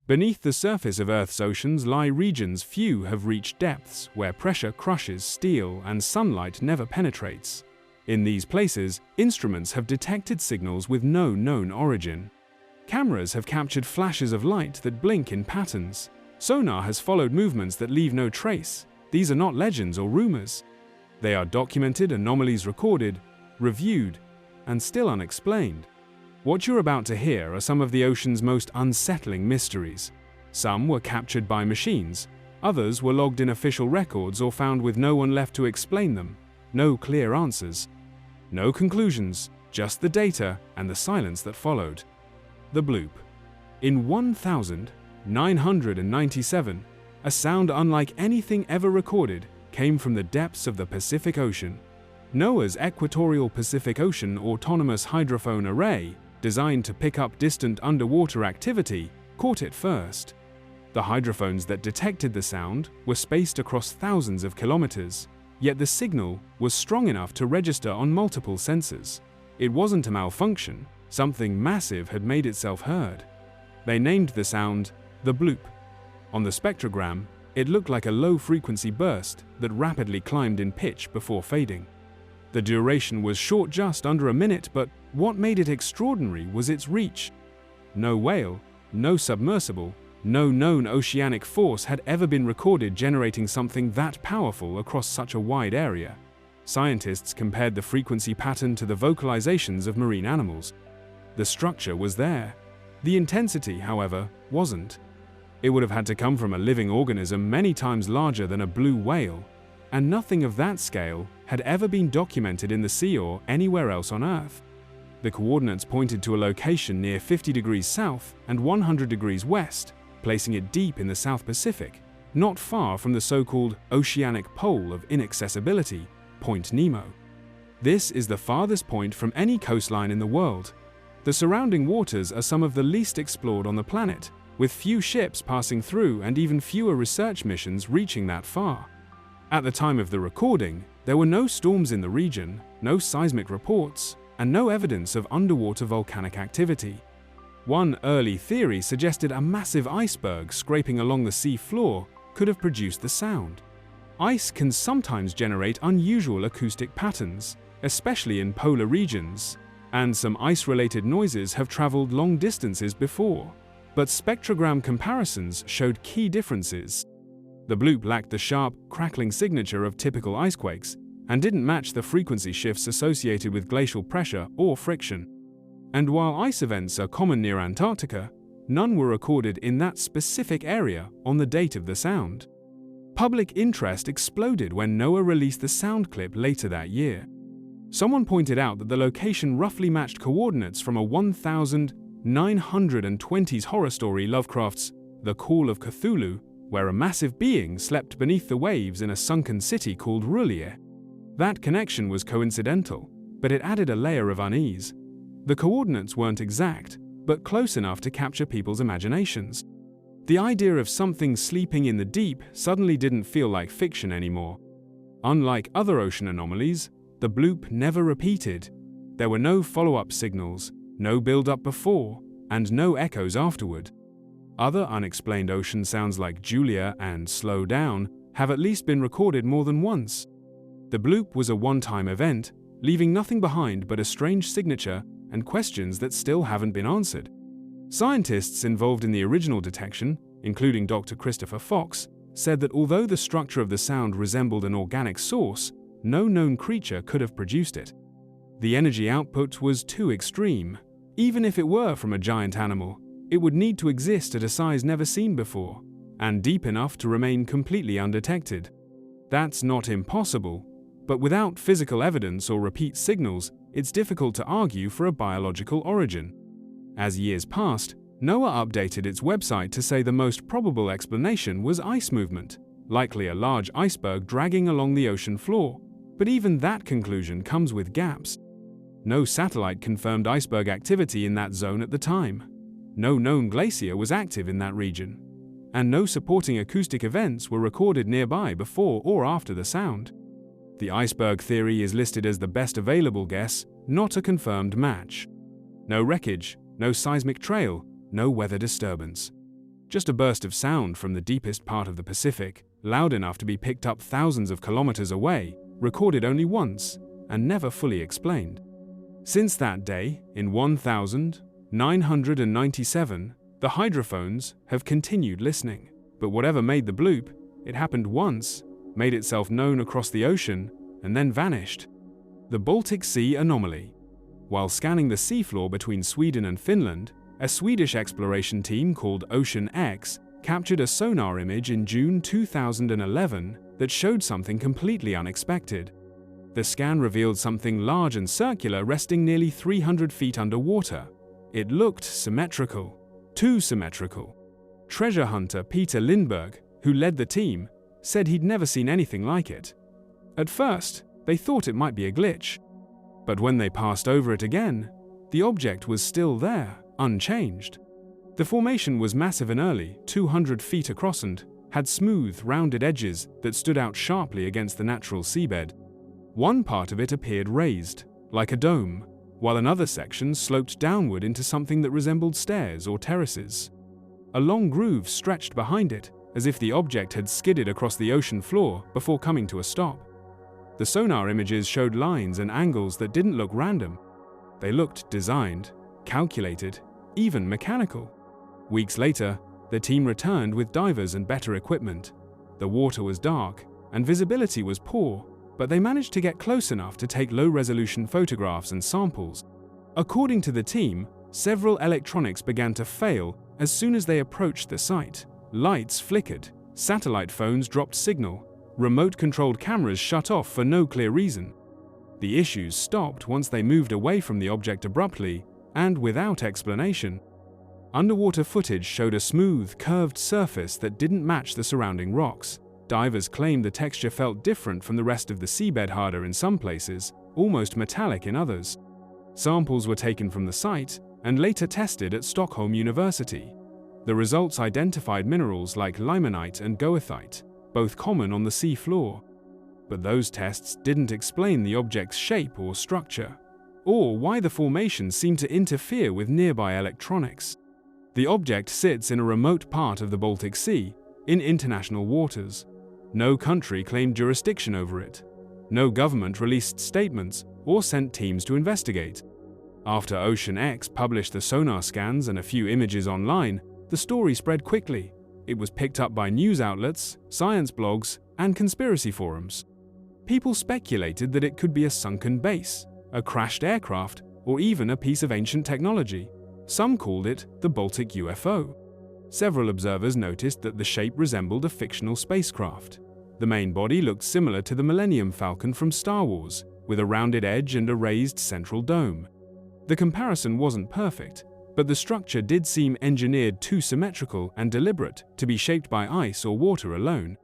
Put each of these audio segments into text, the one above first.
Beneath the surface of Earth's oceans lie regions few have reached depths where pressure crushes steel and sunlight never penetrates. In these places, instruments have detected signals with no known origin. Cameras have captured flashes of light that blink in patterns. Sonar has followed movements that leave no trace. These are not legends or rumors. They are documented anomalies recorded, reviewed, and still unexplained. What you're about to hear are some of the ocean's most unsettling mysteries. Some were captured by machines, others were logged in official records or found with no one left to explain them. No clear answers. No conclusions, just the data and the silence that followed. The Bloop. In 1997, a sound unlike anything ever recorded came from the depths of the Pacific Ocean. NOAA's Equatorial Pacific Ocean Autonomous Hydrophone Array, designed to pick up distant underwater activity, caught it first. The hydrophones that detected the sound were spaced across thousands of kilometers, yet the signal was strong enough to register on multiple sensors. It wasn't a malfunction, something massive had made itself heard. They named the sound the Bloop. On the spectrogram, it looked like a low-frequency burst that rapidly climbed in pitch before fading. The duration was short, just under a minute, but what made it extraordinary was its reach. No whale, no submersible, no known oceanic force had ever been recorded generating something that powerful across such a wide area. Scientists compared the frequency pattern to the vocalizations of marine animals. The structure was there. The intensity, however, wasn't. It would have had to come from a living organism many times larger than a blue whale, and nothing of that scale had ever been documented in the sea or anywhere else on Earth. The coordinates pointed to a location near 50 degrees south and 100 degrees west, placing it deep in the South Pacific, not far from the so-called oceanic pole of inaccessibility, Point Nemo. This is the farthest point from any coastline in the world. The surrounding waters are some of the least explored on the planet, with few ships passing through and even fewer research missions reaching that far. At the time of the recording, there were no storms in the region, no seismic reports, and no evidence of underwater volcanic activity. One early theory suggested a massive iceberg scraping along the sea floor could have produced the sound. Ice can sometimes generate unusual acoustic patterns, especially in polar regions, and some ice-related noises have traveled long distances before. But spectrogram comparisons showed key differences. The Bloop lacked the sharp, crackling signature of typical icequakes and didn't match the frequency shifts associated with glacial pressure or friction. And while ice events are common near Antarctica, none were recorded in that specific area on the date of the sound. Public interest exploded when NOAA released the sound clip later that year. Someone pointed out that the location roughly matched coordinates from a 1920s horror story Lovecraft's The Call of Cthulhu, where a massive being slept beneath the waves in a sunken city called R'lyeh. That connection was coincidental, but it added a layer of unease. The coordinates weren't exact, but close enough to capture people's imaginations. The idea of something sleeping in the deep suddenly didn't feel like fiction anymore. Unlike other ocean anomalies, the Bloop never repeated. There were no follow-up signals, no build-up before, and no echoes afterward. Other unexplained ocean sounds like Julia and Slow Down have at least been recorded more than once. The Bloop was a one-time event, leaving nothing behind but a strange signature and questions that still haven't been answered. Scientists involved in the original detection, including Dr. Christopher Fox, said that although the structure of the sound resembled an organic source, no known creature could have produced it. The energy output was too extreme. Even if it were from a giant animal, it would need to exist at a size never seen before, and deep enough to remain completely undetected. That's not impossible, but without physical evidence or repeat signals, it's difficult to argue for a biological origin. As years passed, NOAA updated its website to say the most probable explanation was ice movement, likely a large iceberg dragging along the ocean floor, but even that conclusion comes with gaps. No satellite confirmed iceberg activity in that zone at the time. No known glacier was active in that region, and no supporting acoustic events were recorded nearby before or after the sound. The iceberg theory is listed as the best available guess, not a confirmed match. No wreckage, no seismic trail, no weather disturbance. Just a burst of sound from the deepest part of the Pacific, loud enough to be picked up thousands of kilometers away, recorded only once, and never fully explained. Since that day, in 1997, the hydrophones have continued listening. But whatever made the bloop, it happened once, made itself known across the ocean, and then vanished. The Baltic Sea Anomaly. While scanning the seafloor between Sweden and Finland, a Swedish exploration team called Ocean X captured a sonar image in June 2011 that showed something completely unexpected. The scan revealed something large and circular resting nearly 300 feet underwater. It looked symmetrical. Too symmetrical. Treasure hunter Peter Lindberg, who led the team, said he'd never seen anything like it. At first, they thought it might be a glitch. But when they passed over it again, the object was still there, unchanged. The formation was massive and early, 200 feet across, and had smooth, rounded edges that stood out sharply against the natural seabed. One part of it appeared raised, like a dome, while another section sloped downward into something that resembled stairs or terraces. A long groove stretched behind it, as if the object had skidded across the ocean floor before coming to a stop. The sonar images showed lines and angles that didn't look random. They looked designed, calculated, even mechanical. Weeks later, the team returned with divers and better equipment. The water was dark, and visibility was poor, but they managed to get close enough to take low-resolution photographs and samples. According to the team, several electronics began to fail as soon as they approached the site. Lights flickered, satellite phones dropped signal, remote-controlled cameras shut off for no clear reason. The issues stopped once they moved away from the object abruptly and without explanation. Underwater footage showed a smooth, curved surface that didn't match the surrounding rocks. Divers claimed the texture felt different from the rest of the seabed, harder in some places, almost metallic in others. Samples were taken from the site and later tested at Stockholm University. The results identified minerals like limonite and goethite, both common on the sea floor. But those tests didn't explain the object's shape or structure, or why the formation seemed to interfere with nearby electronics. The object sits in a remote part of the Baltic Sea, in international waters. No country claimed jurisdiction over it. No government released statements or sent teams to investigate. After Ocean X published the sonar scans and a few images online, the story spread quickly. It was picked up by news outlets, science blogs, and conspiracy forums. People speculated that it could be a sunken base, a crashed aircraft, or even a piece of ancient technology. Some called it the Baltic UFO. Several observers noticed that the shape resembled a fictional spacecraft. The main body looked similar to the Millennium Falcon from Star Wars, with a rounded edge and a raised central dome. The comparison wasn't perfect, but the structure did seem engineered too symmetrical and deliberate to be shaped by ice or water alone.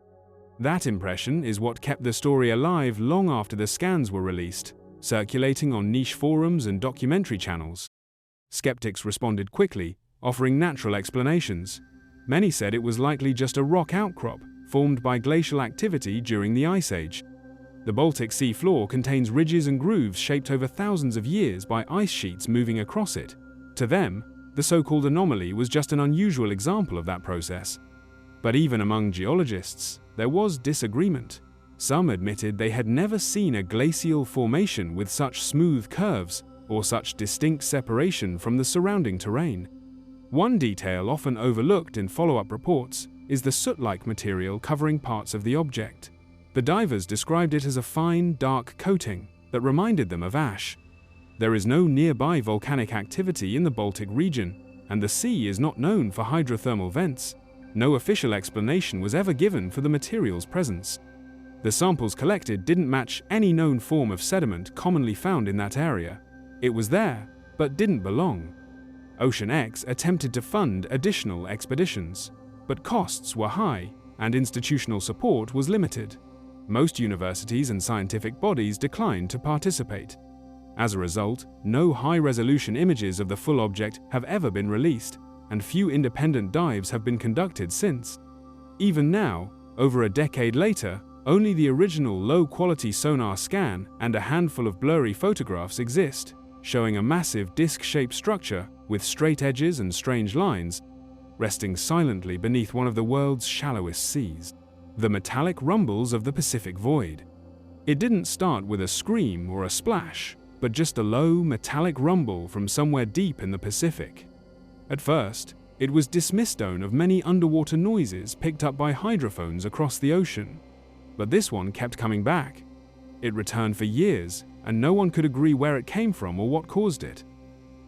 That impression is what kept the story alive long after the scans were released, circulating on niche forums and documentary channels. Skeptics responded quickly, offering natural explanations. Many said it was likely just a rock outcrop formed by glacial activity during the Ice Age. The Baltic Sea floor contains ridges and grooves shaped over thousands of years by ice sheets moving across it. To them, the so-called anomaly was just an unusual example of that process. But even among geologists, there was disagreement. Some admitted they had never seen a glacial formation with such smooth curves or such distinct separation from the surrounding terrain. One detail often overlooked in follow-up reports is the soot-like material covering parts of the object. The divers described it as a fine, dark coating that reminded them of ash. There is no nearby volcanic activity in the Baltic region, and the sea is not known for hydrothermal vents. No official explanation was ever given for the material's presence. The samples collected didn't match any known form of sediment commonly found in that area. It was there, but didn't belong. Ocean X attempted to fund additional expeditions, but costs were high and institutional support was limited. Most universities and scientific bodies declined to participate. As a result, no high-resolution images of the full object have ever been released, and few independent dives have been conducted since. Even now, over a decade later, only the original low-quality sonar scan and a handful of blurry photographs exist, showing a massive disc-shaped structure with straight edges and strange lines. resting silently beneath one of the world's shallowest seas. The metallic rumbles of the Pacific Void. It didn't start with a scream or a splash, but just a low, metallic rumble from somewhere deep in the Pacific. At first, it was dismissed of many underwater noises picked up by hydrophones across the ocean. But this one kept coming back. It returned for years, and no one could agree where it came from or what caused it.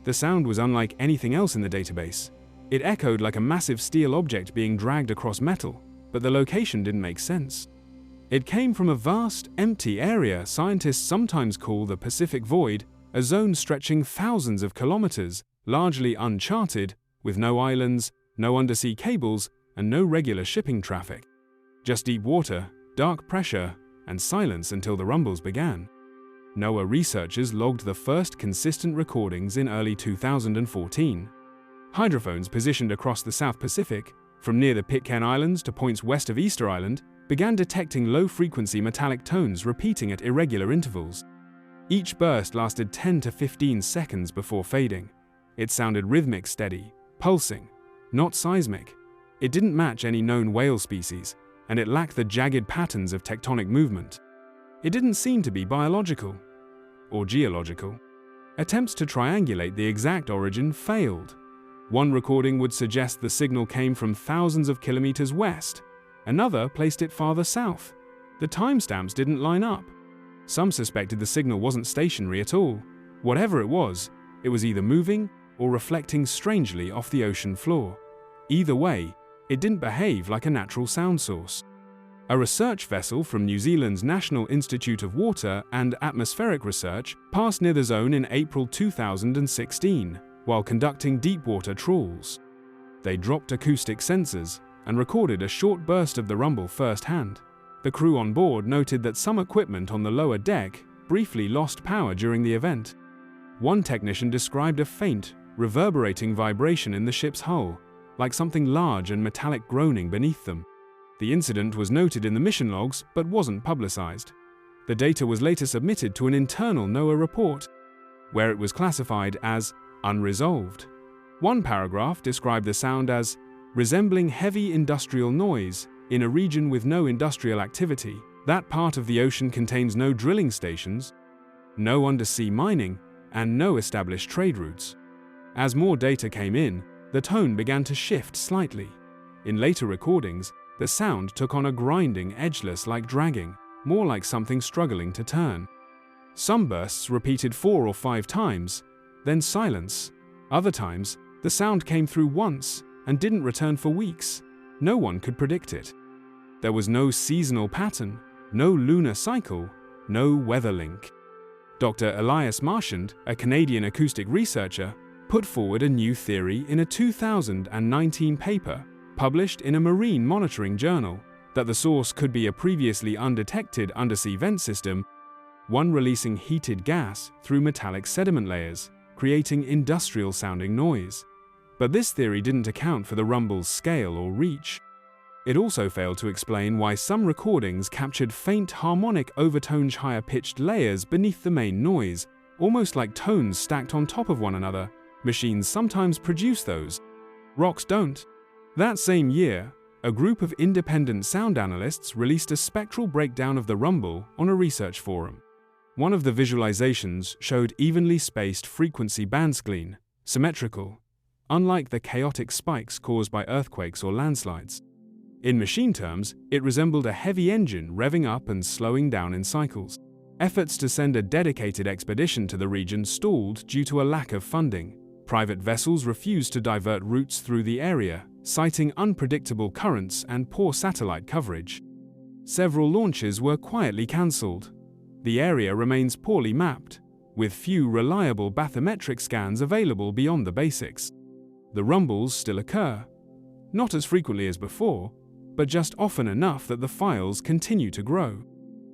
The sound was unlike anything else in the database. It echoed like a massive steel object being dragged across metal, but the location didn't make sense. It came from a vast, empty area scientists sometimes call the Pacific Void, a zone stretching thousands of kilometers, largely uncharted, with no islands, no undersea cables, and no regular shipping traffic. Just deep water, dark pressure, and silence until the rumbles began. NOAA researchers logged the first consistent recordings in early 2014. Hydrophones positioned across the South Pacific, from near the Pitcairn Islands to points west of Easter Island, began detecting low-frequency metallic tones repeating at irregular intervals. Each burst lasted 10 to 15 seconds before fading. It sounded rhythmic, steady, pulsing, not seismic. It didn't match any known whale species, and it lacked the jagged patterns of tectonic movement. It didn't seem to be biological or geological. Attempts to triangulate the exact origin failed. One recording would suggest the signal came from thousands of kilometers west. Another placed it farther south. The timestamps didn't line up. Some suspected the signal wasn't stationary at all. Whatever it was either moving or reflecting strangely off the ocean floor. Either way, it didn't behave like a natural sound source. A research vessel from New Zealand's National Institute of Water and Atmospheric Research passed near the zone in April 2016 while conducting deep-water trawls. They dropped acoustic sensors and recorded a short burst of the rumble firsthand. The crew on board noted that some equipment on the lower deck briefly lost power during the event. One technician described a faint, reverberating vibration in the ship's hull, like something large and metallic groaning beneath them. The incident was noted in the mission logs but wasn't publicized. The data was later submitted to an internal NOAA report, where it was classified as unresolved. One paragraph described the sound as resembling heavy industrial noise in a region with no industrial activity. That part of the ocean contains no drilling stations, no undersea mining, and no established trade routes. As more data came in, the tone began to shift slightly. In later recordings, the sound took on a grinding, edgeless like dragging, more like something struggling to turn. Some bursts repeated 4 or 5 times, then silence. Other times, the sound came through once and didn't return for weeks. No one could predict it. There was no seasonal pattern, no lunar cycle, no weather link. Dr. Elias Marchand, a Canadian acoustic researcher, put forward a new theory in a 2019 paper published in a marine monitoring journal that the source could be a previously undetected undersea vent system, one releasing heated gas through metallic sediment layers, creating industrial-sounding noise. But this theory didn't account for the rumble's scale or reach. It also failed to explain why some recordings captured faint harmonic overtones, higher-pitched layers beneath the main noise, almost like tones stacked on top of one another. Machines sometimes produce those. Rocks don't. That same year, a group of independent sound analysts released a spectral breakdown of the rumble on a research forum. One of the visualizations showed evenly spaced frequency bands, clean, symmetrical, unlike the chaotic spikes caused by earthquakes or landslides. In machine terms, it resembled a heavy engine revving up and slowing down in cycles. Efforts to send a dedicated expedition to the region stalled due to a lack of funding. Private vessels refused to divert routes through the area, citing unpredictable currents and poor satellite coverage. Several launches were quietly cancelled. The area remains poorly mapped, with few reliable bathymetric scans available beyond the basics. The rumbles still occur, not as frequently as before, but just often enough that the files continue to grow.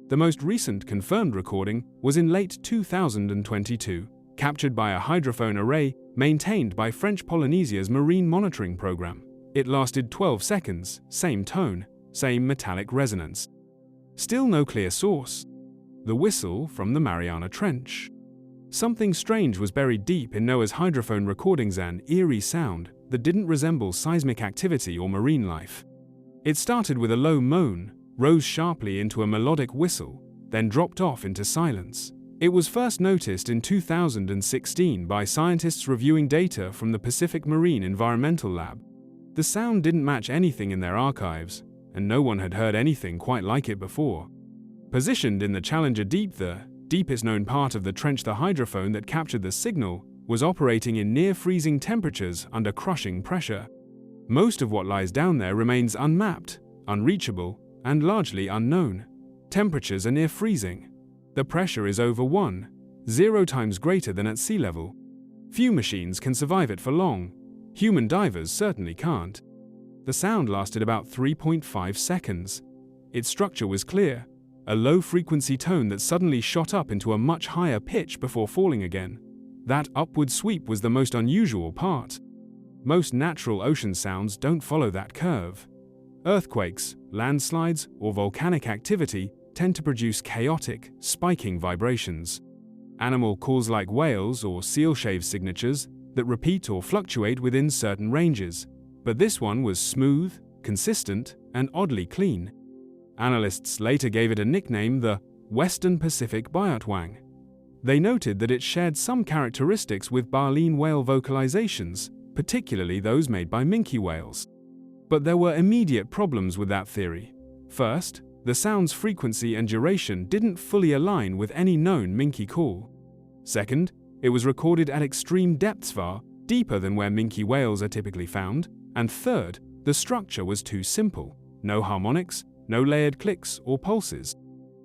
The most recent confirmed recording was in late 2022, captured by a hydrophone array maintained by French Polynesia's marine monitoring program. It lasted 12 seconds, same tone, same metallic resonance. Still no clear source. The whistle from the Mariana Trench. Something strange was buried deep in NOAA's hydrophone recordings, an eerie sound, that didn't resemble seismic activity or marine life. It started with a low moan, rose sharply into a melodic whistle, then dropped off into silence. It was first noticed in 2016 by scientists reviewing data from the Pacific Marine Environmental Lab. The sound didn't match anything in their archives, and no one had heard anything quite like it before. Positioned in the Challenger Deep, the deepest known part of the trench, the hydrophone that captured the signal was operating in near-freezing temperatures under crushing pressure. Most of what lies down there remains unmapped, unreachable, and largely unknown. Temperatures are near freezing. The pressure is over 1.0 times greater than at sea level. Few machines can survive it for long. Human divers certainly can't. The sound lasted about 3.5 seconds. Its structure was clear, a low-frequency tone that suddenly shot up into a much higher pitch before falling again. That upward sweep was the most unusual part. Most natural ocean sounds don't follow that curve. Earthquakes, landslides, or volcanic activity tend to produce chaotic, spiking vibrations. Animal calls like whales or seal shave signatures that repeat or fluctuate within certain ranges. But this one was smooth, consistent, and oddly clean. Analysts later gave it a nickname, the Western Pacific Biotwang. They noted that it shared some characteristics with baleen whale vocalizations, particularly those made by minke whales. But there were immediate problems with that theory. First, the sound's frequency and duration didn't fully align with any known minke call. Second, it was recorded at extreme depths far deeper than where minke whales are typically found. And third, the structure was too simple. No harmonics, no layered clicks or pulses.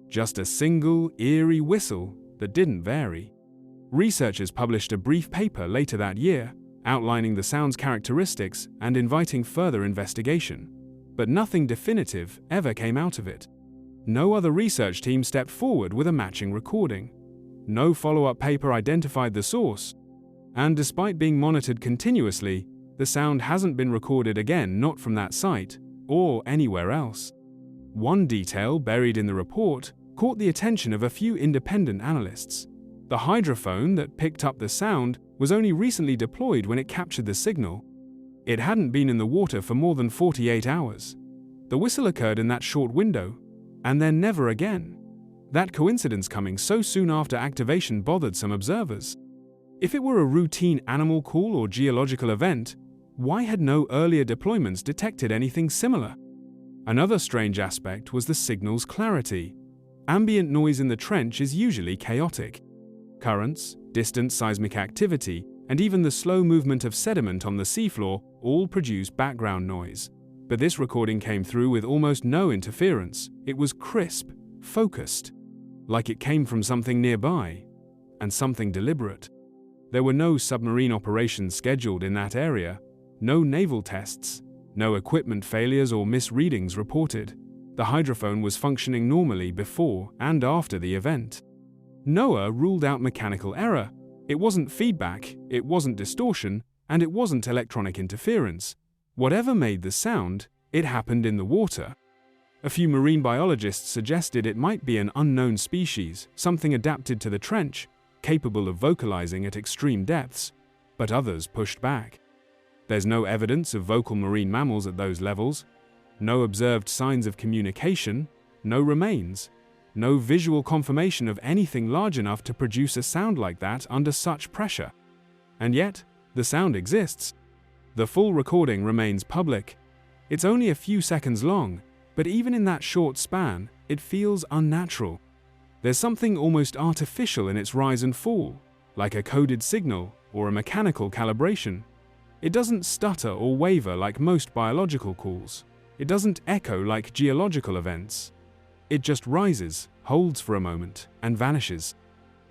Just a single, eerie whistle that didn't vary. Researchers published a brief paper later that year, outlining the sound's characteristics and inviting further investigation. But nothing definitive ever came out of it. No other research team stepped forward with a matching recording. No follow-up paper identified the source. And despite being monitored continuously, the sound hasn't been recorded again, not from that site or anywhere else. One detail buried in the report caught the attention of a few independent analysts. The hydrophone that picked up the sound was only recently deployed when it captured the signal. It hadn't been in the water for more than 48 hours. The whistle occurred in that short window, and then never again. That coincidence coming so soon after activation bothered some observers. If it were a routine animal call or geological event, why had no earlier deployments detected anything similar? Another strange aspect was the signal's clarity. Ambient noise in the trench is usually chaotic. Currents, distant seismic activity, and even the slow movement of sediment on the seafloor all produce background noise. But this recording came through with almost no interference. It was crisp, focused, like it came from something nearby, and something deliberate. There were no submarine operations scheduled in that area, no naval tests, no equipment failures or misreadings reported. The hydrophone was functioning normally before and after the event. NOAA ruled out mechanical error. It wasn't feedback, it wasn't distortion, and it wasn't electronic interference. Whatever made the sound, it happened in the water. A few marine biologists suggested it might be an unknown species, something adapted to the trench, capable of vocalizing at extreme depths, but others pushed back. There's no evidence of vocal marine mammals at those levels, no observed signs of communication, no remains, no visual confirmation of anything large enough to produce a sound like that under such pressure. And yet, the sound exists. The full recording remains public. It's only a few seconds long, but even in that short span, it feels unnatural. There's something almost artificial in its rise and fall, like a coded signal or a mechanical calibration. It doesn't stutter or waver like most biological calls. It doesn't echo like geological events. It just rises, holds for a moment, and vanishes.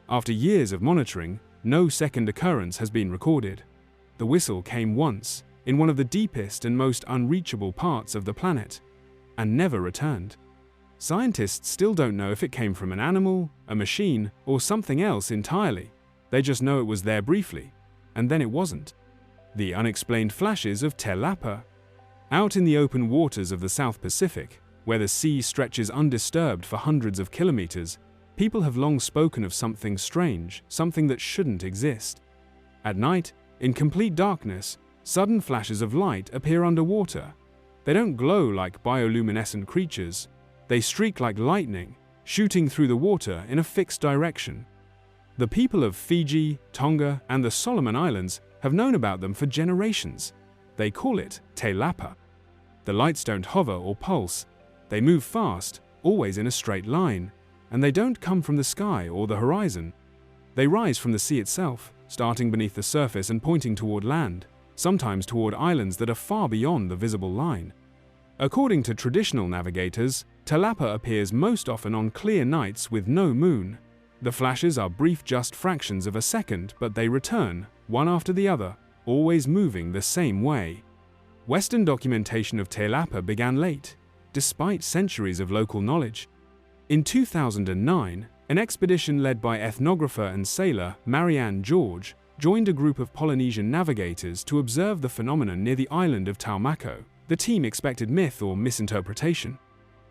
After years of monitoring, no second occurrence has been recorded. The whistle came once, in one of the deepest and most unreachable parts of the planet, and never returned. Scientists still don't know if it came from an animal, a machine, or something else entirely. They just know it was there briefly, and then it wasn't. The unexplained flashes of Lapa. Out in the open waters of the South Pacific, where the sea stretches undisturbed for hundreds of kilometers, people have long spoken of something strange, something that shouldn't exist. At night, in complete darkness, sudden flashes of light appear underwater. They don't glow like bioluminescent creatures. They streak like lightning, shooting through the water in a fixed direction. The people of Fiji, Tonga, and the Solomon Islands have known about them for generations. They call it Te Lapa. The lights don't hover or pulse. They move fast, always in a straight line, and they don't come from the sky or the horizon. They rise from the sea itself, starting beneath the surface and pointing toward land, sometimes toward islands that are far beyond the visible line. According to traditional navigators, Te Lapa appears most often on clear nights with no moon. The flashes are brief, just fractions of a second, but they return, one after the other, always moving the same way. Western documentation of Te Lapa began late, despite centuries of local knowledge. In 2009, an expedition led by ethnographer and sailor Mariana Trench joined a group of Polynesian navigators to observe the phenomenon near the island of Taumako. The team expected myth or misinterpretation.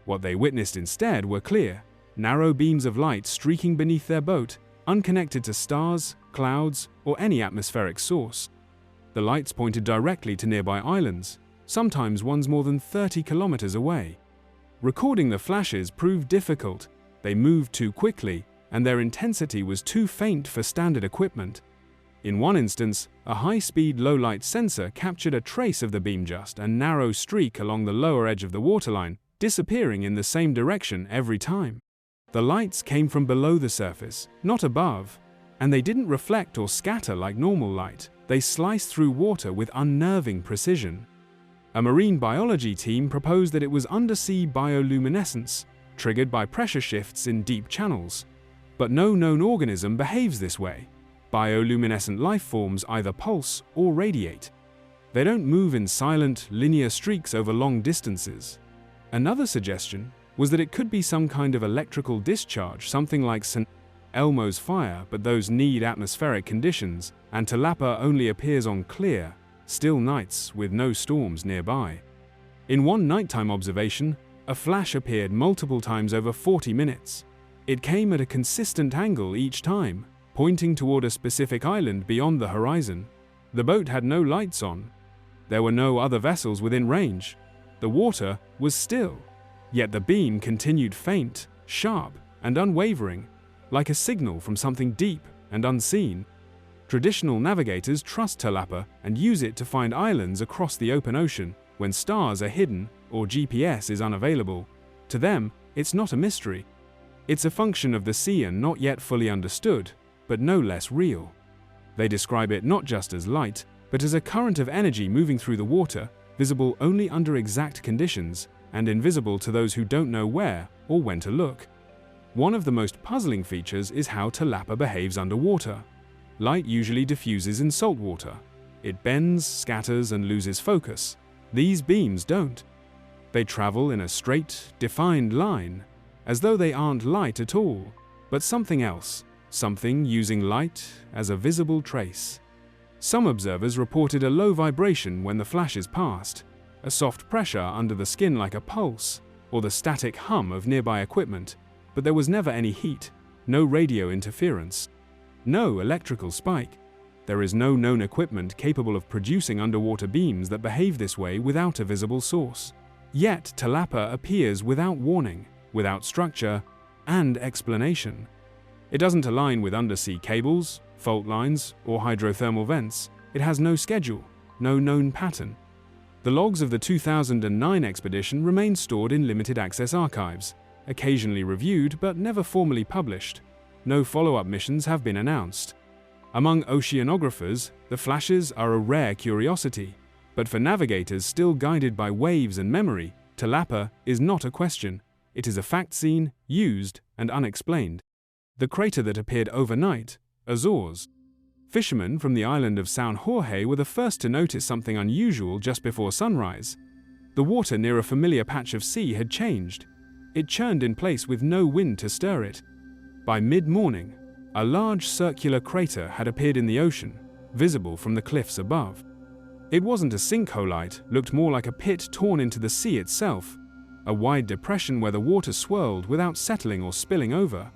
What they witnessed instead were clear, narrow beams of light streaking beneath their boat, unconnected to stars, clouds, or any atmospheric source. The lights pointed directly to nearby islands, sometimes ones more than 30 kilometers away. Recording the flashes proved difficult. They moved too quickly, and their intensity was too faint for standard equipment. In one instance, a high-speed low-light sensor captured a trace of the beam, just a narrow streak along the lower edge of the waterline, disappearing in the same direction every time. The lights came from below the surface, not above, and they didn't reflect or scatter like normal light. They sliced through water with unnerving precision. A marine biology team proposed that it was undersea bioluminescence, triggered by pressure shifts in deep channels. But no known organism behaves this way. Bioluminescent life forms either pulse or radiate. They don't move in silent, linear streaks over long distances. Another suggestion was that it could be some kind of electrical discharge, something like St. Elmo's fire, but those need atmospheric conditions, and Te Lapa only appears on clear, still nights with no storms nearby. In one nighttime observation, a flash appeared multiple times over 40 minutes. It came at a consistent angle each time, pointing toward a specific island beyond the horizon. The boat had no lights on. There were no other vessels within range. The water was still, yet the beam continued faint, sharp, and unwavering, like a signal from something deep and unseen. Traditional navigators trust Te Lapa and use it to find islands across the open ocean when stars are hidden or GPS is unavailable. To them, it's not a mystery. It's a function of the sea and not yet fully understood, but no less real. They describe it not just as light, but as a current of energy moving through the water, visible only under exact conditions, and invisible to those who don't know where or when to look. One of the most puzzling features is how Te Lapa behaves underwater. Light usually diffuses in salt water. It bends, scatters, and loses focus. These beams don't. They travel in a straight, defined line, as though they aren't light at all, but something else, something using light as a visible trace. Some observers reported a low vibration when the flashes passed, a soft pressure under the skin like a pulse, or the static hum of nearby equipment, but there was never any heat, no radio interference, no electrical spike. There is no known equipment capable of producing underwater beams that behave this way without a visible source. Yet Te Lapa appears without warning, without structure and explanation. It doesn't align with undersea cables, fault lines, or hydrothermal vents. It has no schedule, no known pattern. The logs of the 2009 expedition remain stored in limited access archives, occasionally reviewed but never formally published. No follow-up missions have been announced. Among oceanographers, the flashes are a rare curiosity, but for navigators still guided by waves and memory, Te Lapa is not a question. It is a fact seen, used, and unexplained. The crater that appeared overnight, Azores. Fishermen from the island of São Jorge were the first to notice something unusual just before sunrise. The water near a familiar patch of sea had changed. It churned in place with no wind to stir it. By mid-morning, a large circular crater had appeared in the ocean, visible from the cliffs above. It wasn't a sinkhole, it looked more like a pit torn into the sea itself, a wide depression where the water swirled without settling or spilling over.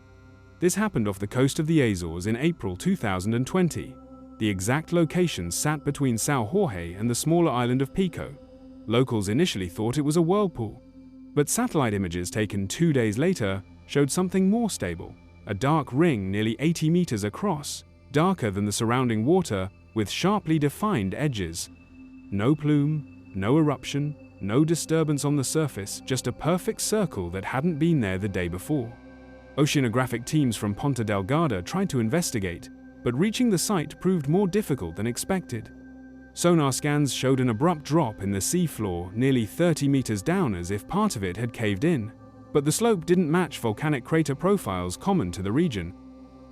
This happened off the coast of the Azores in April 2020. The exact location sat between São Jorge and the smaller island of Pico. Locals initially thought it was a whirlpool, but satellite images taken 2 days later showed something more stable, a dark ring nearly 80 meters across, darker than the surrounding water, with sharply defined edges. No plume, no eruption, no disturbance on the surface, just a perfect circle that hadn't been there the day before. Oceanographic teams from Ponta Delgada tried to investigate, but reaching the site proved more difficult than expected. Sonar scans showed an abrupt drop in the seafloor nearly 30 meters down, as if part of it had caved in, but the slope didn't match volcanic crater profiles common to the region.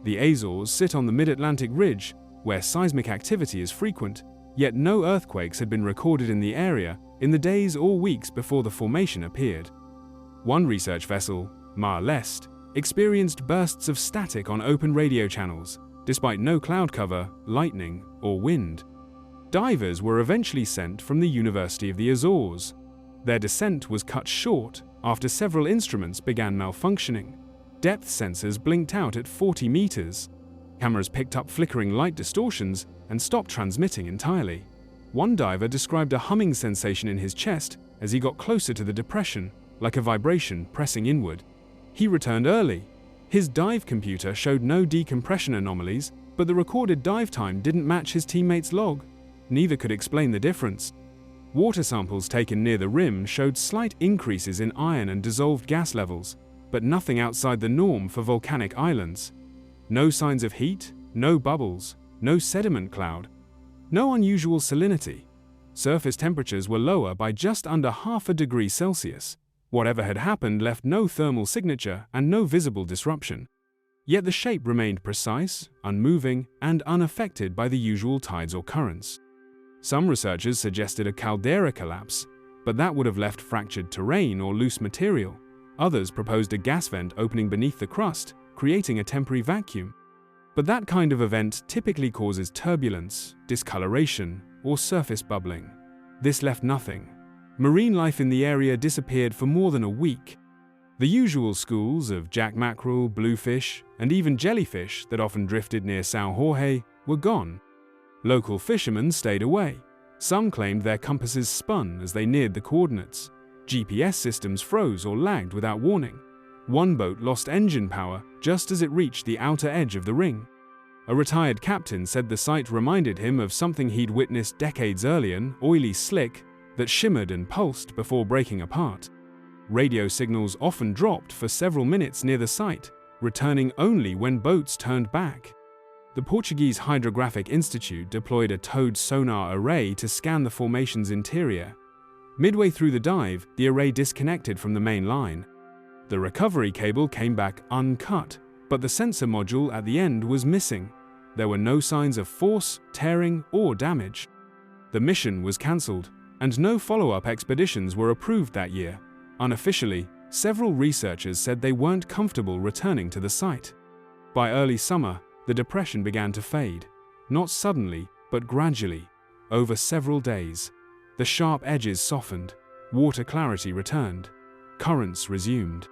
The Azores sit on the mid-Atlantic ridge, where seismic activity is frequent, yet no earthquakes had been recorded in the area in the days or weeks before the formation appeared. One research vessel, Mar Leste, experienced bursts of static on open radio channels, despite no cloud cover, lightning, or wind. Divers were eventually sent from the University of the Azores. Their descent was cut short after several instruments began malfunctioning. Depth sensors blinked out at 40 meters. Cameras picked up flickering light distortions and stopped transmitting entirely. One diver described a humming sensation in his chest as he got closer to the depression, like a vibration pressing inward. He returned early. His dive computer showed no decompression anomalies, but the recorded dive time didn't match his teammates' log. Neither could explain the difference. Water samples taken near the rim showed slight increases in iron and dissolved gas levels, but nothing outside the norm for volcanic islands. No signs of heat, no bubbles, no sediment cloud, no unusual salinity. Surface temperatures were lower by just under ½ degree Celsius. Whatever had happened left no thermal signature and no visible disruption. Yet the shape remained precise, unmoving, and unaffected by the usual tides or currents. Some researchers suggested a caldera collapse, but that would have left fractured terrain or loose material. Others proposed a gas vent opening beneath the crust, creating a temporary vacuum. But that kind of event typically causes turbulence, discoloration, or surface bubbling. This left nothing. Marine life in the area disappeared for more than a week. The usual schools of jack mackerel, bluefish, and even jellyfish that often drifted near São Jorge were gone. Local fishermen stayed away. Some claimed their compasses spun as they neared the coordinates. GPS systems froze or lagged without warning. One boat lost engine power just as it reached the outer edge of the ring. A retired captain said the site reminded him of something he'd witnessed decades earlier, an oily slick that shimmered and pulsed before breaking apart. Radio signals often dropped for several minutes near the site, returning only when boats turned back. The Portuguese Hydrographic Institute deployed a towed sonar array to scan the formation's interior. Midway through the dive, the array disconnected from the main line. The recovery cable came back uncut, but the sensor module at the end was missing. There were no signs of force, tearing, or damage. The mission was cancelled, and no follow-up expeditions were approved that year. Unofficially, several researchers said they weren't comfortable returning to the site. By early summer, the depression began to fade. Not suddenly, but gradually, over several days. The sharp edges softened, water clarity returned, currents resumed.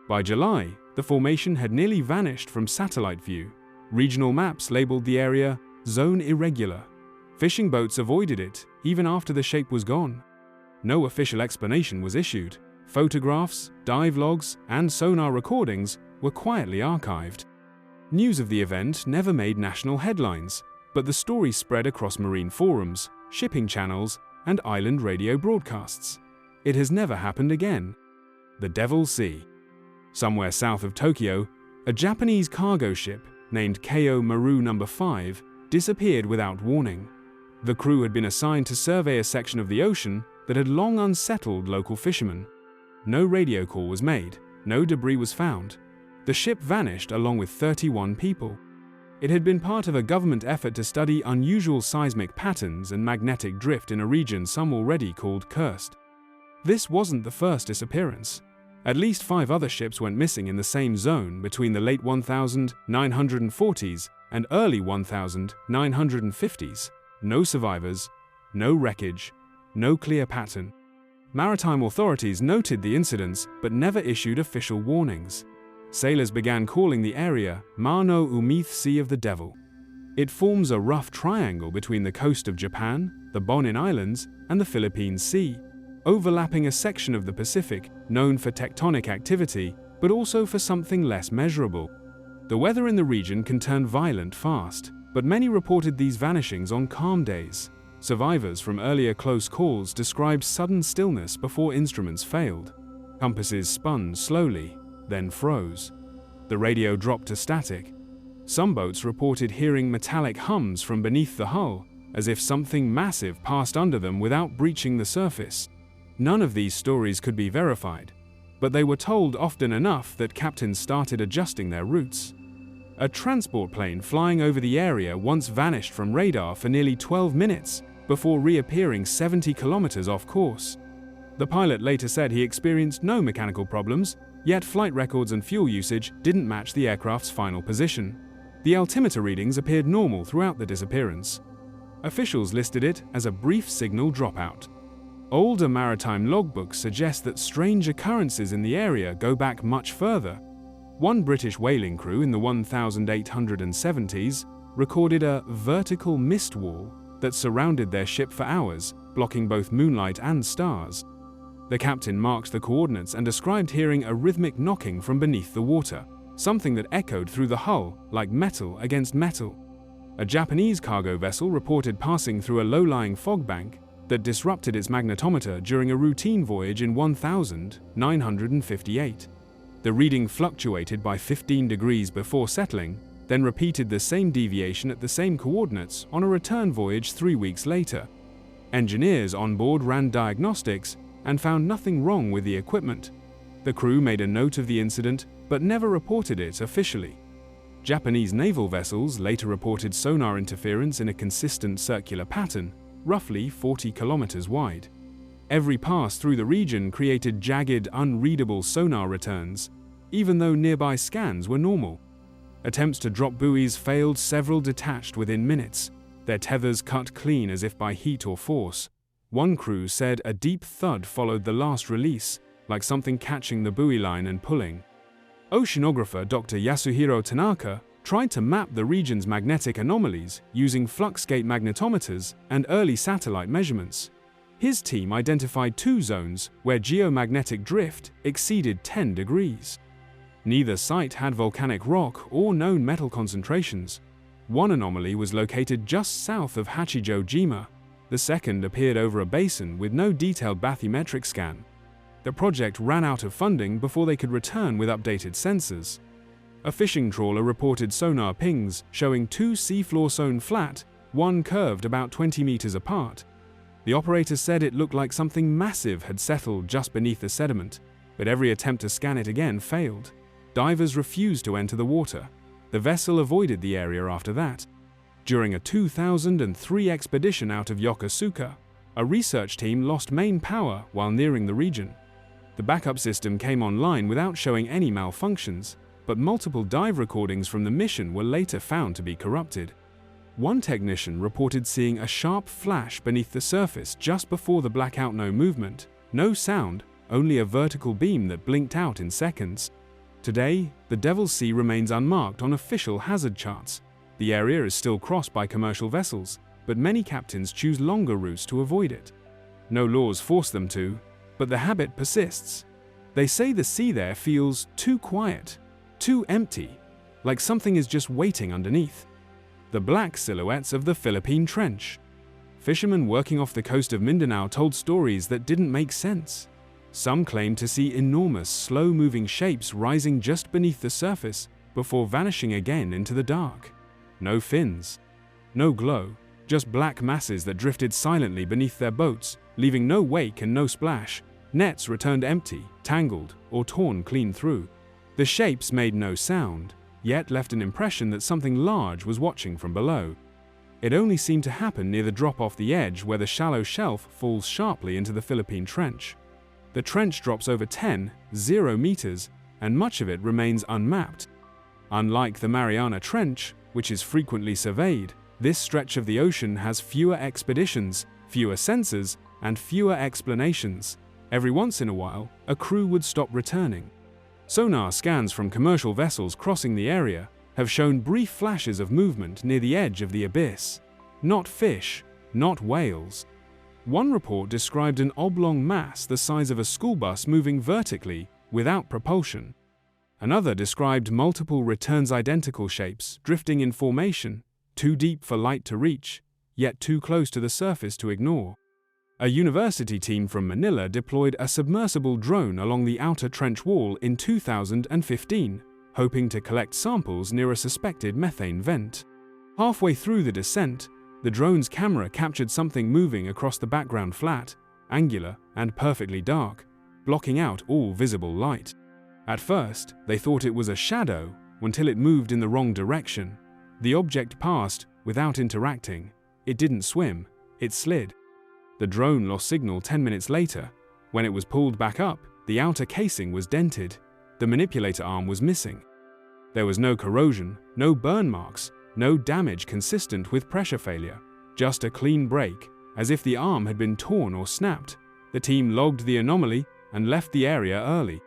By July, the formation had nearly vanished from satellite view. Regional maps labeled the area Zone Irregular. Fishing boats avoided it, even after the shape was gone. No official explanation was issued. Photographs, dive logs, and sonar recordings were quietly archived. News of the event never made national headlines, but the story spread across marine forums, shipping channels, and island radio broadcasts. It has never happened again. The Devil Sea. Somewhere south of Tokyo, a Japanese cargo ship named Keio Maru No. 5 disappeared without warning. The crew had been assigned to survey a section of the ocean that had long unsettled local fishermen. No radio call was made, no debris was found. The ship vanished along with 31 people. It had been part of a government effort to study unusual seismic patterns and magnetic drift in a region some already called cursed. This wasn't the first disappearance. At least 5 other ships went missing in the same zone between the late 1940s and early 1950s. No survivors, no wreckage, no clear pattern. Maritime authorities noted the incidents but never issued official warnings. Sailors began calling the area Mar no Umith Sea of the Devil. It forms a rough triangle between the coast of Japan, the Bonin Islands, and the Philippine Sea, overlapping a section of the Pacific known for tectonic activity, but also for something less measurable. The weather in the region can turn violent fast, but many reported these vanishings on calm days. Survivors from earlier close calls described sudden stillness before instruments failed. Compasses spun slowly, then froze. The radio dropped to static. Some boats reported hearing metallic hums from beneath the hull, as if something massive passed under them without breaching the surface. None of these stories could be verified, but they were told often enough that captains started adjusting their routes. A transport plane flying over the area once vanished from radar for nearly 12 minutes before reappearing 70 kilometers off course. The pilot later said he experienced no mechanical problems, yet flight records and fuel usage didn't match the aircraft's final position. The altimeter readings appeared normal throughout the disappearance. Officials listed it as a brief signal dropout. Older maritime logbooks suggest that strange occurrences in the area go back much further. One British whaling crew in the 1870s recorded a vertical mist wall that surrounded their ship for hours, blocking both moonlight and stars. The captain marked the coordinates and described hearing a rhythmic knocking from beneath the water, something that echoed through the hull like metal against metal. A Japanese cargo vessel reported passing through a low-lying fog bank that disrupted its magnetometer during a routine voyage in 1958. The reading fluctuated by 15 degrees before settling, then repeated the same deviation at the same coordinates on a return voyage 3 weeks later. Engineers on board ran diagnostics and found nothing wrong with the equipment. The crew made a note of the incident but never reported it officially. Japanese naval vessels later reported sonar interference in a consistent circular pattern, roughly 40 kilometers wide. Every pass through the region created jagged, unreadable sonar returns, even though nearby scans were normal. Attempts to drop buoys failed, several detached within minutes, their tethers cut clean as if by heat or force. One crew said a deep thud followed the last release, like something catching the buoy line and pulling. Oceanographer Dr. Yasuhiro Tanaka tried to map the region's magnetic anomalies using fluxgate magnetometers and early satellite measurements. His team identified 2 zones where geomagnetic drift exceeded 10 degrees. Neither site had volcanic rock or known metal concentrations. One anomaly was located just south of Hachijojima. The second appeared over a basin with no detailed bathymetric scan. The project ran out of funding before they could return with updated sensors. A fishing trawler reported sonar pings showing 2 seafloor sewn flat, one curved about 20 meters apart. The operator said it looked like something massive had settled just beneath the sediment, but every attempt to scan it again failed. Divers refused to enter the water. The vessel avoided the area after that. During a 2003 expedition out of Yokosuka, a research team lost main power while nearing the region. The backup system came online without showing any malfunctions, but multiple dive recordings from the mission were later found to be corrupted. One technician reported seeing a sharp flash beneath the surface just before the blackout. No movement, no sound, only a vertical beam that blinked out in seconds. Today, the Devil's Sea remains unmarked on official hazard charts. The area is still crossed by commercial vessels, but many captains choose longer routes to avoid it. No laws force them to, but the habit persists. They say the sea there feels too quiet, too empty, like something is just waiting underneath. The black silhouettes of the Philippine Trench. Fishermen working off the coast of Mindanao told stories that didn't make sense. Some claimed to see enormous, slow-moving shapes rising just beneath the surface before vanishing again into the dark. No fins, no glow, just black masses that drifted silently beneath their boats, leaving no wake and no splash. Nets returned empty, tangled, or torn clean through. The shapes made no sound, yet left an impression that something large was watching from below. It only seemed to happen near the drop off the edge where the shallow shelf falls sharply into the Philippine Trench. The trench drops over 10 meters, and much of it remains unmapped. Unlike the Mariana Trench, which is frequently surveyed, this stretch of the ocean has fewer expeditions, fewer sensors, and fewer explanations. Every once in a while, a crew would stop returning. Sonar scans from commercial vessels crossing the area have shown brief flashes of movement near the edge of the abyss. Not fish, not whales. One report described an oblong mass the size of a school bus moving vertically, without propulsion. Another described multiple returns-identical shapes drifting in formation, too deep for light to reach, yet too close to the surface to ignore. A university team from Manila deployed a submersible drone along the outer trench wall in 2015, hoping to collect samples near a suspected methane vent. Halfway through the descent, the drone's camera captured something moving across the background flat, angular, and perfectly dark, blocking out all visible light. At first, they thought it was a shadow until it moved in the wrong direction. The object passed without interacting. It didn't swim, it slid. The drone lost signal 10 minutes later. When it was pulled back up, the outer casing was dented. The manipulator arm was missing. There was no corrosion, no burn marks, no damage consistent with pressure failure, just a clean break, as if the arm had been torn or snapped. The team logged the anomaly and left the area early.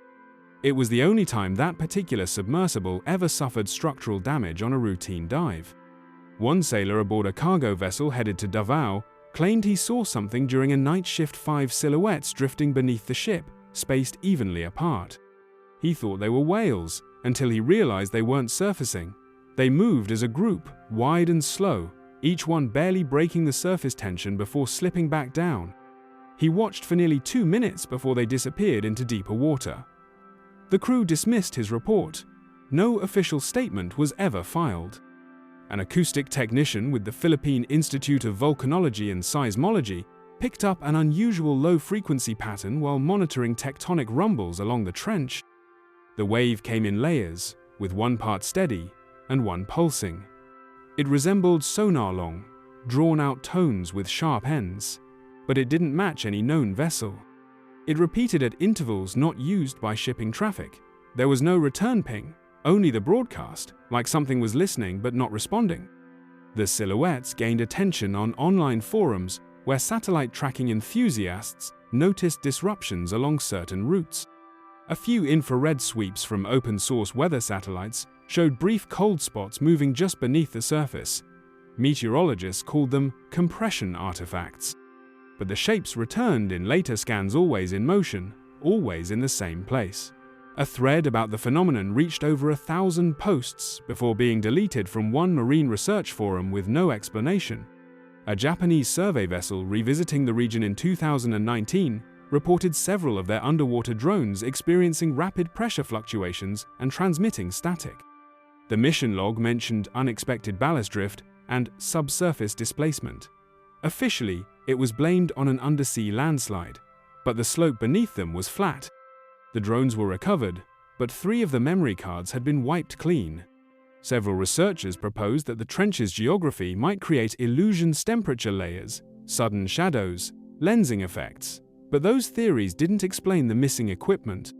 It was the only time that particular submersible ever suffered structural damage on a routine dive. One sailor aboard a cargo vessel headed to Davao claimed he saw something during a night shift, 5 silhouettes drifting beneath the ship, spaced evenly apart. He thought they were whales, until he realized they weren't surfacing. They moved as a group, wide and slow, each one barely breaking the surface tension before slipping back down. He watched for nearly 2 minutes before they disappeared into deeper water. The crew dismissed his report. No official statement was ever filed. An acoustic technician with the Philippine Institute of Volcanology and Seismology picked up an unusual low-frequency pattern while monitoring tectonic rumbles along the trench. The wave came in layers, with one part steady and one pulsing. It resembled sonar-long, drawn-out tones with sharp ends, but it didn't match any known vessel. It repeated at intervals not used by shipping traffic. There was no return ping, only the broadcast, like something was listening but not responding. The silhouettes gained attention on online forums where satellite tracking enthusiasts noticed disruptions along certain routes. A few infrared sweeps from open-source weather satellites showed brief cold spots moving just beneath the surface. Meteorologists called them compression artifacts. But the shapes returned in later scans, always in motion, always in the same place. A thread about the phenomenon reached over 1,000 posts before being deleted from one marine research forum with no explanation. A Japanese survey vessel revisiting the region in 2019 reported several of their underwater drones experiencing rapid pressure fluctuations and transmitting static. The mission log mentioned unexpected ballast drift and subsurface displacement. Officially, it was blamed on an undersea landslide, but the slope beneath them was flat. The drones were recovered, but 3 of the memory cards had been wiped clean. Several researchers proposed that the trench's geography might create illusions, temperature layers, sudden shadows, lensing effects, but those theories didn't explain the missing equipment.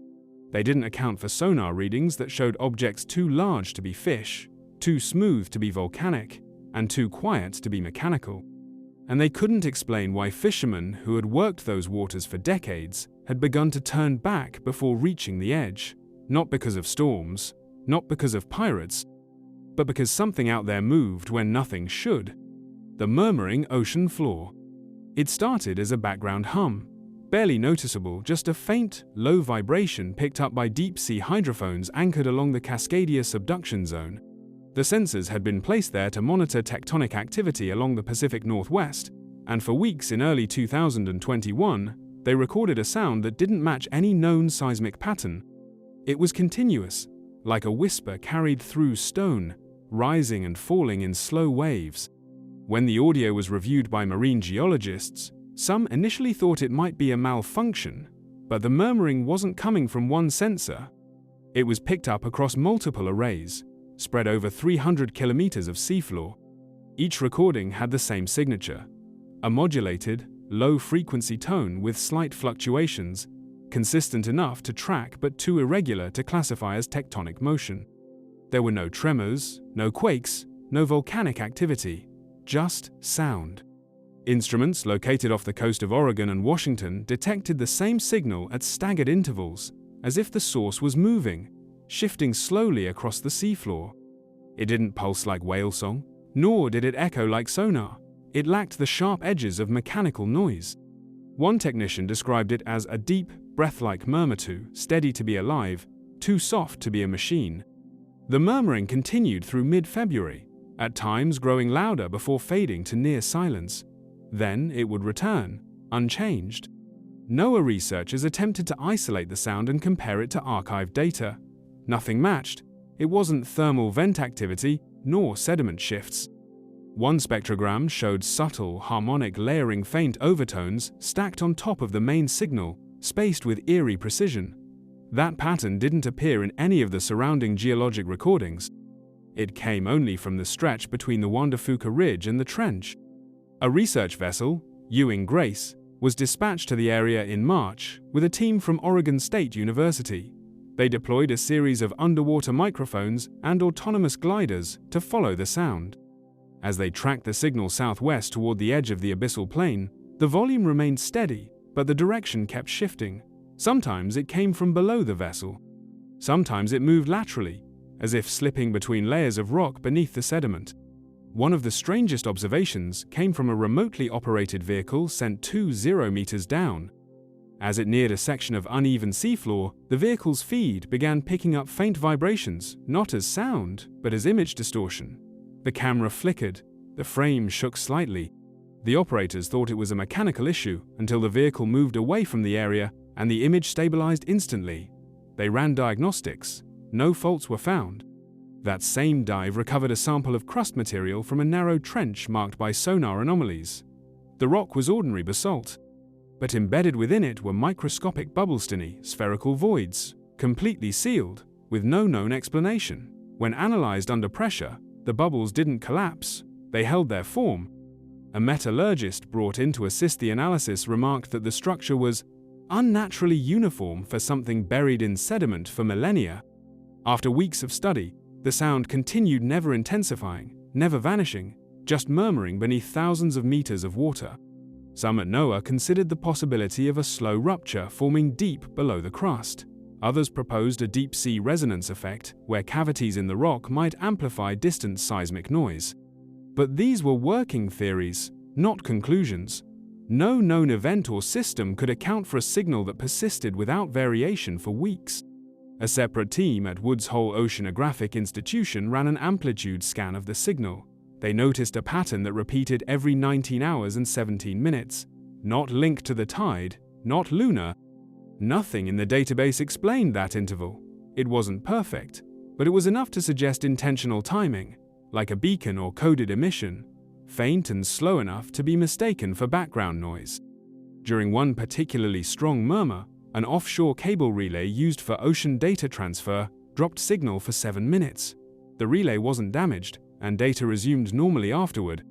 They didn't account for sonar readings that showed objects too large to be fish, too smooth to be volcanic, and too quiet to be mechanical. And they couldn't explain why fishermen who had worked those waters for decades had begun to turn back before reaching the edge, not because of storms, not because of pirates, but because something out there moved when nothing should. The murmuring ocean floor. It started as a background hum, barely noticeable, just a faint, low vibration picked up by deep-sea hydrophones anchored along the Cascadia subduction zone. The sensors had been placed there to monitor tectonic activity along the Pacific Northwest, and for weeks in early 2021, they recorded a sound that didn't match any known seismic pattern. It was continuous, like a whisper carried through stone, rising and falling in slow waves. When the audio was reviewed by marine geologists, some initially thought it might be a malfunction, but the murmuring wasn't coming from one sensor. It was picked up across multiple arrays, spread over 300 kilometers of seafloor. Each recording had the same signature, a modulated, low-frequency tone with slight fluctuations, consistent enough to track but too irregular to classify as tectonic motion. There were no tremors, no quakes, no volcanic activity, just sound. Instruments located off the coast of Oregon and Washington detected the same signal at staggered intervals, as if the source was moving, shifting slowly across the seafloor. It didn't pulse like whale song, nor did it echo like sonar. It lacked the sharp edges of mechanical noise. One technician described it as a deep, breath-like murmur, too steady to be alive, too soft to be a machine. The murmuring continued through mid-February, at times growing louder before fading to near silence. Then it would return, unchanged. NOAA researchers attempted to isolate the sound and compare it to archived data. Nothing matched. It wasn't thermal vent activity, nor sediment shifts. One spectrogram showed subtle, harmonic layering faint overtones stacked on top of the main signal, spaced with eerie precision. That pattern didn't appear in any of the surrounding geologic recordings. It came only from the stretch between the Wandafuka Ridge and the trench. A research vessel, Ewing Grace, was dispatched to the area in March with a team from Oregon State University. They deployed a series of underwater microphones and autonomous gliders to follow the sound. As they tracked the signal southwest toward the edge of the abyssal plain, the volume remained steady, but the direction kept shifting. Sometimes it came from below the vessel. Sometimes it moved laterally, as if slipping between layers of rock beneath the sediment. One of the strangest observations came from a remotely operated vehicle sent 20 meters down. As it neared a section of uneven seafloor, the vehicle's feed began picking up faint vibrations, not as sound, but as image distortion. The camera flickered, the frame shook slightly. The operators thought it was a mechanical issue until the vehicle moved away from the area and the image stabilized instantly. They ran diagnostics. No faults were found. That same dive recovered a sample of crust material from a narrow trench marked by sonar anomalies. The rock was ordinary basalt, but embedded within it were microscopic bubblestony, spherical voids, completely sealed, with no known explanation. When analyzed under pressure, the bubbles didn't collapse, they held their form. A metallurgist brought in to assist the analysis remarked that the structure was unnaturally uniform for something buried in sediment for millennia. After weeks of study, the sound continued, never intensifying, never vanishing, just murmuring beneath thousands of meters of water. Some at NOAA considered the possibility of a slow rupture forming deep below the crust. Others proposed a deep-sea resonance effect, where cavities in the rock might amplify distant seismic noise. But these were working theories, not conclusions. No known event or system could account for a signal that persisted without variation for weeks. A separate team at Woods Hole Oceanographic Institution ran an amplitude scan of the signal. They noticed a pattern that repeated every 19 hours and 17 minutes. Not linked to the tide, not lunar. Nothing in the database explained that interval. It wasn't perfect, but it was enough to suggest intentional timing, like a beacon or coded emission, faint and slow enough to be mistaken for background noise. During one particularly strong murmur, an offshore cable relay used for ocean data transfer dropped signal for 7 minutes. The relay wasn't damaged, and data resumed normally afterward.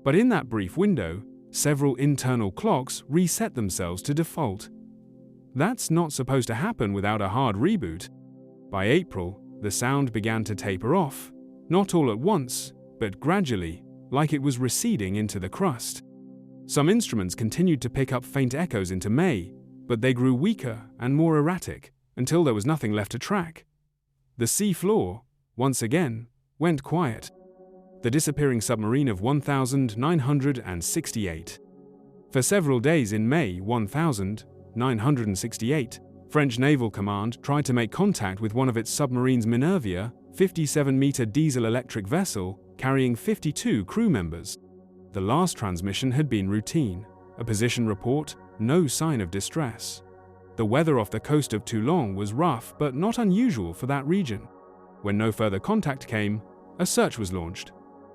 But in that brief window, several internal clocks reset themselves to default. That's not supposed to happen without a hard reboot. By April, the sound began to taper off, not all at once, but gradually, like it was receding into the crust. Some instruments continued to pick up faint echoes into May, but they grew weaker and more erratic until there was nothing left to track. The sea floor, once again, went quiet. The disappearing submarine of 1968. For several days in May 1968, French Naval Command tried to make contact with one of its submarines, Minervia, 57-meter diesel-electric vessel carrying 52 crew members. The last transmission had been routine, a position report, no sign of distress. The weather off the coast of Toulon was rough but not unusual for that region. When no further contact came, a search was launched.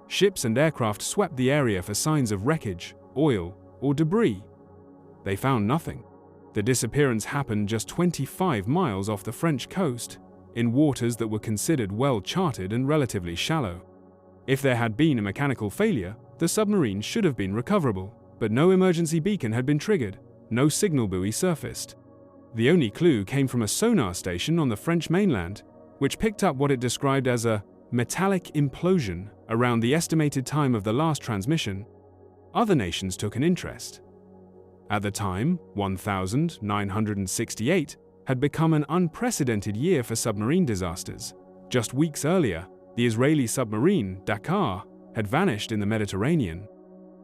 Ships and aircraft swept the area for signs of wreckage, oil, or debris. They found nothing. The disappearance happened just 25 miles off the French coast, in waters that were considered well charted and relatively shallow. If there had been a mechanical failure, the submarine should have been recoverable, but no emergency beacon had been triggered, no signal buoy surfaced. The only clue came from a sonar station on the French mainland, which picked up what it described as a metallic implosion around the estimated time of the last transmission. Other nations took an interest. At the time, 1968 had become an unprecedented year for submarine disasters. Just weeks earlier, the the Israeli submarine, Dakar, had vanished in the Mediterranean.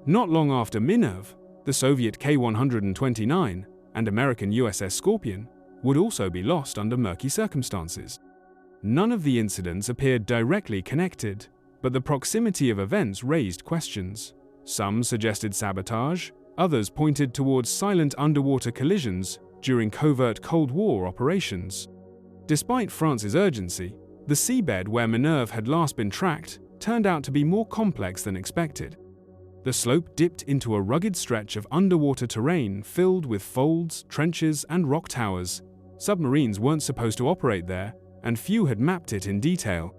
Not long after Minerve, the Soviet K-129 and American USS Scorpion would also be lost under murky circumstances. None of the incidents appeared directly connected, but the proximity of events raised questions. Some suggested sabotage, others pointed towards silent underwater collisions during covert Cold War operations. Despite France's urgency, the seabed where Minerve had last been tracked turned out to be more complex than expected. The slope dipped into a rugged stretch of underwater terrain filled with folds, trenches, and rock towers. Submarines weren't supposed to operate there, and few had mapped it in detail.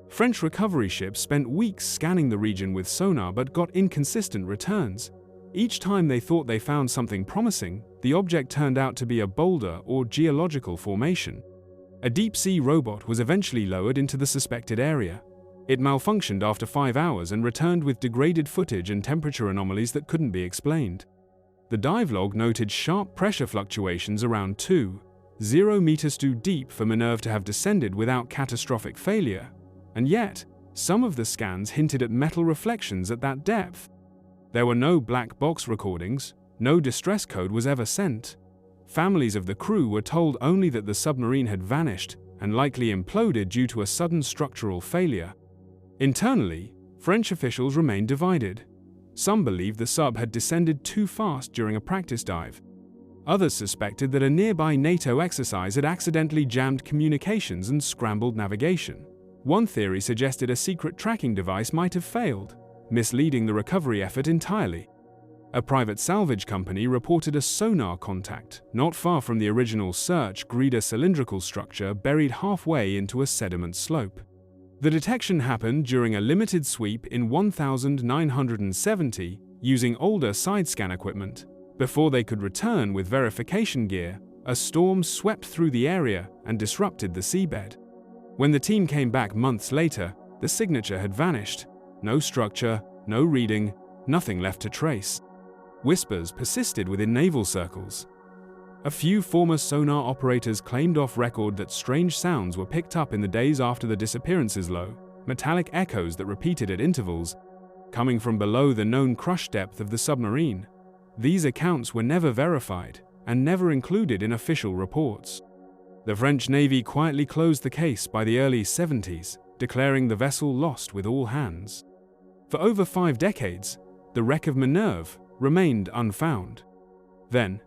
French recovery ships spent weeks scanning the region with sonar but got inconsistent returns. Each time they thought they found something promising, the object turned out to be a boulder or geological formation. A deep-sea robot was eventually lowered into the suspected area. It malfunctioned after 5 hours and returned with degraded footage and temperature anomalies that couldn't be explained. The dive log noted sharp pressure fluctuations around 2.0 meters too deep for Minerve to have descended without catastrophic failure. And yet, some of the scans hinted at metal reflections at that depth. There were no black box recordings, no distress code was ever sent. Families of the crew were told only that the submarine had vanished and likely imploded due to a sudden structural failure. Internally, French officials remained divided. Some believed the sub had descended too fast during a practice dive. Others suspected that a nearby NATO exercise had accidentally jammed communications and scrambled navigation. One theory suggested a secret tracking device might have failed, misleading the recovery effort entirely. A private salvage company reported a sonar contact not far from the original search Grida cylindrical structure buried halfway into a sediment slope. The detection happened during a limited sweep in 1970 using older side scan equipment. Before they could return with verification gear, a storm swept through the area and disrupted the seabed. When the team came back months later, the signature had vanished. No structure, no reading, nothing left to trace. Whispers persisted within naval circles. A few former sonar operators claimed off record that strange sounds were picked up in the days after the disappearances, low, metallic echoes that repeated at intervals, coming from below the known crush depth of the submarine. These accounts were never verified and never included in official reports. The French Navy quietly closed the case by the early 70s, declaring the vessel lost with all hands. For over 5 decades, the wreck of Minerve remained unfound. Then,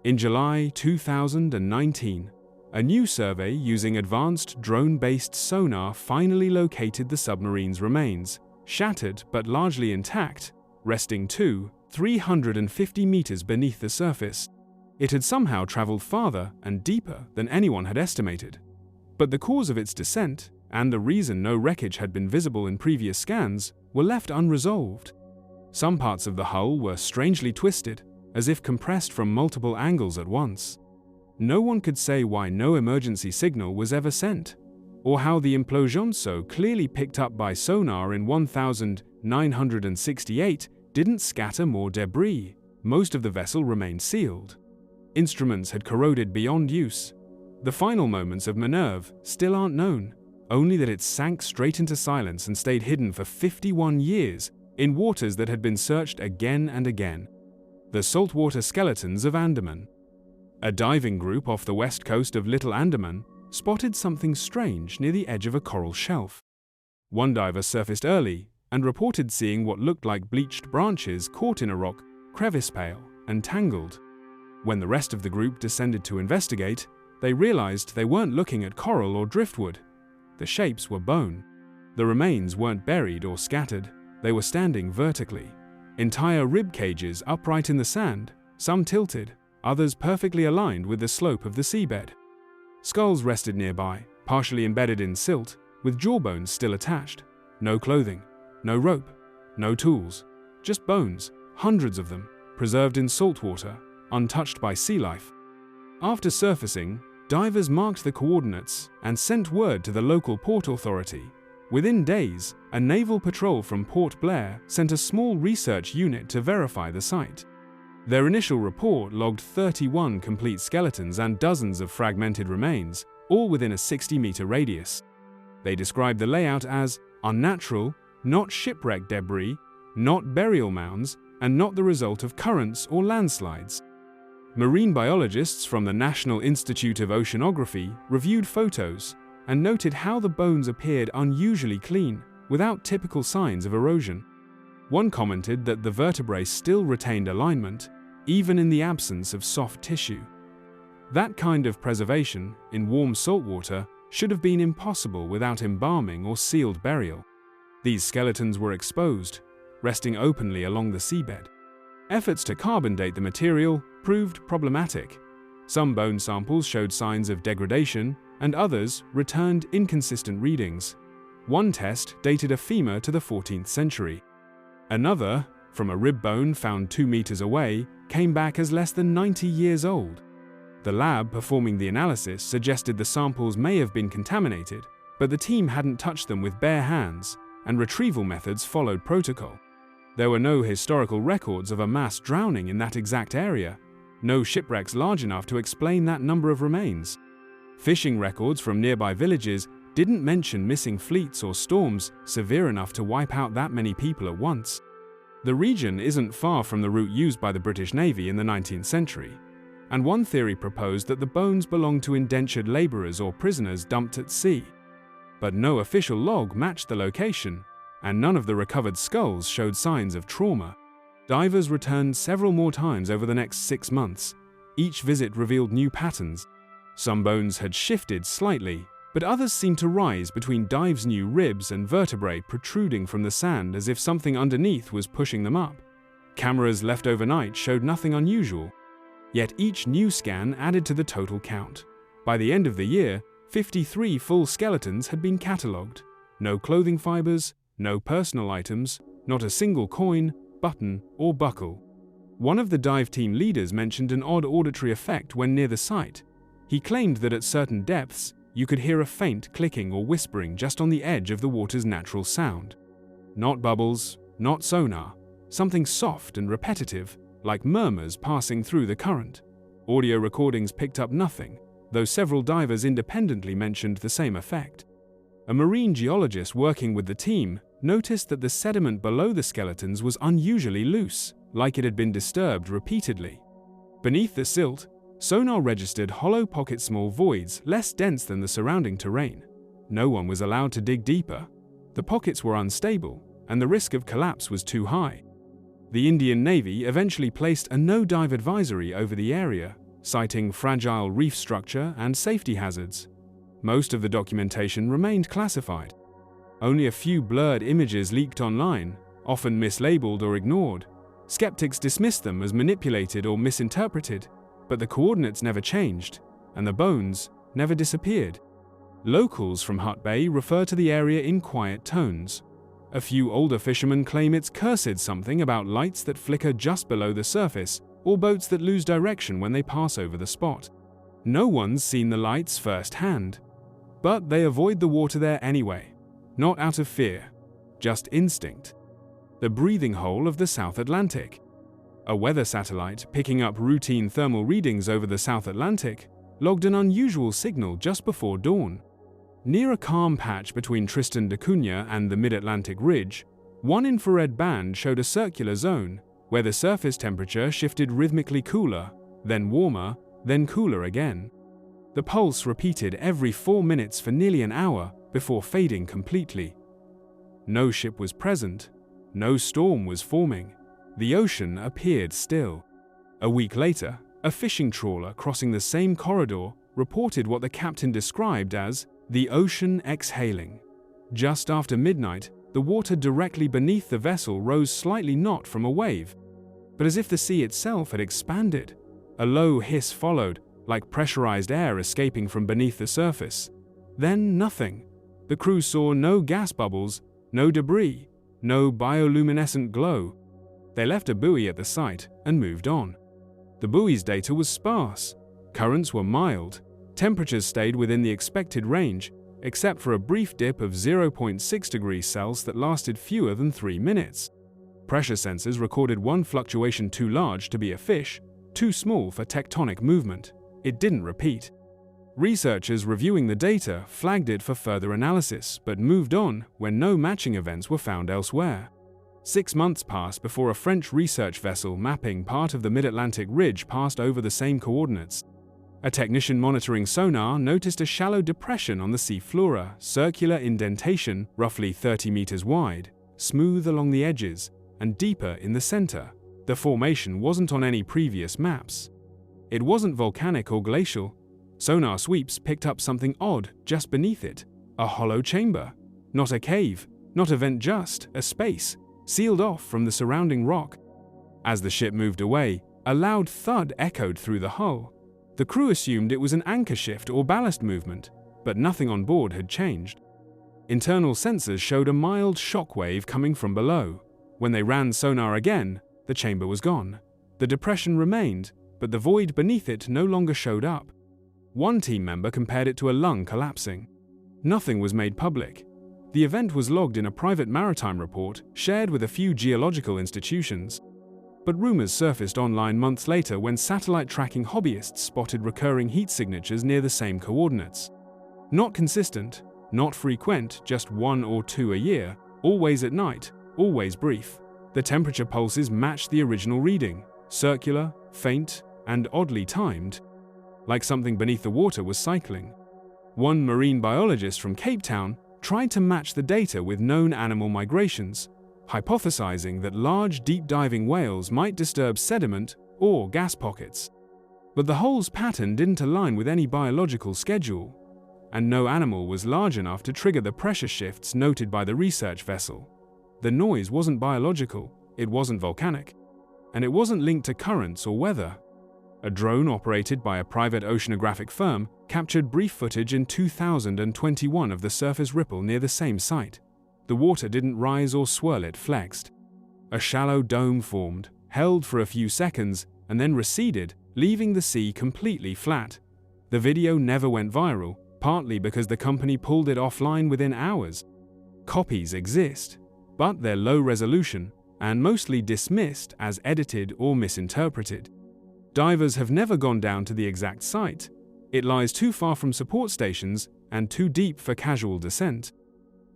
in July 2019, a new survey using advanced drone-based sonar finally located the submarine's remains, shattered but largely intact, resting 350 meters beneath the surface. It had somehow traveled farther and deeper than anyone had estimated. But the cause of its descent, and the reason no wreckage had been visible in previous scans, were left unresolved. Some parts of the hull were strangely twisted, as if compressed from multiple angles at once. No one could say why no emergency signal was ever sent, or how the implosion so clearly picked up by sonar in 1968 didn't scatter more debris. Most of the vessel remained sealed. Instruments had corroded beyond use. The final moments of Minerve still aren't known, only that it sank straight into silence and stayed hidden for 51 years in waters that had been searched again and again. The saltwater skeletons of Andaman. A diving group off the west coast of Little Andaman spotted something strange near the edge of a coral shelf. One diver surfaced early and reported seeing what looked like bleached branches caught in a rock crevice pale and tangled. When the rest of the group descended to investigate, they realized they weren't looking at coral or driftwood. The shapes were bone. The remains weren't buried or scattered. They were standing vertically. Entire rib cages upright in the sand, some tilted, others perfectly aligned with the slope of the seabed. Skulls rested nearby, partially embedded in silt, with jawbones still attached. No clothing, no rope, no tools, just bones, hundreds of them, preserved in saltwater, untouched by sea life. After surfacing, divers marked the coordinates and sent word to the local port authority. Within days, a naval patrol from Port Blair sent a small research unit to verify the site. Their initial report logged 31 complete skeletons and dozens of fragmented remains, all within a 60-meter radius. They described the layout as unnatural, not shipwreck debris, not burial mounds, and not the result of currents or landslides. Marine biologists from the National Institute of Oceanography reviewed photos and noted how the bones appeared unusually clean, without typical signs of erosion. One commented that the vertebrae still retained alignment, even in the absence of soft tissue. That kind of preservation, in warm saltwater, should have been impossible without embalming or sealed burial. These skeletons were exposed, resting openly along the seabed. Efforts to carbon date the material proved problematic. Some bone samples showed signs of degradation, and others returned inconsistent readings. One test dated a femur to the 14th century. Another, from a rib bone found 2 meters away, came back as less than 90 years old. The lab performing the analysis suggested the samples may have been contaminated, but the team hadn't touched them with bare hands, and retrieval methods followed protocol. There were no historical records of a mass drowning in that exact area, no shipwrecks large enough to explain that number of remains. Fishing records from nearby villages didn't mention missing fleets or storms severe enough to wipe out that many people at once. The region isn't far from the route used by the British Navy in the 19th century, and one theory proposed that the bones belonged to indentured laborers or prisoners dumped at sea. But no official log matched the location, and none of the recovered skulls showed signs of trauma. Divers returned several more times over the next 6 months. Each visit revealed new patterns. Some bones had shifted slightly, but others seemed to rise between dives' new ribs and vertebrae protruding from the sand as if something underneath was pushing them up. Cameras left overnight showed nothing unusual. Yet each new scan added to the total count. By the end of the year, 53 full skeletons had been catalogued. No clothing fibers, no personal items, not a single coin, button, or buckle. One of the dive team leaders mentioned an odd auditory effect when near the site. He claimed that at certain depths, you could hear a faint clicking or whispering just on the edge of the water's natural sound. Not bubbles, not sonar, something soft and repetitive, like murmurs passing through the current. Audio recordings picked up nothing, though several divers independently mentioned the same effect. A marine geologist working with the team noticed that the sediment below the skeletons was unusually loose, like it had been disturbed repeatedly. Beneath the silt, sonar registered hollow pocket-small voids less dense than the surrounding terrain. No one was allowed to dig deeper. The pockets were unstable, and the risk of collapse was too high. The Indian Navy eventually placed a no-dive advisory over the area, citing fragile reef structure and safety hazards. Most of the documentation remained classified. Only a few blurred images leaked online, often mislabeled or ignored. Skeptics dismissed them as manipulated or misinterpreted, but the coordinates never changed, and the bones never disappeared. Locals from Hut Bay refer to the area in quiet tones. A few older fishermen claim it's cursed something about lights that flicker just below the surface, or boats that lose direction when they pass over the spot. No one's seen the lights firsthand, but they avoid the water there anyway, not out of fear, just instinct. The breathing hole of the South Atlantic. A weather satellite picking up routine thermal readings over the South Atlantic logged an unusual signal just before dawn. Near a calm patch between Tristan da Cunha and the Mid-Atlantic Ridge, one infrared band showed a circular zone where the surface temperature shifted rhythmically cooler, then warmer, then cooler again. The pulse repeated every 4 minutes for nearly an hour before fading completely. No ship was present, no storm was forming. The ocean appeared still. A week later, a fishing trawler crossing the same corridor reported what the captain described as the ocean exhaling. Just after midnight, the water directly beneath the vessel rose slightly not from a wave, but as if the sea itself had expanded. A low hiss followed, like pressurized air escaping from beneath the surface. Then nothing. The crew saw no gas bubbles, no debris, no bioluminescent glow. They left a buoy at the site and moved on. The buoy's data was sparse. Currents were mild. Temperatures stayed within the expected range, except for a brief dip of 0.6 degrees Celsius that lasted fewer than 3 minutes. Pressure sensors recorded one fluctuation too large to be a fish, too small for tectonic movement. It didn't repeat. Researchers reviewing the data flagged it for further analysis, but moved on when no matching events were found elsewhere. 6 months passed before a French research vessel mapping part of the Mid-Atlantic ridge passed over the same coordinates. A technician monitoring sonar noticed a shallow depression on the seafloor, circular indentation roughly 30 meters wide, smooth along the edges, and deeper in the center. The formation wasn't on any previous maps. It wasn't volcanic or glacial. Sonar sweeps picked up something odd just beneath it. A hollow chamber. Not a cave, not a vent, just a space, sealed off from the surrounding rock. As the ship moved away, a loud thud echoed through the hull. The crew assumed it was an anchor shift or ballast movement, but nothing on board had changed. Internal sensors showed a mild shock wave coming from below. When they ran sonar again, the chamber was gone. The depression remained, but the void beneath it no longer showed up. One team member compared it to a lung collapsing. Nothing was made public. The event was logged in a private maritime report shared with a few geological institutions. But rumors surfaced online months later when satellite tracking hobbyists spotted recurring heat signatures near the same coordinates. Not consistent, not frequent, just 1 or 2 a year, always at night, always brief. The temperature pulses matched the original reading, circular, faint, and oddly timed, like something beneath the water was cycling. One marine biologist from Cape Town tried to match the data with known animal migrations, hypothesizing that large deep-diving whales might disturb sediment or gas pockets. But the hole's pattern didn't align with any biological schedule, and no animal was large enough to trigger the pressure shifts noted by the research vessel. The noise wasn't biological, it wasn't volcanic, and it wasn't linked to currents or weather. A drone operated by a private oceanographic firm captured brief footage in 2021 of the surface ripple near the same site. The water didn't rise or swirl, it flexed. A shallow dome formed, held for a few seconds, and then receded, leaving the sea completely flat. The video never went viral, partly because the company pulled it offline within hours. Copies exist, but they're low resolution and mostly dismissed as edited or misinterpreted. Divers have never gone down to the exact site. It lies too far from support stations and too deep for casual descent.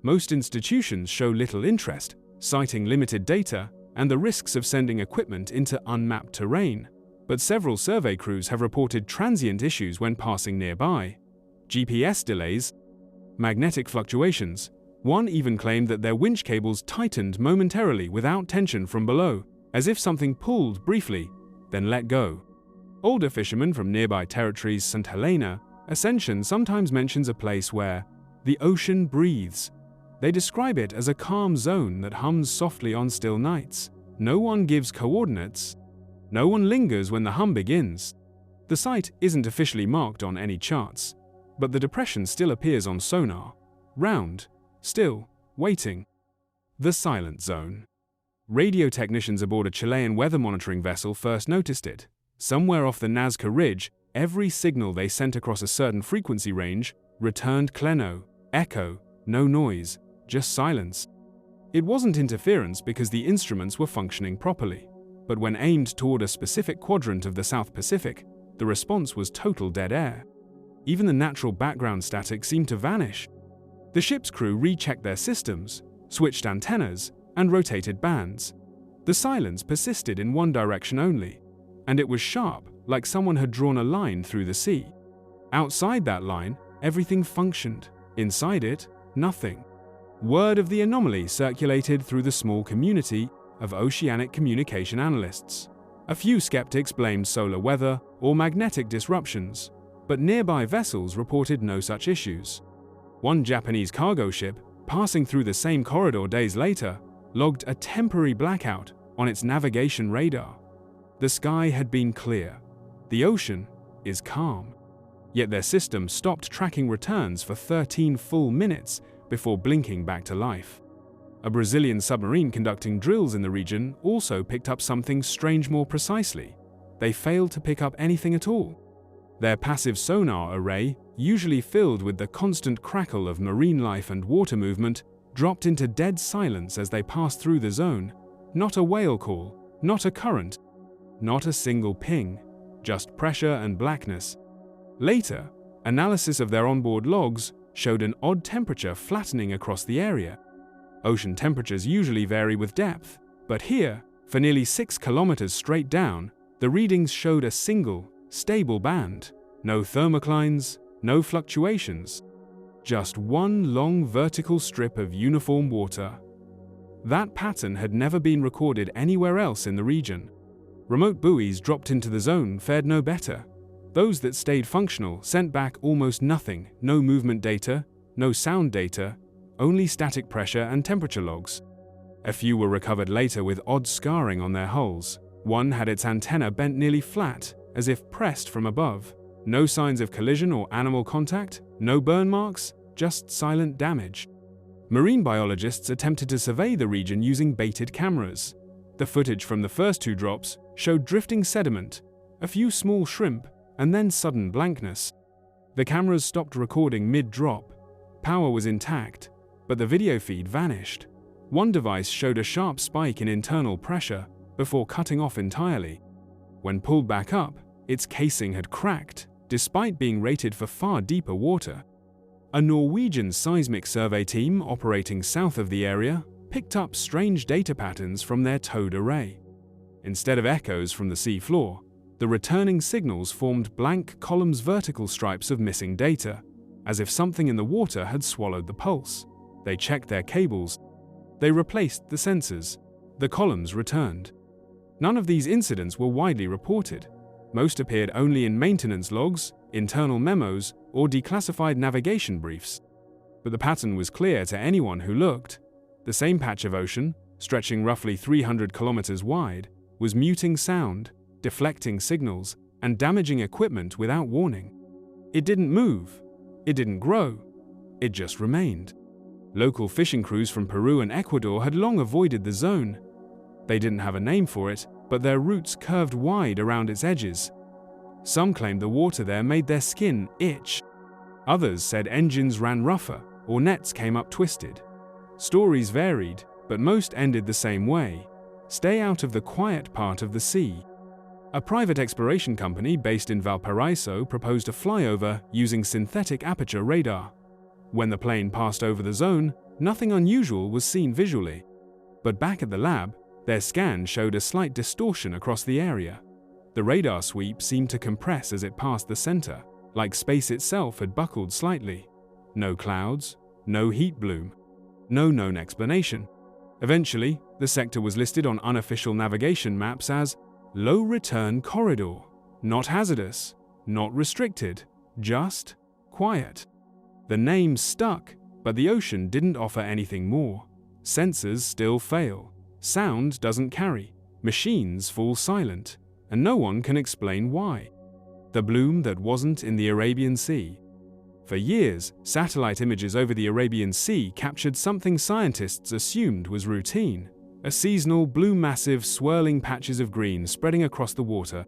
Most institutions show little interest, citing limited data and the risks of sending equipment into unmapped terrain. But several survey crews have reported transient issues when passing nearby. GPS delays, magnetic fluctuations. One even claimed that their winch cables tightened momentarily without tension from below, as if something pulled briefly, then let go. Older fishermen from nearby territories, St. Helena, Ascension sometimes mentions a place where the ocean breathes. They describe it as a calm zone that hums softly on still nights. No one gives coordinates. No one lingers when the hum begins. The site isn't officially marked on any charts, but the depression still appears on sonar. Round, still, waiting. The silent zone. Radio technicians aboard a Chilean weather monitoring vessel first noticed it. Somewhere off the Nazca Ridge, every signal they sent across a certain frequency range returned kleno, echo, no noise, just silence. It wasn't interference because the instruments were functioning properly, but when aimed toward a specific quadrant of the South Pacific, the response was total dead air. Even the natural background static seemed to vanish. The ship's crew rechecked their systems, switched antennas, and rotated bands. The silence persisted in one direction only, and it was sharp, like someone had drawn a line through the sea. Outside that line, everything functioned. Inside it, nothing. Word of the anomaly circulated through the small community of oceanic communication analysts. A few skeptics blamed solar weather or magnetic disruptions, but nearby vessels reported no such issues. One Japanese cargo ship, passing through the same corridor days later, logged a temporary blackout on its navigation radar. The sky had been clear. The ocean is calm. Yet their system stopped tracking returns for 13 full minutes before blinking back to life. A Brazilian submarine conducting drills in the region also picked up something strange more precisely. They failed to pick up anything at all. Their passive sonar array, usually filled with the constant crackle of marine life and water movement, dropped into dead silence as they passed through the zone. Not a whale call, not a current, not a single ping, just pressure and blackness. Later, Analysis of their onboard logs showed an odd temperature flattening across the area. Ocean temperatures usually vary with depth, but here, for nearly 6 kilometers straight down, the readings showed a single, stable band. No thermoclines, no fluctuations. Just one long vertical strip of uniform water. That pattern had never been recorded anywhere else in the region. Remote buoys dropped into the zone fared no better. Those that stayed functional sent back almost nothing, no movement data, no sound data, only static pressure and temperature logs. A few were recovered later with odd scarring on their hulls. One had its antenna bent nearly flat, as if pressed from above. No signs of collision or animal contact, no burn marks, just silent damage. Marine biologists attempted to survey the region using baited cameras. The footage from the first 2 drops showed drifting sediment, a few small shrimp, and then sudden blankness. The cameras stopped recording mid-drop. Power was intact, but the video feed vanished. One device showed a sharp spike in internal pressure before cutting off entirely. When pulled back up, its casing had cracked, despite being rated for far deeper water. A Norwegian seismic survey team operating south of the area picked up strange data patterns from their towed array. Instead of echoes from the sea floor, the returning signals formed blank columns, vertical stripes of missing data, as if something in the water had swallowed the pulse. They checked their cables. They replaced the sensors. The columns returned. None of these incidents were widely reported. Most appeared only in maintenance logs, internal memos, or declassified navigation briefs. But the pattern was clear to anyone who looked. The same patch of ocean, stretching roughly 300 kilometers wide, was muting sound, deflecting signals, and damaging equipment without warning. It didn't move. It didn't grow. It just remained. Local fishing crews from Peru and Ecuador had long avoided the zone. They didn't have a name for it, but their routes curved wide around its edges. Some claimed the water there made their skin itch. Others said engines ran rougher or nets came up twisted. Stories varied, but most ended the same way: stay out of the quiet part of the sea. A private exploration company based in Valparaiso proposed a flyover using synthetic aperture radar. When the plane passed over the zone, nothing unusual was seen visually. But back at the lab, their scan showed a slight distortion across the area. The radar sweep seemed to compress as it passed the center, like space itself had buckled slightly. No clouds, no heat bloom, no known explanation. Eventually, the sector was listed on unofficial navigation maps as low return corridor, not hazardous, not restricted, just quiet. The name stuck, but the ocean didn't offer anything more. Sensors still fail, sound doesn't carry, machines fall silent, and no one can explain why. The bloom that wasn't in the Arabian Sea. For years, satellite images over the Arabian Sea captured something scientists assumed was routine: a seasonal blue, massive swirling patches of green spreading across the water.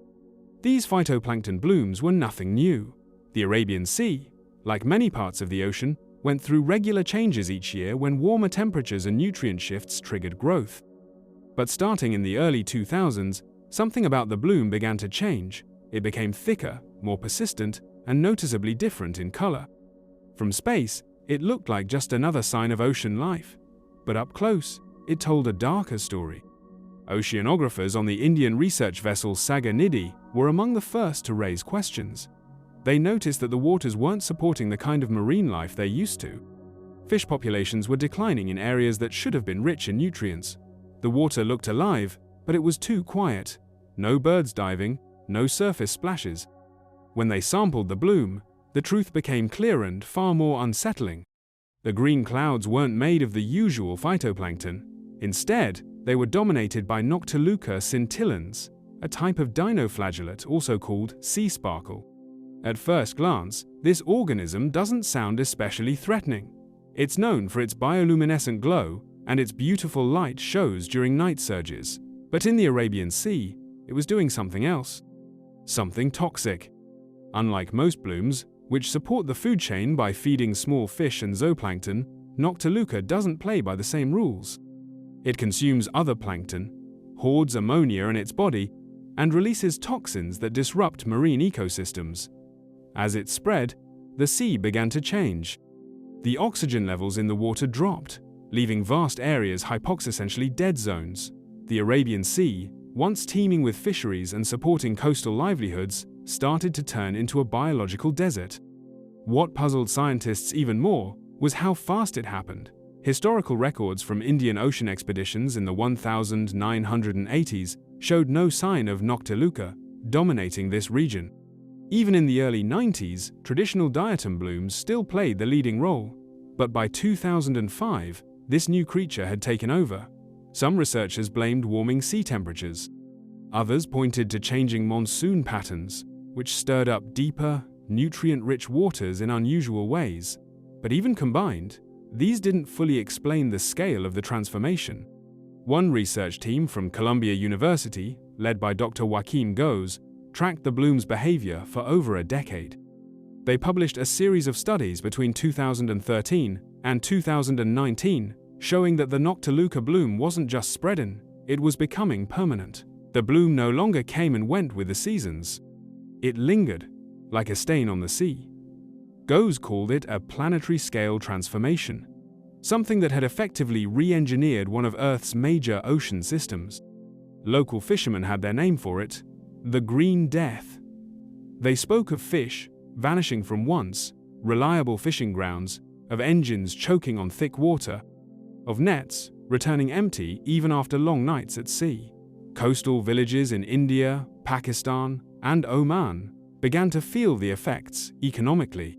These phytoplankton blooms were nothing new. The Arabian Sea, like many parts of the ocean, went through regular changes each year when warmer temperatures and nutrient shifts triggered growth. But starting in the early 2000s, something about the bloom began to change. It became thicker, more persistent, and noticeably different in color. From space, it looked like just another sign of ocean life. But up close, it told a darker story. Oceanographers on the Indian research vessel Sagar Nidhi were among the first to raise questions. They noticed that the waters weren't supporting the kind of marine life they're used to. Fish populations were declining in areas that should have been rich in nutrients. The water looked alive, but it was too quiet. No birds diving, no surface splashes. When they sampled the bloom, the truth became clear and far more unsettling. The green clouds weren't made of the usual phytoplankton. Instead, they were dominated by Noctiluca scintillans, a type of dinoflagellate also called sea sparkle. At first glance, this organism doesn't sound especially threatening. It's known for its bioluminescent glow and its beautiful light shows during night surges. But in the Arabian Sea, it was doing something else. Something toxic. Unlike most blooms, which support the food chain by feeding small fish and zooplankton, Noctiluca doesn't play by the same rules. It consumes other plankton, hoards ammonia in its body, and releases toxins that disrupt marine ecosystems. As it spread, the sea began to change. The oxygen levels in the water dropped, leaving vast areas hypoxessentially dead zones. The Arabian Sea, once teeming with fisheries and supporting coastal livelihoods, started to turn into a biological desert. What puzzled scientists even more was how fast it happened. Historical records from Indian Ocean expeditions in the 1980s showed no sign of Noctiluca dominating this region. Even in the early 90s, traditional diatom blooms still played the leading role, but by 2005, this new creature had taken over. Some researchers blamed warming sea temperatures. Others pointed to changing monsoon patterns, which stirred up deeper, nutrient-rich waters in unusual ways. But even combined, these didn't fully explain the scale of the transformation. One research team from Columbia University, led by Dr. Joaquim Goes, tracked the bloom's behavior for over a decade. They published a series of studies between 2013 and 2019, showing that the Noctiluca bloom wasn't just spreading, it was becoming permanent. The bloom no longer came and went with the seasons. It lingered, like a stain on the sea. Goes called it a planetary-scale transformation, something that had effectively re-engineered one of Earth's major ocean systems. Local fishermen had their name for it, the Green Death. They spoke of fish vanishing from once reliable fishing grounds, of engines choking on thick water, of nets returning empty even after long nights at sea. Coastal villages in India, Pakistan, and Oman began to feel the effects economically.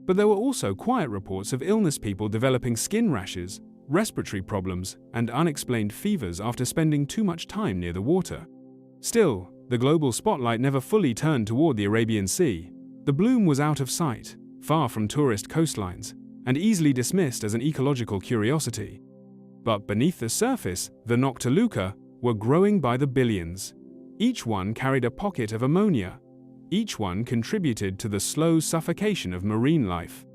But there were also quiet reports of illness, people developing skin rashes, respiratory problems, and unexplained fevers after spending too much time near the water. Still, the global spotlight never fully turned toward the Arabian Sea. The bloom was out of sight, far from tourist coastlines, and easily dismissed as an ecological curiosity. But beneath the surface, the Noctiluca were growing by the billions. Each one carried a pocket of ammonia. Each one contributed to the slow suffocation of marine life.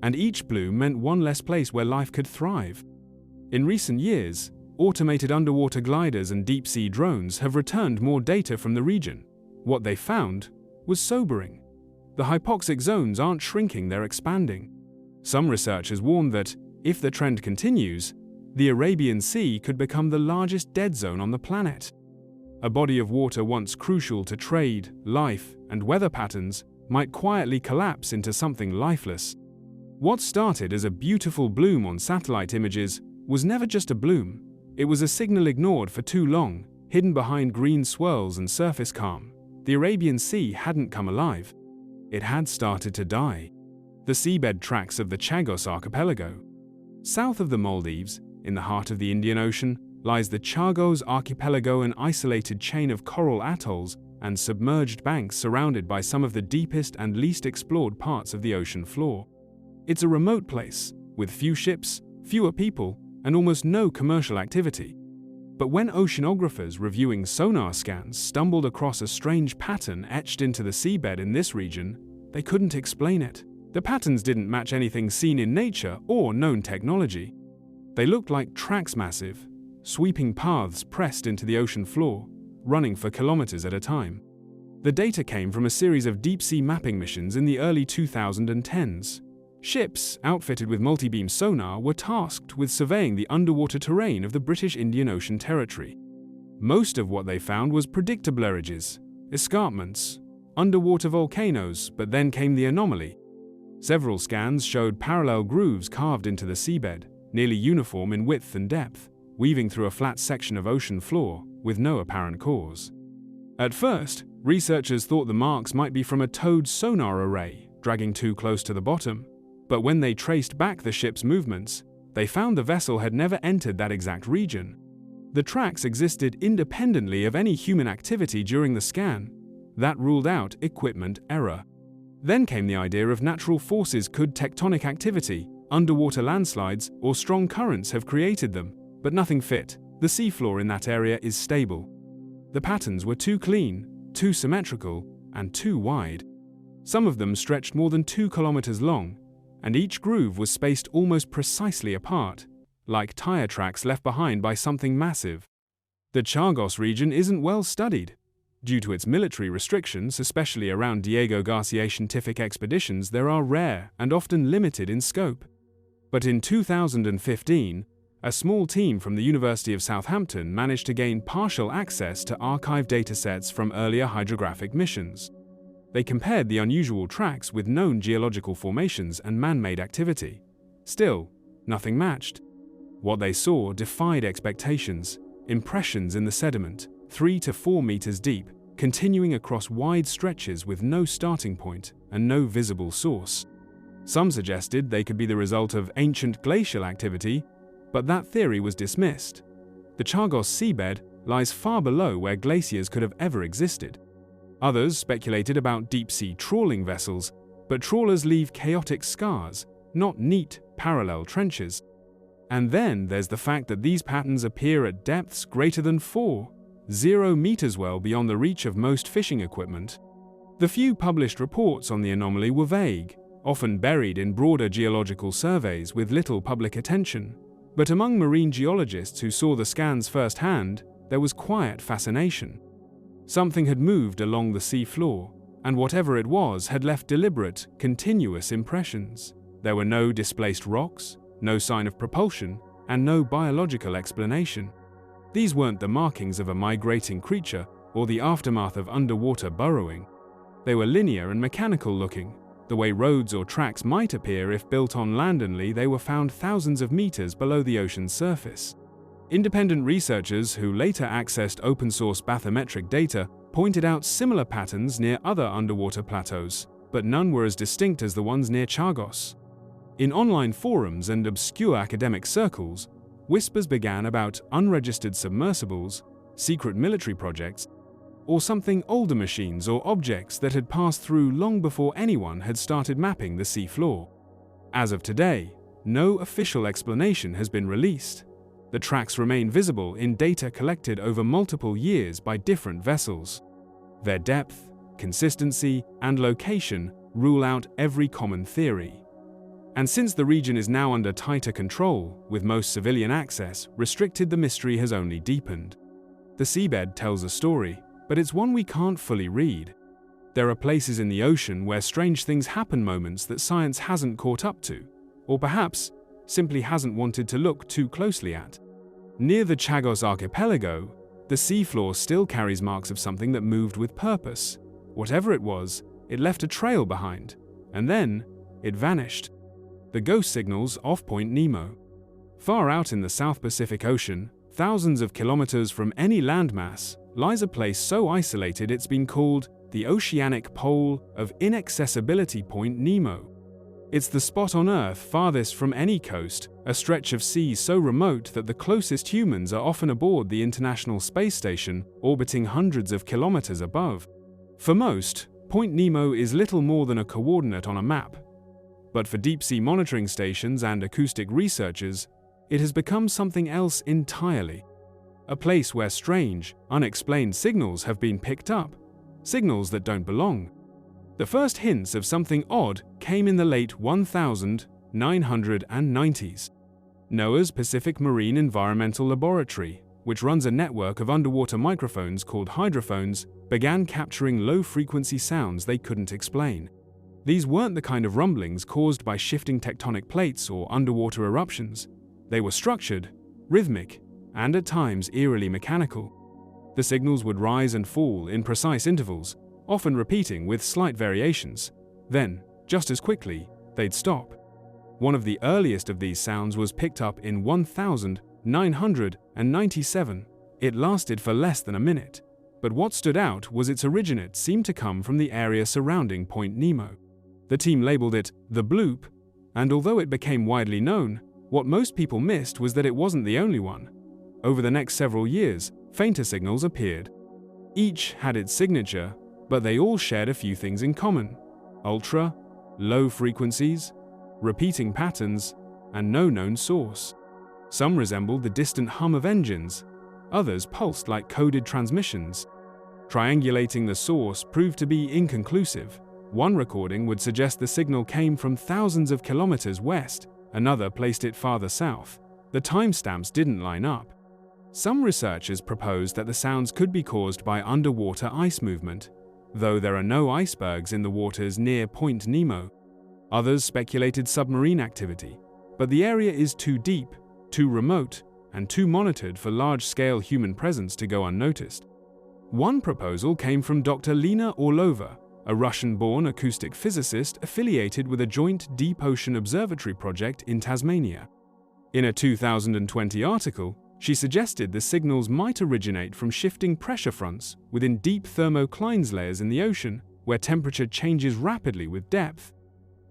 And each bloom meant one less place where life could thrive. In recent years, automated underwater gliders and deep-sea drones have returned more data from the region. What they found was sobering. The hypoxic zones aren't shrinking, they're expanding. Some researchers warn that, if the trend continues, the Arabian Sea could become the largest dead zone on the planet. A body of water once crucial to trade, life, and weather patterns might quietly collapse into something lifeless. What started as a beautiful bloom on satellite images was never just a bloom. It was a signal ignored for too long, hidden behind green swirls and surface calm. The Arabian Sea hadn't come alive. It had started to die. The seabed tracts of the Chagos archipelago. South of the Maldives, in the heart of the Indian Ocean, lies the Chagos archipelago, an isolated chain of coral atolls and submerged banks surrounded by some of the deepest and least explored parts of the ocean floor. It's a remote place, with few ships, fewer people, and almost no commercial activity. But when oceanographers reviewing sonar scans stumbled across a strange pattern etched into the seabed in this region, they couldn't explain it. The patterns didn't match anything seen in nature or known technology. They looked like tracks, massive, sweeping paths pressed into the ocean floor, running for kilometers at a time. The data came from a series of deep-sea mapping missions in the early 2010s. Ships, outfitted with multi-beam sonar, were tasked with surveying the underwater terrain of the British Indian Ocean territory. Most of what they found was predictable ridges, escarpments, underwater volcanoes, but then came the anomaly. Several scans showed parallel grooves carved into the seabed, nearly uniform in width and depth, weaving through a flat section of ocean floor with no apparent cause. At first, researchers thought the marks might be from a towed sonar array dragging too close to the bottom, but when they traced back the ship's movements, they found the vessel had never entered that exact region. The tracks existed independently of any human activity during the scan. That ruled out equipment error. Then came the idea of natural forces. Could tectonic activity, underwater landslides, or strong currents have created them? But nothing fit. The seafloor in that area is stable. The patterns were too clean, too symmetrical, and too wide. Some of them stretched more than 2 kilometers long, and each groove was spaced almost precisely apart, like tire tracks left behind by something massive. The Chagos region isn't well studied. Due to its military restrictions, especially around Diego Garcia's scientific expeditions, they are rare and often limited in scope. But in 2015, a small team from the University of Southampton managed to gain partial access to archive datasets from earlier hydrographic missions. They compared the unusual tracks with known geological formations and man-made activity. Still, nothing matched. What they saw defied expectations: impressions in the sediment, 3 to 4 meters deep, continuing across wide stretches with no starting point and no visible source. Some suggested they could be the result of ancient glacial activity, but that theory was dismissed. The Chagos seabed lies far below where glaciers could have ever existed. Others speculated about deep-sea trawling vessels, but trawlers leave chaotic scars, not neat, parallel trenches. And then there's the fact that these patterns appear at depths greater than 4.0 meters, well beyond the reach of most fishing equipment. The few published reports on the anomaly were vague, often buried in broader geological surveys with little public attention. But among marine geologists who saw the scans firsthand, there was quiet fascination. Something had moved along the sea floor, and whatever it was had left deliberate, continuous impressions. There were no displaced rocks, no sign of propulsion, and no biological explanation. These weren't the markings of a migrating creature or the aftermath of underwater burrowing. They were linear and mechanical looking, the way roads or tracks might appear if built on land. Only they were found thousands of meters below the ocean's surface. Independent researchers who later accessed open-source bathymetric data pointed out similar patterns near other underwater plateaus, but none were as distinct as the ones near Chagos. In online forums and obscure academic circles, whispers began about unregistered submersibles, secret military projects, or something older machines or objects that had passed through long before anyone had started mapping the sea floor. As of today, no official explanation has been released. The tracks remain visible in data collected over multiple years by different vessels. Their depth, consistency, and location rule out every common theory. And since the region is now under tighter control, with most civilian access restricted, the mystery has only deepened. The seabed tells a story, but it's one we can't fully read. There are places in the ocean where strange things happen, moments that science hasn't caught up to, or perhaps simply hasn't wanted to look too closely at. Near the Chagos archipelago, the seafloor still carries marks of something that moved with purpose. Whatever it was, it left a trail behind, and then it vanished. The ghost signals off Point Nemo. Far out in the South Pacific Ocean, thousands of kilometers from any landmass, lies a place so isolated it's been called the oceanic pole of inaccessibility. Point Nemo. It's the spot on Earth farthest from any coast, a stretch of sea so remote that the closest humans are often aboard the International Space Station, orbiting hundreds of kilometers above. For most, Point Nemo is little more than a coordinate on a map. But for deep-sea monitoring stations and acoustic researchers, it has become something else entirely. A place where strange, unexplained signals have been picked up, signals that don't belong. The first hints of something odd came in the late 1990s. NOAA's Pacific Marine Environmental Laboratory, which runs a network of underwater microphones called hydrophones, began capturing low-frequency sounds they couldn't explain. These weren't the kind of rumblings caused by shifting tectonic plates or underwater eruptions. They were structured, rhythmic, and at times eerily mechanical. The signals would rise and fall in precise intervals, often repeating with slight variations. Then, just as quickly, they'd stop. One of the earliest of these sounds was picked up in 1997. It lasted for less than a minute, but what stood out was its originate seemed to come from the area surrounding Point Nemo. The team labeled it the Bloop, and although it became widely known, what most people missed was that it wasn't the only one. Over the next several years, fainter signals appeared. Each had its signature, but they all shared a few things in common: ultra, low frequencies, repeating patterns, and no known source. Some resembled the distant hum of engines, others pulsed like coded transmissions. Triangulating the source proved to be inconclusive. One recording would suggest the signal came from thousands of kilometers west, another placed it farther south. The timestamps didn't line up. Some researchers propose that the sounds could be caused by underwater ice movement, though there are no icebergs in the waters near Point Nemo. Others speculated submarine activity, but the area is too deep, too remote, and too monitored for large-scale human presence to go unnoticed. One proposal came from Dr. Lena Orlova, a Russian-born acoustic physicist affiliated with a joint deep ocean observatory project in Tasmania. In a 2020 article, she suggested the signals might originate from shifting pressure fronts within deep thermoclines layers in the ocean, where temperature changes rapidly with depth.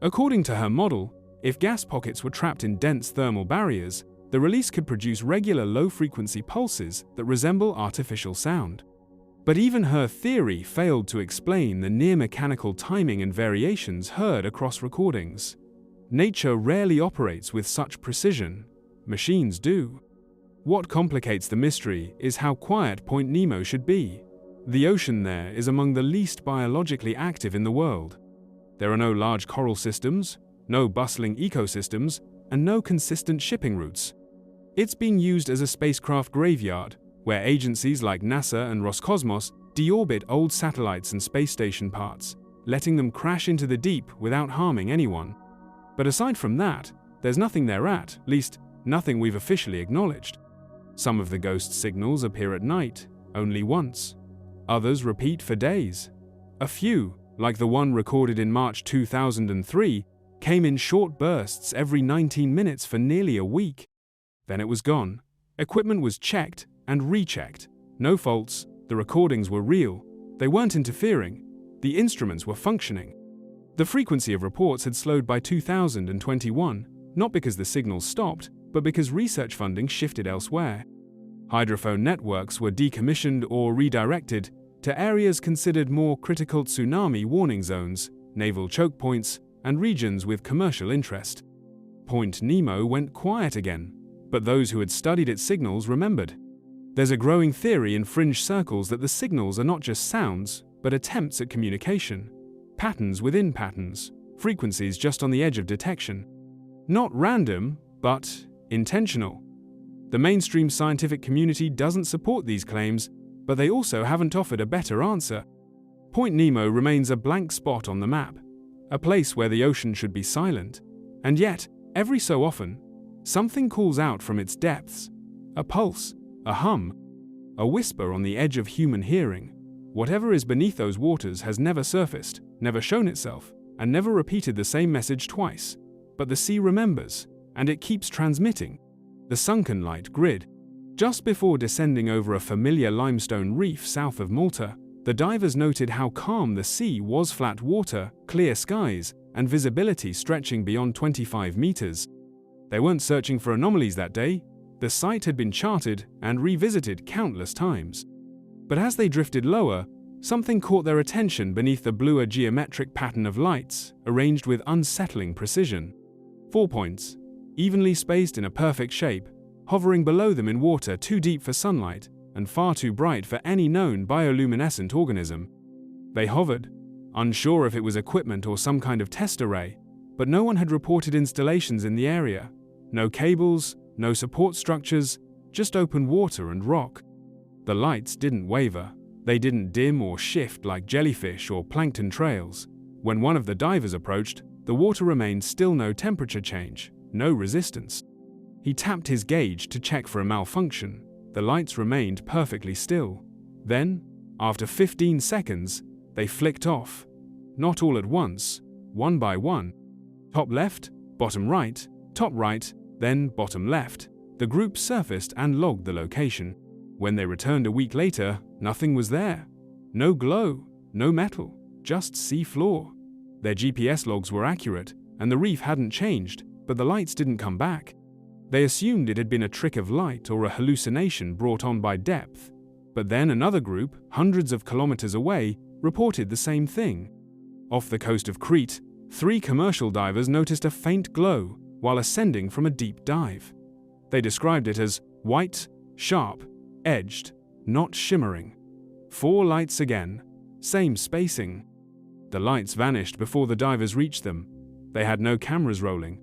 According to her model, if gas pockets were trapped in dense thermal barriers, the release could produce regular low-frequency pulses that resemble artificial sound. But even her theory failed to explain the near-mechanical timing and variations heard across recordings. Nature rarely operates with such precision. Machines do. What complicates the mystery is how quiet Point Nemo should be. The ocean there is among the least biologically active in the world. There are no large coral systems, no bustling ecosystems, and no consistent shipping routes. It's being used as a spacecraft graveyard, where agencies like NASA and Roscosmos deorbit old satellites and space station parts, letting them crash into the deep without harming anyone. But aside from that, there's nothing there at least nothing we've officially acknowledged. Some of the ghost signals appear at night, only once. Others repeat for days. A few, like the one recorded in March 2003, came in short bursts every 19 minutes for nearly a week. Then it was gone. Equipment was checked and rechecked. No faults, the recordings were real, they weren't interfering, the instruments were functioning. The frequency of reports had slowed by 2021, not because the signals stopped, but because research funding shifted elsewhere. Hydrophone networks were decommissioned or redirected to areas considered more critical tsunami warning zones, naval choke points, and regions with commercial interest. Point Nemo went quiet again, but those who had studied its signals remembered. There's a growing theory in fringe circles that the signals are not just sounds, but attempts at communication. Patterns within patterns, frequencies just on the edge of detection. Not random, but intentional. The mainstream scientific community doesn't support these claims, but they also haven't offered a better answer. Point Nemo remains a blank spot on the map, a place where the ocean should be silent, and yet, every so often, something calls out from its depths. A pulse, a hum, a whisper on the edge of human hearing. Whatever is beneath those waters has never surfaced, never shown itself, and never repeated the same message twice. But the sea remembers, and it keeps transmitting. The Sunken light grid. Just before descending over a familiar limestone reef south of Malta, the divers noted how calm the sea was: flat water, clear skies, and visibility stretching beyond 25 meters. They weren't searching for anomalies that day. The site had been charted and revisited countless times. But as they drifted lower, something caught their attention beneath the bluer geometric pattern of lights, arranged with unsettling precision. 4 points, evenly spaced in a perfect shape, hovering below them in water too deep for sunlight and far too bright for any known bioluminescent organism. They hovered, unsure if it was equipment or some kind of test array, but no one had reported installations in the area. No cables, no support structures, just open water and rock. The lights didn't waver. They didn't dim or shift like jellyfish or plankton trails. When one of the divers approached, the water remained still, no temperature change, no resistance. He tapped his gauge to check for a malfunction. The lights remained perfectly still. Then, after 15 seconds, they flicked off. Not all at once, one by one. Top left, bottom right, top right, then bottom left. The group surfaced and logged the location. When they returned a week later, nothing was there. No glow, no metal, just sea floor. Their GPS logs were accurate, and the reef hadn't changed, but the lights didn't come back. They assumed it had been a trick of light or a hallucination brought on by depth. But then another group, hundreds of kilometers away, reported the same thing. Off the coast of Crete, 3 commercial divers noticed a faint glow while ascending from a deep dive. They described it as white, sharp, edged, not shimmering. 4 lights again, same spacing. The lights vanished before the divers reached them. They had no cameras rolling.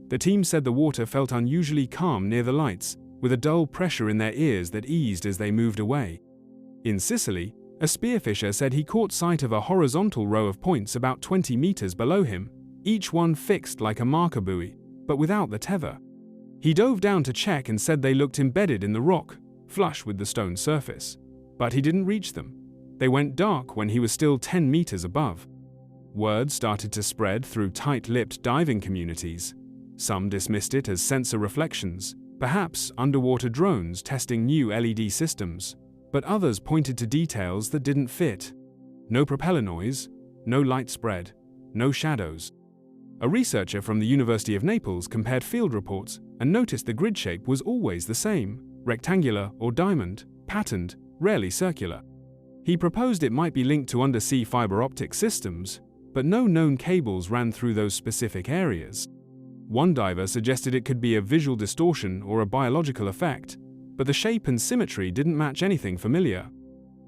The team said the water felt unusually calm near the lights, with a dull pressure in their ears that eased as they moved away. In Sicily, a spearfisher said he caught sight of a horizontal row of points about 20 meters below him, each one fixed like a marker buoy, but without the tether. He dove down to check and said they looked embedded in the rock, flush with the stone surface. But he didn't reach them. They went dark when he was still 10 meters above. Word started to spread through tight-lipped diving communities. Some dismissed it as sensor reflections, perhaps underwater drones testing new LED systems, but others pointed to details that didn't fit. No propeller noise, no light spread, no shadows. A researcher from the University of Naples compared field reports and noticed the grid shape was always the same, rectangular or diamond, patterned, rarely circular. He proposed it might be linked to undersea fiber optic systems, but no known cables ran through those specific areas. One diver suggested it could be a visual distortion or a biological effect, but the shape and symmetry didn't match anything familiar.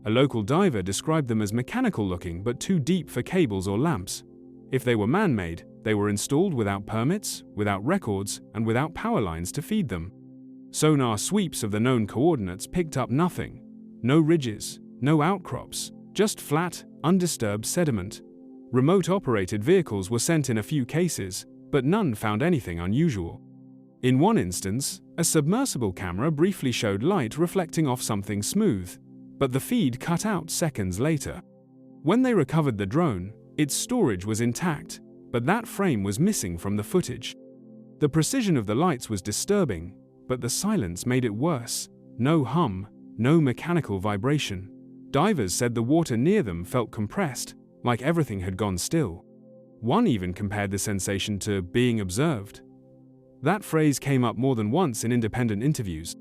A local diver described them as mechanical-looking but too deep for cables or lamps. If they were man-made, they were installed without permits, without records, and without power lines to feed them. Sonar sweeps of the known coordinates picked up nothing. No ridges, no outcrops, just flat, undisturbed sediment. Remote-operated vehicles were sent in a few cases, but none found anything unusual. In one instance, a submersible camera briefly showed light reflecting off something smooth, but the feed cut out seconds later. When they recovered the drone, its storage was intact, but that frame was missing from the footage. The precision of the lights was disturbing, but the silence made it worse. No hum, no mechanical vibration. Divers said the water near them felt compressed, like everything had gone still. One even compared the sensation to being observed. That phrase came up more than once in independent interviews.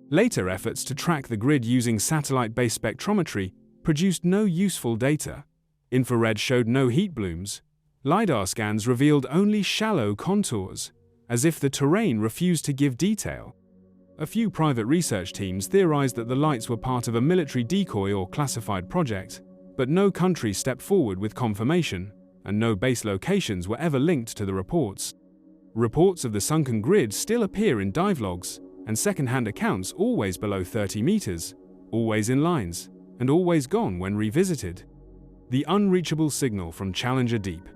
Later efforts to track the grid using satellite-based spectrometry produced no useful data. Infrared showed no heat blooms. LiDAR scans revealed only shallow contours, as if the terrain refused to give detail. A few private research teams theorized that the lights were part of a military decoy or classified project, but no country stepped forward with confirmation, and no base locations were ever linked to the reports. Reports of the sunken grid still appear in dive logs, and second-hand accounts always below 30 meters, always in lines, and always gone when revisited. The unreachable signal from Challenger Deep.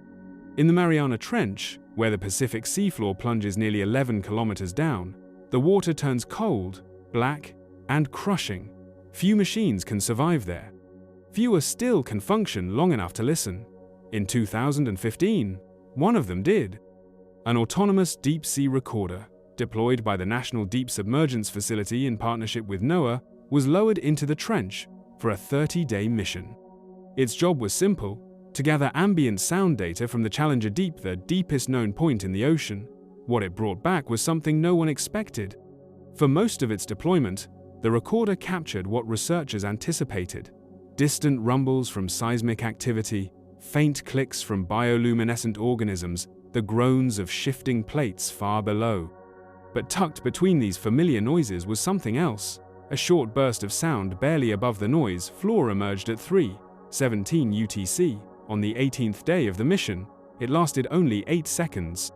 In the Mariana Trench, where the Pacific seafloor plunges nearly 11 kilometers down, the water turns cold, black, and crushing. Few machines can survive there. Fewer still can function long enough to listen. In 2015, one of them did. An autonomous deep-sea recorder, deployed by the National Deep Submergence Facility in partnership with NOAA, was lowered into the trench for a 30-day mission. Its job was simple: to gather ambient sound data from the Challenger Deep, the deepest known point in the ocean. What it brought back was something no one expected. For most of its deployment, the recorder captured what researchers anticipated: distant rumbles from seismic activity, faint clicks from bioluminescent organisms, the groans of shifting plates far below. But tucked between these familiar noises was something else. A short burst of sound barely above the noise floor emerged at 3:17 UTC. On the 18th day of the mission, it lasted only 8 seconds.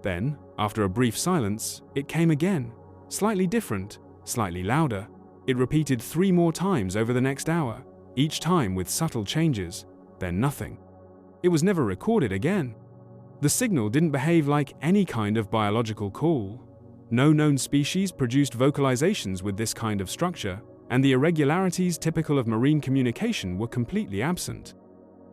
Then, after a brief silence, it came again. Slightly different, slightly louder. It repeated 3 more times over the next hour, each time with subtle changes. Then nothing. It was never recorded again. The signal didn't behave like any kind of biological call. No known species produced vocalizations with this kind of structure, and the irregularities typical of marine communication were completely absent.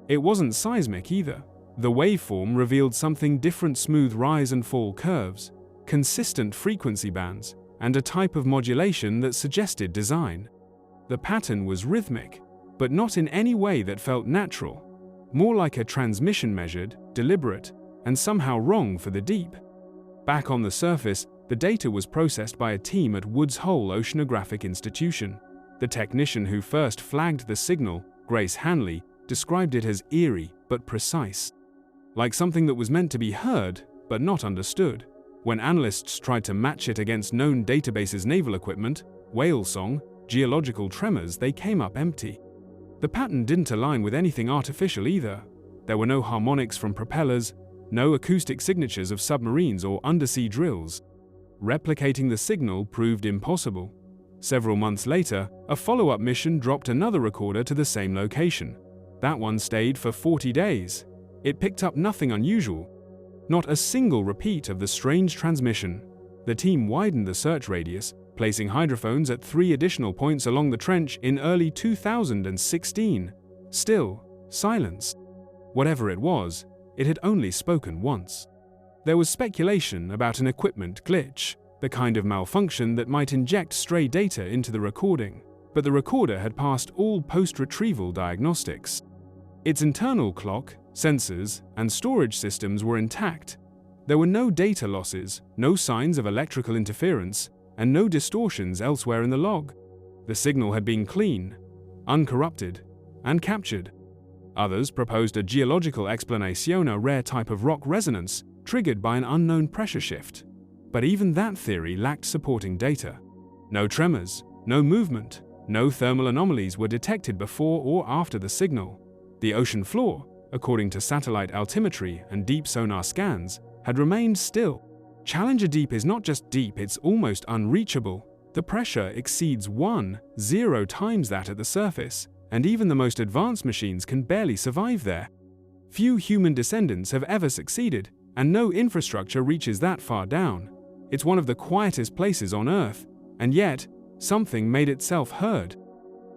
It wasn't seismic either. The waveform revealed something different: smooth rise and fall curves, consistent frequency bands, and a type of modulation that suggested design. The pattern was rhythmic, but not in any way that felt natural. More like a transmission measured, deliberate, and somehow wrong for the deep. Back on the surface, the data was processed by a team at Woods Hole Oceanographic Institution. The technician who first flagged the signal, Grace Hanley, described it as eerie but precise. Like something that was meant to be heard, but not understood. When analysts tried to match it against known databases' naval equipment, whale song, geological tremors, they came up empty. The pattern didn't align with anything artificial either. There were no harmonics from propellers, no acoustic signatures of submarines or undersea drills. replicating the signal proved impossible. Several months later, a follow-up mission dropped another recorder to the same location. That one stayed for 40 days. It picked up nothing unusual. Not a single repeat of the strange transmission. The team widened the search radius, placing hydrophones at 3 additional points along the trench in early 2016. Still, silence. Whatever it was, it had only spoken once. There was speculation about an equipment glitch, the kind of malfunction that might inject stray data into the recording, but the recorder had passed all post-retrieval diagnostics. Its internal clock, sensors, and storage systems were intact. There were no data losses, no signs of electrical interference, and no distortions elsewhere in the log. The signal had been clean, uncorrupted, and captured. Others proposed a geological explanation, a rare type of rock resonance triggered by an unknown pressure shift. But even that theory lacked supporting data. No tremors, no movement, no thermal anomalies were detected before or after the signal. The ocean floor, according to satellite altimetry and deep sonar scans, had remained still. Challenger Deep is not just deep, it's almost unreachable. The pressure exceeds 10 times that at the surface, and even the most advanced machines can barely survive there. Few human descendants have ever succeeded, and no infrastructure reaches that far down. It's one of the quietest places on Earth, and yet, something made itself heard.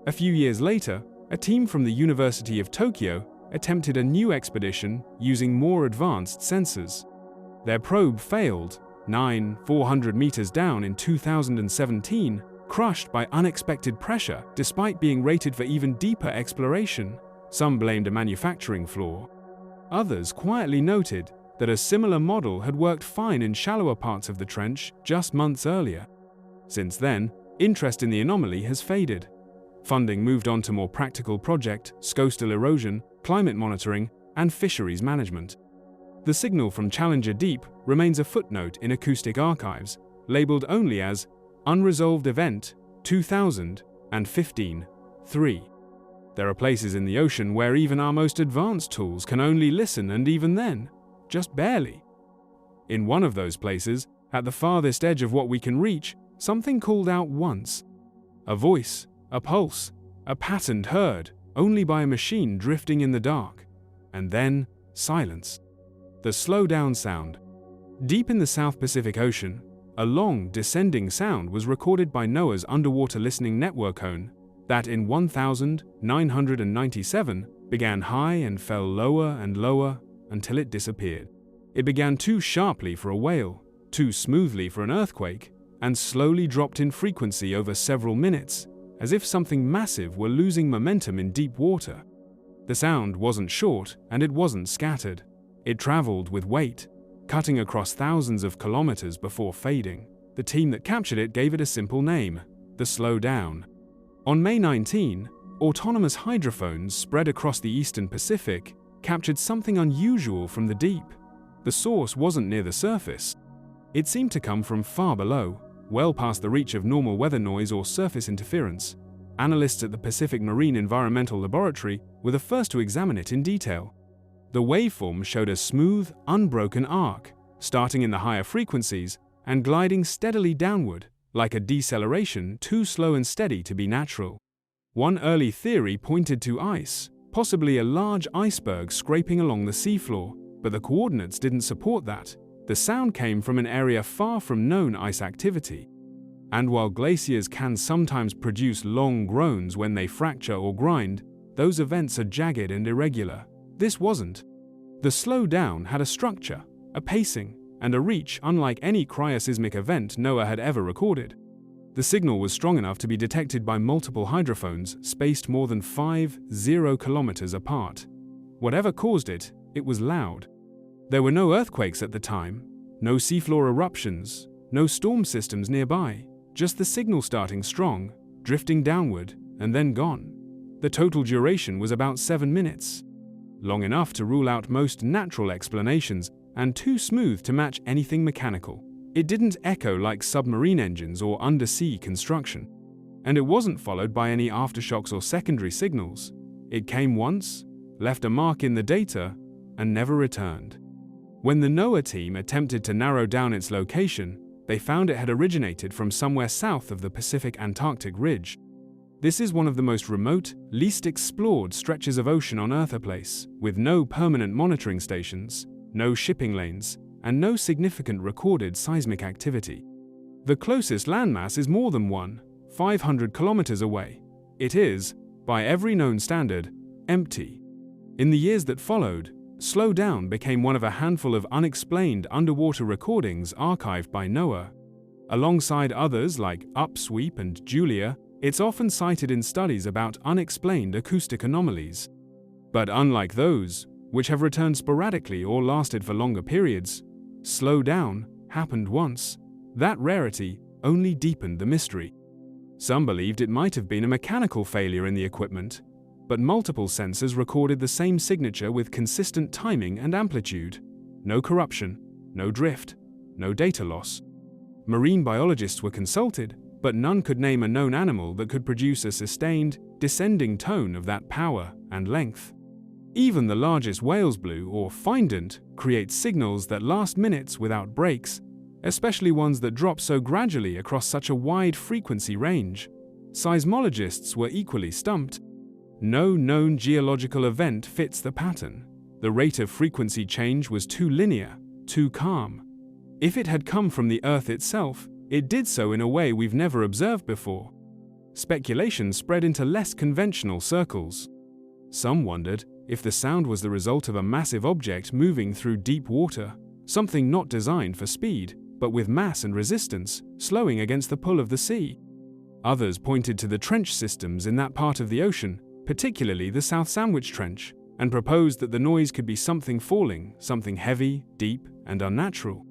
A few years later, a team from the University of Tokyo attempted a new expedition using more advanced sensors. Their probe failed, 400 meters down in 2017, crushed by unexpected pressure despite being rated for even deeper exploration. Some blamed a manufacturing flaw. Others quietly noted that a similar model had worked fine in shallower parts of the trench just months earlier. Since then, interest in the anomaly has faded. Funding moved on to more practical projects, coastal erosion, climate monitoring, and fisheries management. The signal from Challenger Deep remains a footnote in acoustic archives, labeled only as Unresolved Event 2015-3. There are places in the ocean where even our most advanced tools can only listen, and even then, just barely. In one of those places, at the farthest edge of what we can reach, something called out once. A voice, a pulse, a pattern heard only by a machine drifting in the dark. And then, silence. The slow-down sound. Deep in the South Pacific Ocean, a long, descending sound was recorded by NOAA's underwater listening network OWN that in 1997 began high and fell lower and lower until it disappeared. It began too sharply for a whale, too smoothly for an earthquake, and slowly dropped in frequency over several minutes, as if something massive were losing momentum in deep water. The sound wasn't short and it wasn't scattered. It traveled with weight, cutting across thousands of kilometers before fading. The team that captured it gave it a simple name, the Slow Down. On May 19, autonomous hydrophones spread across the eastern Pacific captured something unusual from the deep. The source wasn't near the surface. It seemed to come from far below, well past the reach of normal weather noise or surface interference. Analysts at the Pacific Marine Environmental Laboratory were the first to examine it in detail. The waveform showed a smooth, unbroken arc, starting in the higher frequencies and gliding steadily downward, like a deceleration too slow and steady to be natural. One early theory pointed to ice, possibly a large iceberg scraping along the seafloor, but the coordinates didn't support that. The sound came from an area far from known ice activity. And while glaciers can sometimes produce long groans when they fracture or grind, those events are jagged and irregular. This wasn't. The Slow Down had a structure, a pacing, and a reach unlike any cryoseismic event NOAA had ever recorded. The signal was strong enough to be detected by multiple hydrophones spaced more than 50 kilometers apart. Whatever caused it, it was loud. There were no earthquakes at the time, no seafloor eruptions, no storm systems nearby, just the signal starting strong, drifting downward, and then gone. The total duration was about 7 minutes. Long enough to rule out most natural explanations, and too smooth to match anything mechanical. It didn't echo like submarine engines or undersea construction. And it wasn't followed by any aftershocks or secondary signals. It came once, left a mark in the data, and never returned. When the NOAA team attempted to narrow down its location, they found it had originated from somewhere south of the Pacific Antarctic ridge. This is one of the most remote, least explored stretches of ocean on Earth, a place with no permanent monitoring stations, no shipping lanes, and no significant recorded seismic activity. The closest landmass is more than 500 kilometers away. It is, by every known standard, empty. In the years that followed, Slow Down became one of a handful of unexplained underwater recordings archived by NOAA. Alongside others like Upsweep and Julia, it's often cited in studies about unexplained acoustic anomalies. But unlike those, which have returned sporadically or lasted for longer periods, Slow Down happened once. That rarity only deepened the mystery. Some believed it might have been a mechanical failure in the equipment, but multiple sensors recorded the same signature with consistent timing and amplitude. No corruption, no drift, no data loss. Marine biologists were consulted, but none could name a known animal that could produce a sustained, descending tone of that power and length. Even the largest whale's blue or findant creates signals that last minutes without breaks, especially ones that drop so gradually across such a wide frequency range. Seismologists were equally stumped. No known geological event fits the pattern. The rate of frequency change was too linear, too calm. If it had come from the Earth itself, it did so in a way we've never observed before. Speculation spread into less conventional circles. Some wondered if the sound was the result of a massive object moving through deep water, something not designed for speed, but with mass and resistance, slowing against the pull of the sea. Others pointed to the trench systems in that part of the ocean, particularly the South Sandwich Trench, and proposed that the noise could be something falling, something heavy, deep, and unnatural.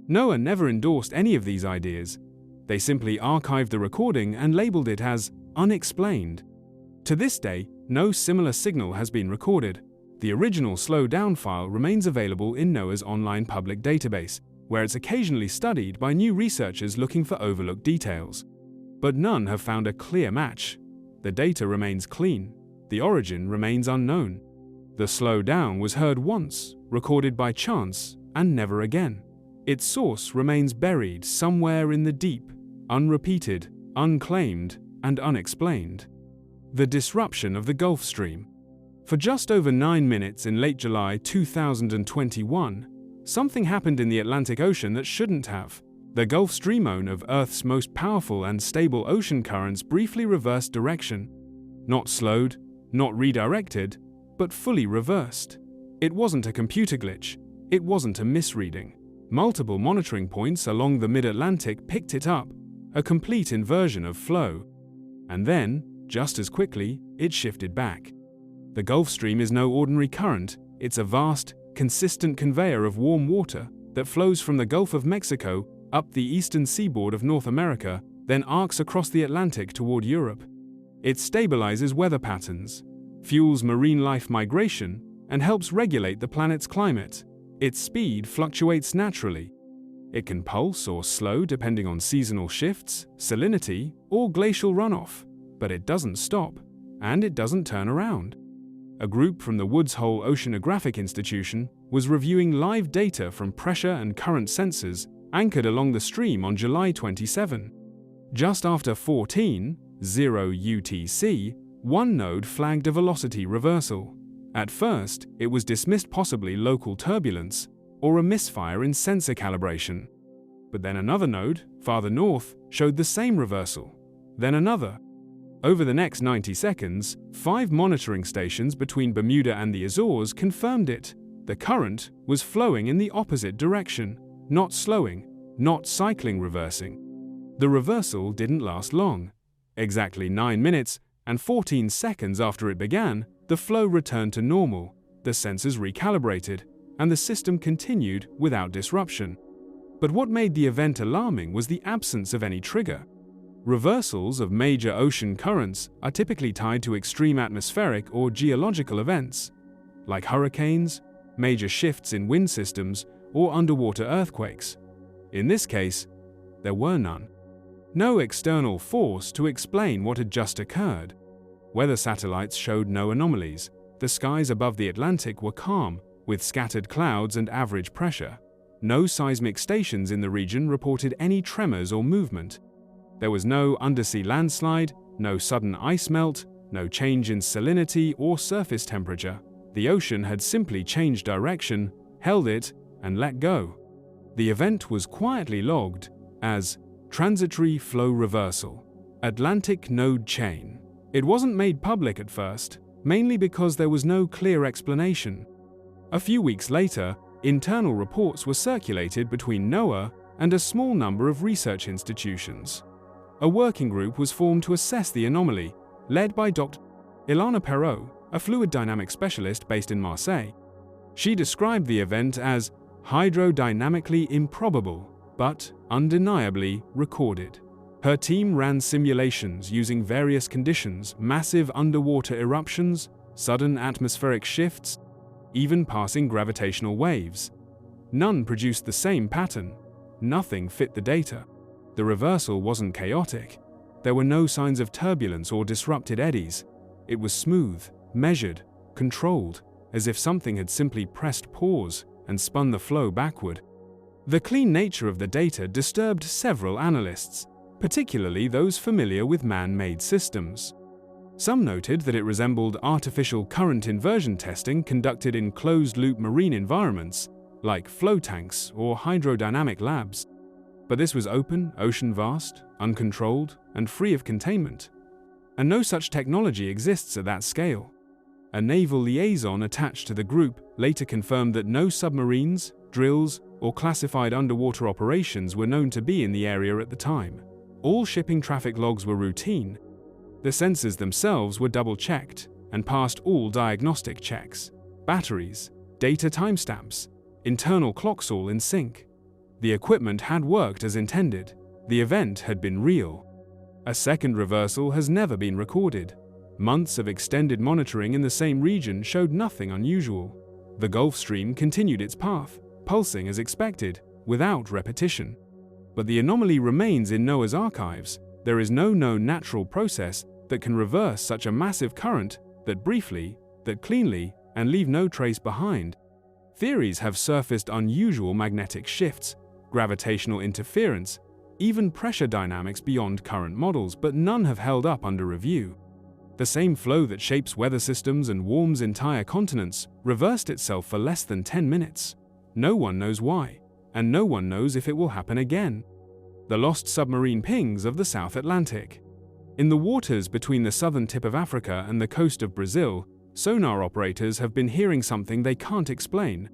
NOAA never endorsed any of these ideas. They simply archived the recording and labeled it as unexplained. To this day, no similar signal has been recorded. The original Slow Down file remains available in NOAA's online public database, where it's occasionally studied by new researchers looking for overlooked details. But none have found a clear match. The data remains clean. The origin remains unknown. The Slow Down was heard once, recorded by chance, and never again. Its source remains buried somewhere in the deep, unrepeated, unclaimed, and unexplained. The disruption of the Gulf Stream. For just over 9 minutes in late July 2021, something happened in the Atlantic Ocean that shouldn't have. The Gulf Stream, one of Earth's most powerful and stable ocean currents, briefly reversed direction. Not slowed, not redirected, but fully reversed. It wasn't a computer glitch. It wasn't a misreading. Multiple monitoring points along the mid-Atlantic picked it up, a complete inversion of flow. And then, just as quickly, it shifted back. The Gulf Stream is no ordinary current. It's a vast, consistent conveyor of warm water that flows from the Gulf of Mexico up the eastern seaboard of North America, then arcs across the Atlantic toward Europe. It stabilizes weather patterns, fuels marine life migration, and helps regulate the planet's climate. Its speed fluctuates naturally. It can pulse or slow depending on seasonal shifts, salinity, or glacial runoff, but it doesn't stop, and it doesn't turn around. A group from the Woods Hole Oceanographic Institution was reviewing live data from pressure and current sensors anchored along the stream on July 27. Just after 14:00 UTC, one node flagged a velocity reversal. At first, it was dismissed possibly local turbulence or a misfire in sensor calibration. But then another node, farther north, showed the same reversal. Then another. Over the next 90 seconds, 5 monitoring stations between Bermuda and the Azores confirmed it. The current was flowing in the opposite direction, not slowing, not cycling reversing. The reversal didn't last long. Exactly 9 minutes and 14 seconds after it began, the flow returned to normal, the sensors recalibrated, and the system continued without disruption. But what made the event alarming was the absence of any trigger. Reversals of major ocean currents are typically tied to extreme atmospheric or geological events, like hurricanes, major shifts in wind systems, or underwater earthquakes. In this case, there were none. No external force to explain what had just occurred. Weather satellites showed no anomalies. The skies above the Atlantic were calm, with scattered clouds and average pressure. no seismic stations in the region reported any tremors or movement. There was no undersea landslide, no sudden ice melt, no change in salinity or surface temperature. The ocean had simply changed direction, held it, and let go. The event was quietly logged as transitory flow reversal, Atlantic node chain. It wasn't made public at first, mainly because there was no clear explanation. A few weeks later, internal reports were circulated between NOAA and a small number of research institutions. A working group was formed to assess the anomaly, led by Dr. Ilana Perot, a fluid dynamics specialist based in Marseille. She described the event as hydrodynamically improbable, but undeniably recorded. Her team ran simulations using various conditions: massive underwater eruptions, sudden atmospheric shifts, even passing gravitational waves. None produced the same pattern. Nothing fit the data. The reversal wasn't chaotic. There were no signs of turbulence or disrupted eddies. It was smooth, measured, controlled, as if something had simply pressed pause and spun the flow backward. The clean nature of the data disturbed several analysts, particularly those familiar with man-made systems. Some noted that it resembled artificial current inversion testing conducted in closed-loop marine environments, like flow tanks or hydrodynamic labs. But this was open, ocean-vast, uncontrolled, and free of containment. And no such technology exists at that scale. A naval liaison attached to the group later confirmed that no submarines, drills, or classified underwater operations were known to be in the area at the time. All shipping traffic logs were routine. The sensors themselves were double-checked and passed all diagnostic checks. Batteries, data timestamps, internal clocks all in sync. The equipment had worked as intended. The event had been real. A second reversal has never been recorded. Months of extended monitoring in the same region showed nothing unusual. The Gulf Stream continued its path, pulsing as expected, without repetition. But the anomaly remains in NOAA's archives. There is no known natural process that can reverse such a massive current that briefly, that cleanly, and leave no trace behind. Theories have surfaced: unusual magnetic shifts, gravitational interference, even pressure dynamics beyond current models, but none have held up under review. The same flow that shapes weather systems and warms entire continents reversed itself for less than 10 minutes. No one knows why, and no one knows if it will happen again. The lost submarine pings of the South Atlantic. In the waters between the southern tip of Africa and the coast of Brazil, sonar operators have been hearing something they can't explain.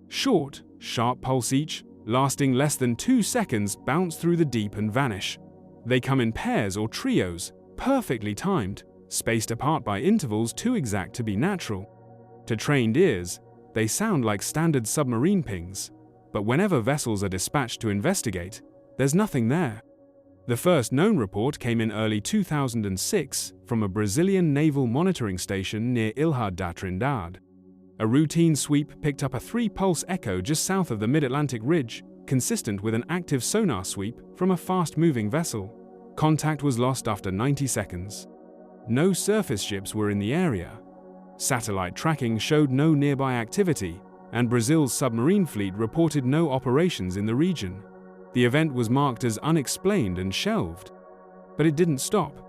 Short, sharp pulse each, lasting less than 2 seconds, bounce through the deep and vanish. They come in pairs or trios, perfectly timed, spaced apart by intervals too exact to be natural. To trained ears, they sound like standard submarine pings, but whenever vessels are dispatched to investigate, there's nothing there. The first known report came in early 2006 from a Brazilian naval monitoring station near Ilha da Trindade. A routine sweep picked up a 3-pulse echo just south of the mid-Atlantic ridge, consistent with an active sonar sweep from a fast-moving vessel. Contact was lost after 90 seconds. No surface ships were in the area. Satellite tracking showed no nearby activity, and Brazil's submarine fleet reported no operations in the region. The event was marked as unexplained and shelved. But it didn't stop.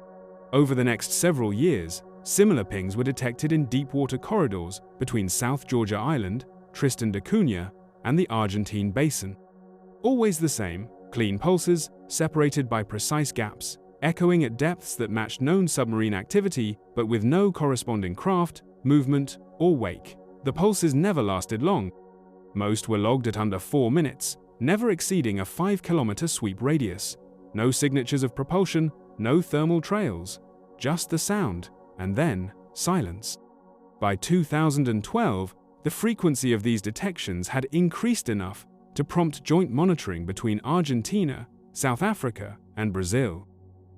Over the next several years, similar pings were detected in deep-water corridors between South Georgia Island, Tristan da Cunha, and the Argentine basin. Always the same, clean pulses, separated by precise gaps, echoing at depths that matched known submarine activity, but with no corresponding craft, movement, or wake. The pulses never lasted long. Most were logged at under 4 minutes, never exceeding a 5-kilometer sweep radius. No signatures of propulsion, no thermal trails, just the sound, and then silence. By 2012, the frequency of these detections had increased enough to prompt joint monitoring between Argentina, South Africa, and Brazil.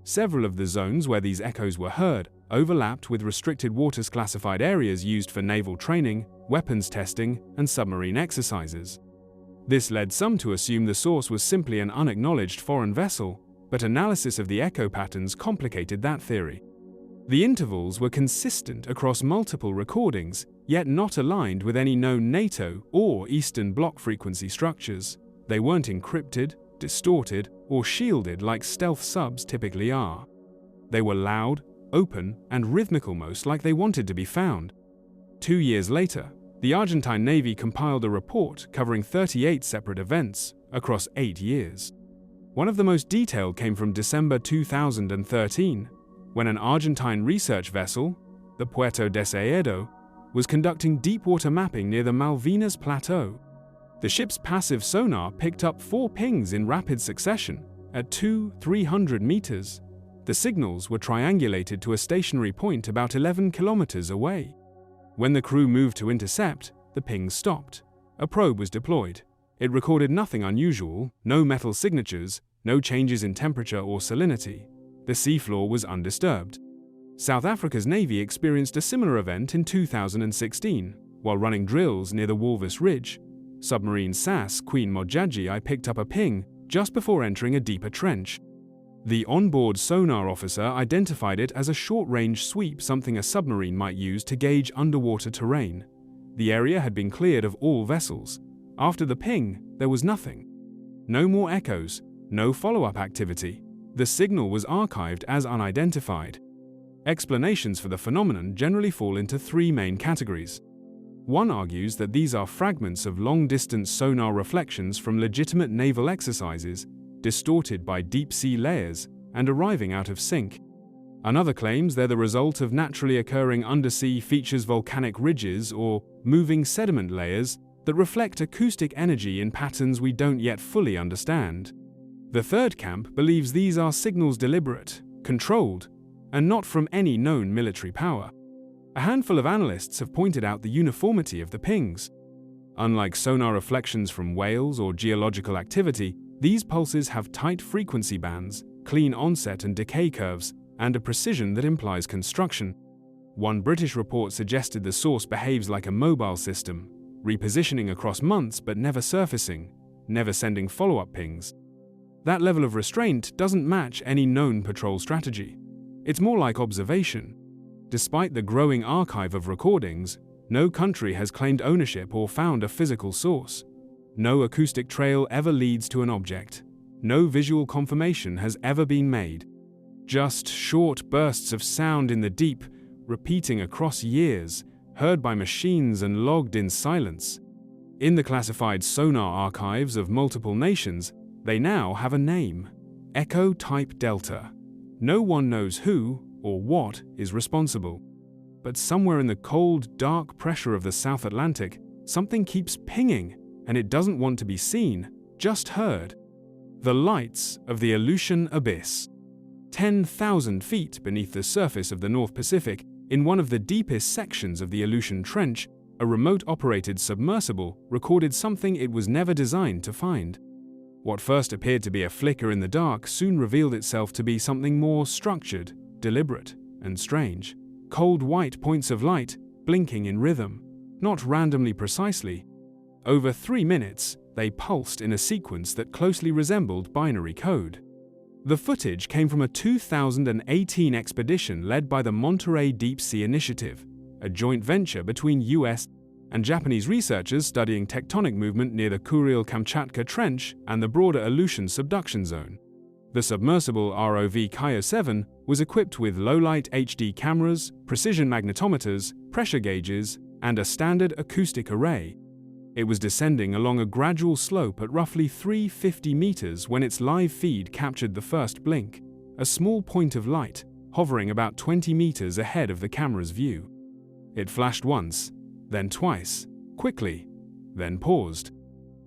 Several of the zones where these echoes were heard overlapped with restricted waters classified areas used for naval training, weapons testing, and submarine exercises. This led some to assume the source was simply an unacknowledged foreign vessel, but analysis of the echo patterns complicated that theory. The intervals were consistent across multiple recordings, yet not aligned with any known NATO or Eastern Bloc frequency structures. They weren't encrypted, distorted, or shielded like stealth subs typically are. They were loud, open, and rhythmical, most like they wanted to be found. 2 years later, the Argentine Navy compiled a report covering 38 separate events across 8 years. One of the most detailed came from December 2013, when an Argentine research vessel, the Puerto Deseado, was conducting deepwater mapping near the Malvinas Plateau. The ship's passive sonar picked up 4 pings in rapid succession at 300 meters. The signals were triangulated to a stationary point about 11 kilometers away. When the crew moved to intercept, the pings stopped. A probe was deployed. It recorded nothing unusual, no metal signatures, no changes in temperature or salinity. The seafloor was undisturbed. South Africa's Navy experienced a similar event in 2016, while running drills near the Walvis Ridge. Submarine SAS Queen Modjadji picked up a ping just before entering a deeper trench. The onboard sonar officer identified it as a short-range sweep, something a submarine might use to gauge underwater terrain. The area had been cleared of all vessels. After the ping, there was nothing. No more echoes, no follow-up activity. The signal was archived as unidentified. Explanations for the phenomenon generally fall into 3 main categories. One argues that these are fragments of long-distance sonar reflections from legitimate naval exercises, distorted by deep-sea layers and arriving out of sync. Another claims they're the result of naturally occurring undersea features, volcanic ridges, or moving sediment layers that reflect acoustic energy in patterns we don't yet fully understand. The third camp believes these are signals deliberate, controlled, and not from any known military power. A handful of analysts have pointed out the uniformity of the pings. Unlike sonar reflections from whales or geological activity, these pulses have tight frequency bands, clean onset and decay curves, and a precision that implies construction. One British report suggested the source behaves like a mobile system, repositioning across months but never surfacing, never sending follow-up pings. That level of restraint doesn't match any known patrol strategy. It's more like observation. Despite the growing archive of recordings, no country has claimed ownership or found a physical source. No acoustic trail ever leads to an object. No visual confirmation has ever been made. Just short bursts of sound in the deep, repeating across years, heard by machines and logged in silence. In the classified sonar archives of multiple nations, they now have a name: Echo Type Delta. No one knows who or what is responsible. But somewhere in the cold, dark pressure of the South Atlantic, something keeps pinging, and it doesn't want to be seen, just heard. The lights of the Aleutian abyss. 10,000 feet beneath the surface of the North Pacific, in one of the deepest sections of the Aleutian Trench, a remote-operated submersible recorded something it was never designed to find. What first appeared to be a flicker in the dark soon revealed itself to be something more structured, deliberate, and strange. Cold white points of light, blinking in rhythm, not randomly precisely. Over 3 minutes, they pulsed in a sequence that closely resembled binary code. The footage came from a 2018 expedition led by the Monterey Deep Sea Initiative, a joint venture between US and Japanese researchers studying tectonic movement near the Kuril-Kamchatka Trench and the broader Aleutian subduction zone. The submersible ROV Kaio 7 was equipped with low-light HD cameras, precision magnetometers, pressure gauges, and a standard acoustic array. It was descending along a gradual slope at roughly 350 meters when its live feed captured the first blink, a small point of light, hovering about 20 meters ahead of the camera's view. It flashed once, then twice, quickly, then paused.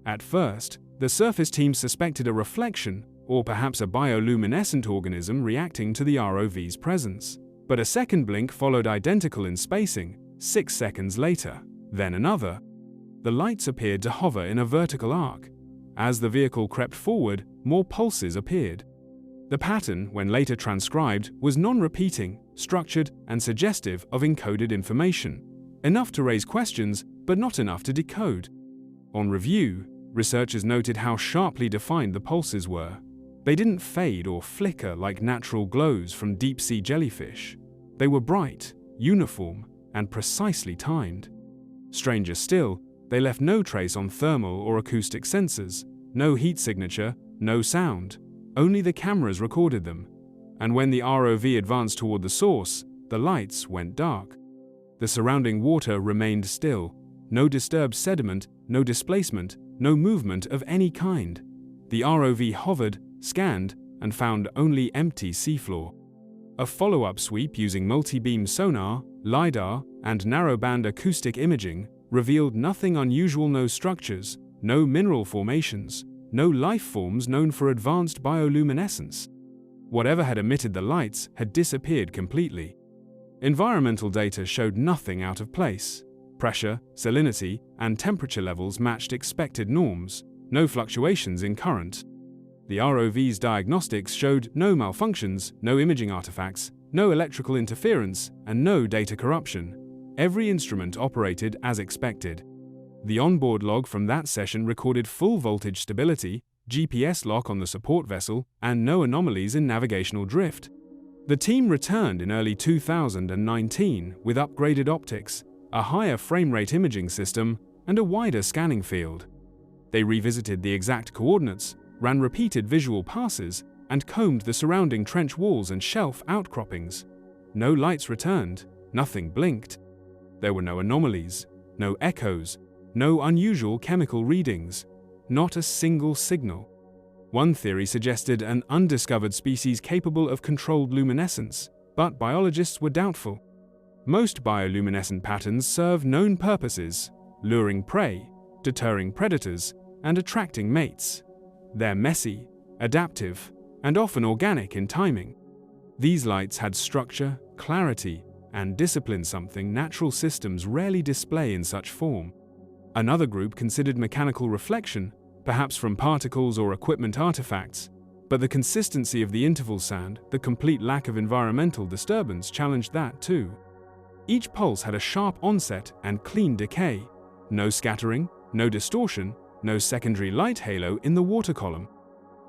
At first, the surface team suspected a reflection, or perhaps a bioluminescent organism reacting to the ROV's presence. But a second blink followed, identical in spacing, 6 seconds later, then another. The lights appeared to hover in a vertical arc. As the vehicle crept forward, more pulses appeared. The pattern, when later transcribed, was non-repeating, structured, and suggestive of encoded information. Enough to raise questions, but not enough to decode. On review, researchers noted how sharply defined the pulses were. They didn't fade or flicker like natural glows from deep-sea jellyfish. They were bright, uniform, and precisely timed. Stranger still, they left no trace on thermal or acoustic sensors, no heat signature, no sound. Only the cameras recorded them. And when the ROV advanced toward the source, the lights went dark. The surrounding water remained still. No disturbed sediment, no displacement, no movement of any kind. The ROV hovered, scanned, and found only empty seafloor. A follow-up sweep using multi-beam sonar, LiDAR, and narrowband acoustic imaging revealed nothing unusual: no structures, no mineral formations, no life forms known for advanced bioluminescence. Whatever had emitted the lights had disappeared completely. Environmental data showed nothing out of place. Pressure, salinity, and temperature levels matched expected norms, no fluctuations in current. The ROV's diagnostics showed no malfunctions, no imaging artifacts, no electrical interference, and no data corruption. Every instrument operated as expected. The onboard log from that session recorded full voltage stability, GPS lock on the support vessel, and no anomalies in navigational drift. The team returned in early 2019 with upgraded optics, a higher frame rate imaging system, and a wider scanning field. They revisited the exact coordinates, ran repeated visual passes, and combed the surrounding trench walls and shelf outcroppings. No lights returned, nothing blinked. There were no anomalies, no echoes, no unusual chemical readings, not a single signal. One theory suggested an undiscovered species capable of controlled luminescence, but biologists were doubtful. Most bioluminescent patterns serve known purposes: luring prey, deterring predators, and attracting mates. They're messy, adaptive, and often organic in timing. These lights had structure, clarity, and discipline, something natural systems rarely display in such form. Another group considered mechanical reflection, perhaps from particles or equipment artifacts, but the consistency of the interval sand, the complete lack of environmental disturbance challenged that too. Each pulse had a sharp onset and clean decay. No scattering, no distortion, no secondary light halo in the water column.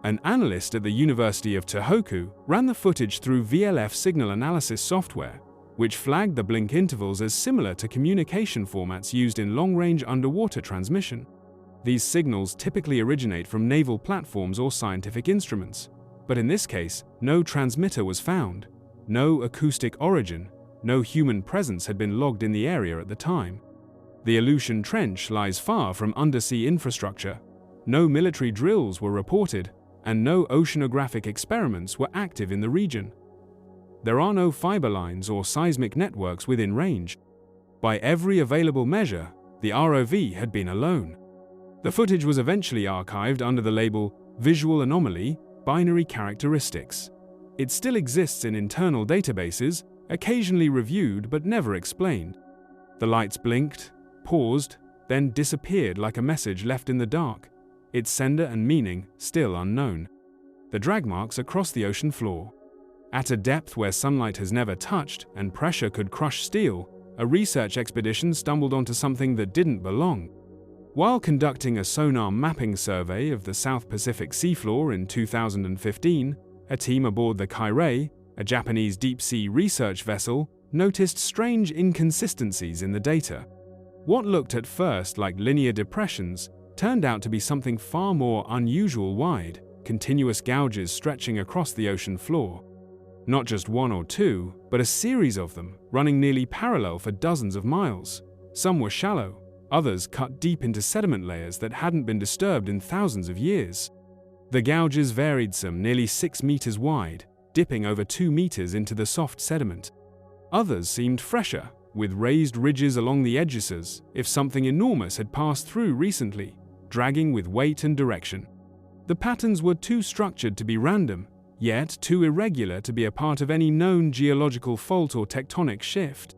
An analyst at the University of Tohoku ran the footage through VLF signal analysis software, which flagged the blink intervals as similar to communication formats used in long-range underwater transmission. These signals typically originate from naval platforms or scientific instruments, but in this case, no transmitter was found, no acoustic origin, no human presence had been logged in the area at the time. The Aleutian Trench lies far from undersea infrastructure. No military drills were reported, and no oceanographic experiments were active in the region. There are no fiber lines or seismic networks within range. By every available measure, the ROV had been alone. The footage was eventually archived under the label Visual Anomaly, Binary Characteristics. It still exists in internal databases, occasionally reviewed but never explained. The lights blinked, paused, then disappeared like a message left in the dark, its sender and meaning still unknown. The drag marks across the ocean floor. At a depth where sunlight has never touched and pressure could crush steel, a research expedition stumbled onto something that didn't belong. While conducting a sonar mapping survey of the South Pacific seafloor in 2015, a team aboard the Kairei, a Japanese deep-sea research vessel, noticed strange inconsistencies in the data. What looked at first like linear depressions turned out to be something far more unusual: wide, continuous gouges stretching across the ocean floor. Not just one or two, but a series of them, running nearly parallel for dozens of miles. Some were shallow, others cut deep into sediment layers that hadn't been disturbed in thousands of years. The gouges varied, some nearly 6 meters wide, dipping over 2 meters into the soft sediment. Others seemed fresher, with raised ridges along the edges as if something enormous had passed through recently, dragging with weight and direction. The patterns were too structured to be random, yet too irregular to be a part of any known geological fault or tectonic shift.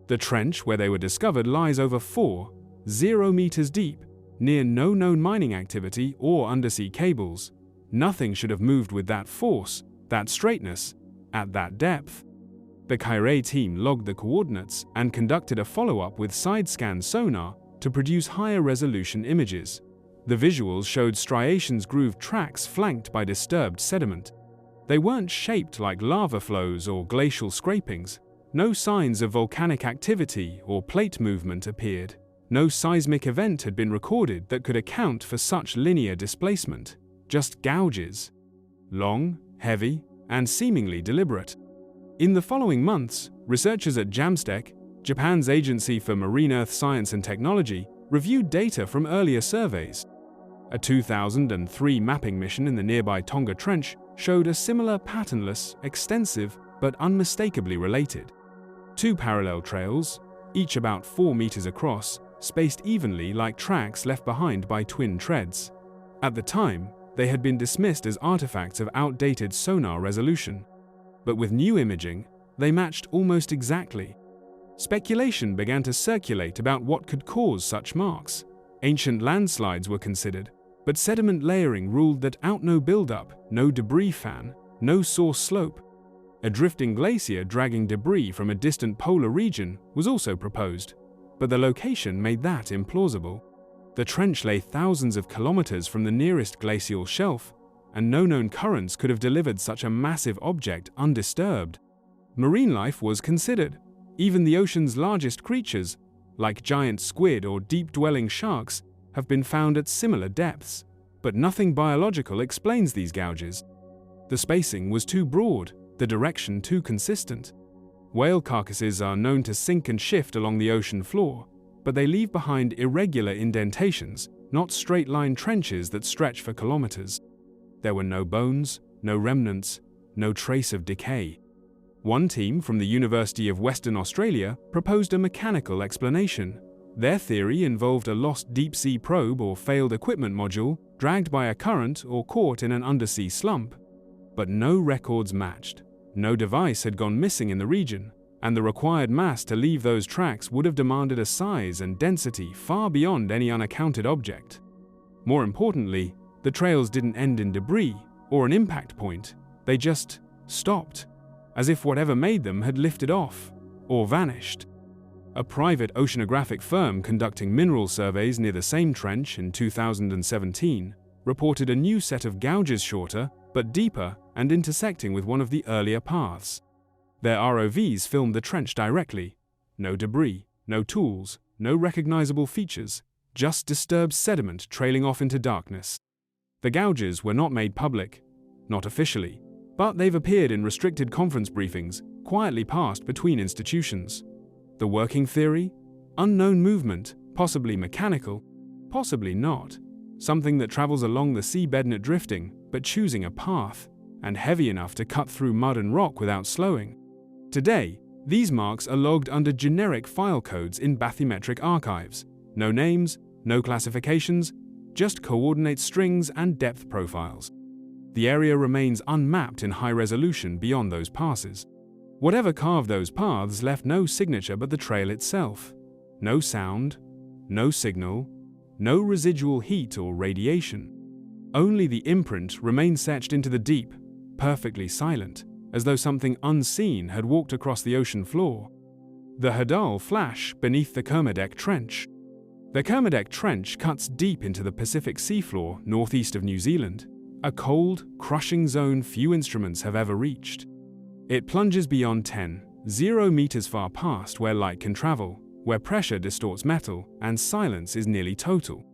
The trench where they were discovered lies over 4.0 meters deep, near no known mining activity or undersea cables. Nothing should have moved with that force, that straightness, at that depth. The Kairei team logged the coordinates and conducted a follow-up with side-scan sonar to produce higher resolution images. The visuals showed striations, grooved tracks flanked by disturbed sediment. They weren't shaped like lava flows or glacial scrapings. No signs of volcanic activity or plate movement appeared. No seismic event had been recorded that could account for such linear displacement, just gouges. Long, heavy, and seemingly deliberate. In the following months, researchers at JAMSTEC, Japan's Agency for Marine Earth Science and Technology, reviewed data from earlier surveys. A 2003 mapping mission in the nearby Tonga Trench showed a similar patternless, extensive, but unmistakably related. Two parallel trails, each about 4 meters across, spaced evenly like tracks left behind by twin treads. At the time, they had been dismissed as artifacts of outdated sonar resolution. But with new imaging, they matched almost exactly. Speculation began to circulate about what could cause such marks. Ancient landslides were considered, but sediment layering ruled that out no buildup, no debris fan, no source slope. A drifting glacier dragging debris from a distant polar region was also proposed, but the location made that implausible. The trench lay thousands of kilometers from the nearest glacial shelf, and no known currents could have delivered such a massive object undisturbed. Marine life was considered. Even the ocean's largest creatures, like giant squid or deep-dwelling sharks, have been found at similar depths, but nothing biological explains these gouges. The spacing was too broad, the direction too consistent. Whale carcasses are known to sink and shift along the ocean floor, but they leave behind irregular indentations, not straight-line trenches that stretch for kilometers. There were no bones, no remnants, no trace of decay. One team from the University of Western Australia proposed a mechanical explanation. Their theory involved a lost deep-sea probe or failed equipment module, dragged by a current or caught in an undersea slump. But no records matched. No device had gone missing in the region, and the required mass to leave those tracks would have demanded a size and density far beyond any unaccounted object. More importantly, the trails didn't end in debris or an impact point. They just stopped, as if whatever made them had lifted off or vanished. A private oceanographic firm conducting mineral surveys near the same trench in 2017 reported a new set of gouges shorter but deeper and intersecting with one of the earlier paths. Their ROVs filmed the trench directly. No debris, no tools, no recognizable features, just disturbed sediment trailing off into darkness. The gouges were not made public, not officially, but they've appeared in restricted conference briefings, quietly passed between institutions. The working theory? Unknown movement, possibly mechanical, possibly not. Something that travels along the seabed not drifting, but choosing a path, and heavy enough to cut through mud and rock without slowing. Today, these marks are logged under generic file codes in bathymetric archives. No names, no classifications, just coordinate strings and depth profiles. The area remains unmapped in high resolution beyond those passes. Whatever carved those paths left no signature but the trail itself. No sound, no signal, no residual heat or radiation. Only the imprint remains etched into the deep, perfectly silent, as though something unseen had walked across the ocean floor. The Hadal flash beneath the Kermadec Trench. The Kermadec Trench cuts deep into the Pacific seafloor northeast of New Zealand, a cold, crushing zone few instruments have ever reached. It plunges beyond 0 meters far past where light can travel, where pressure distorts metal, and silence is nearly total.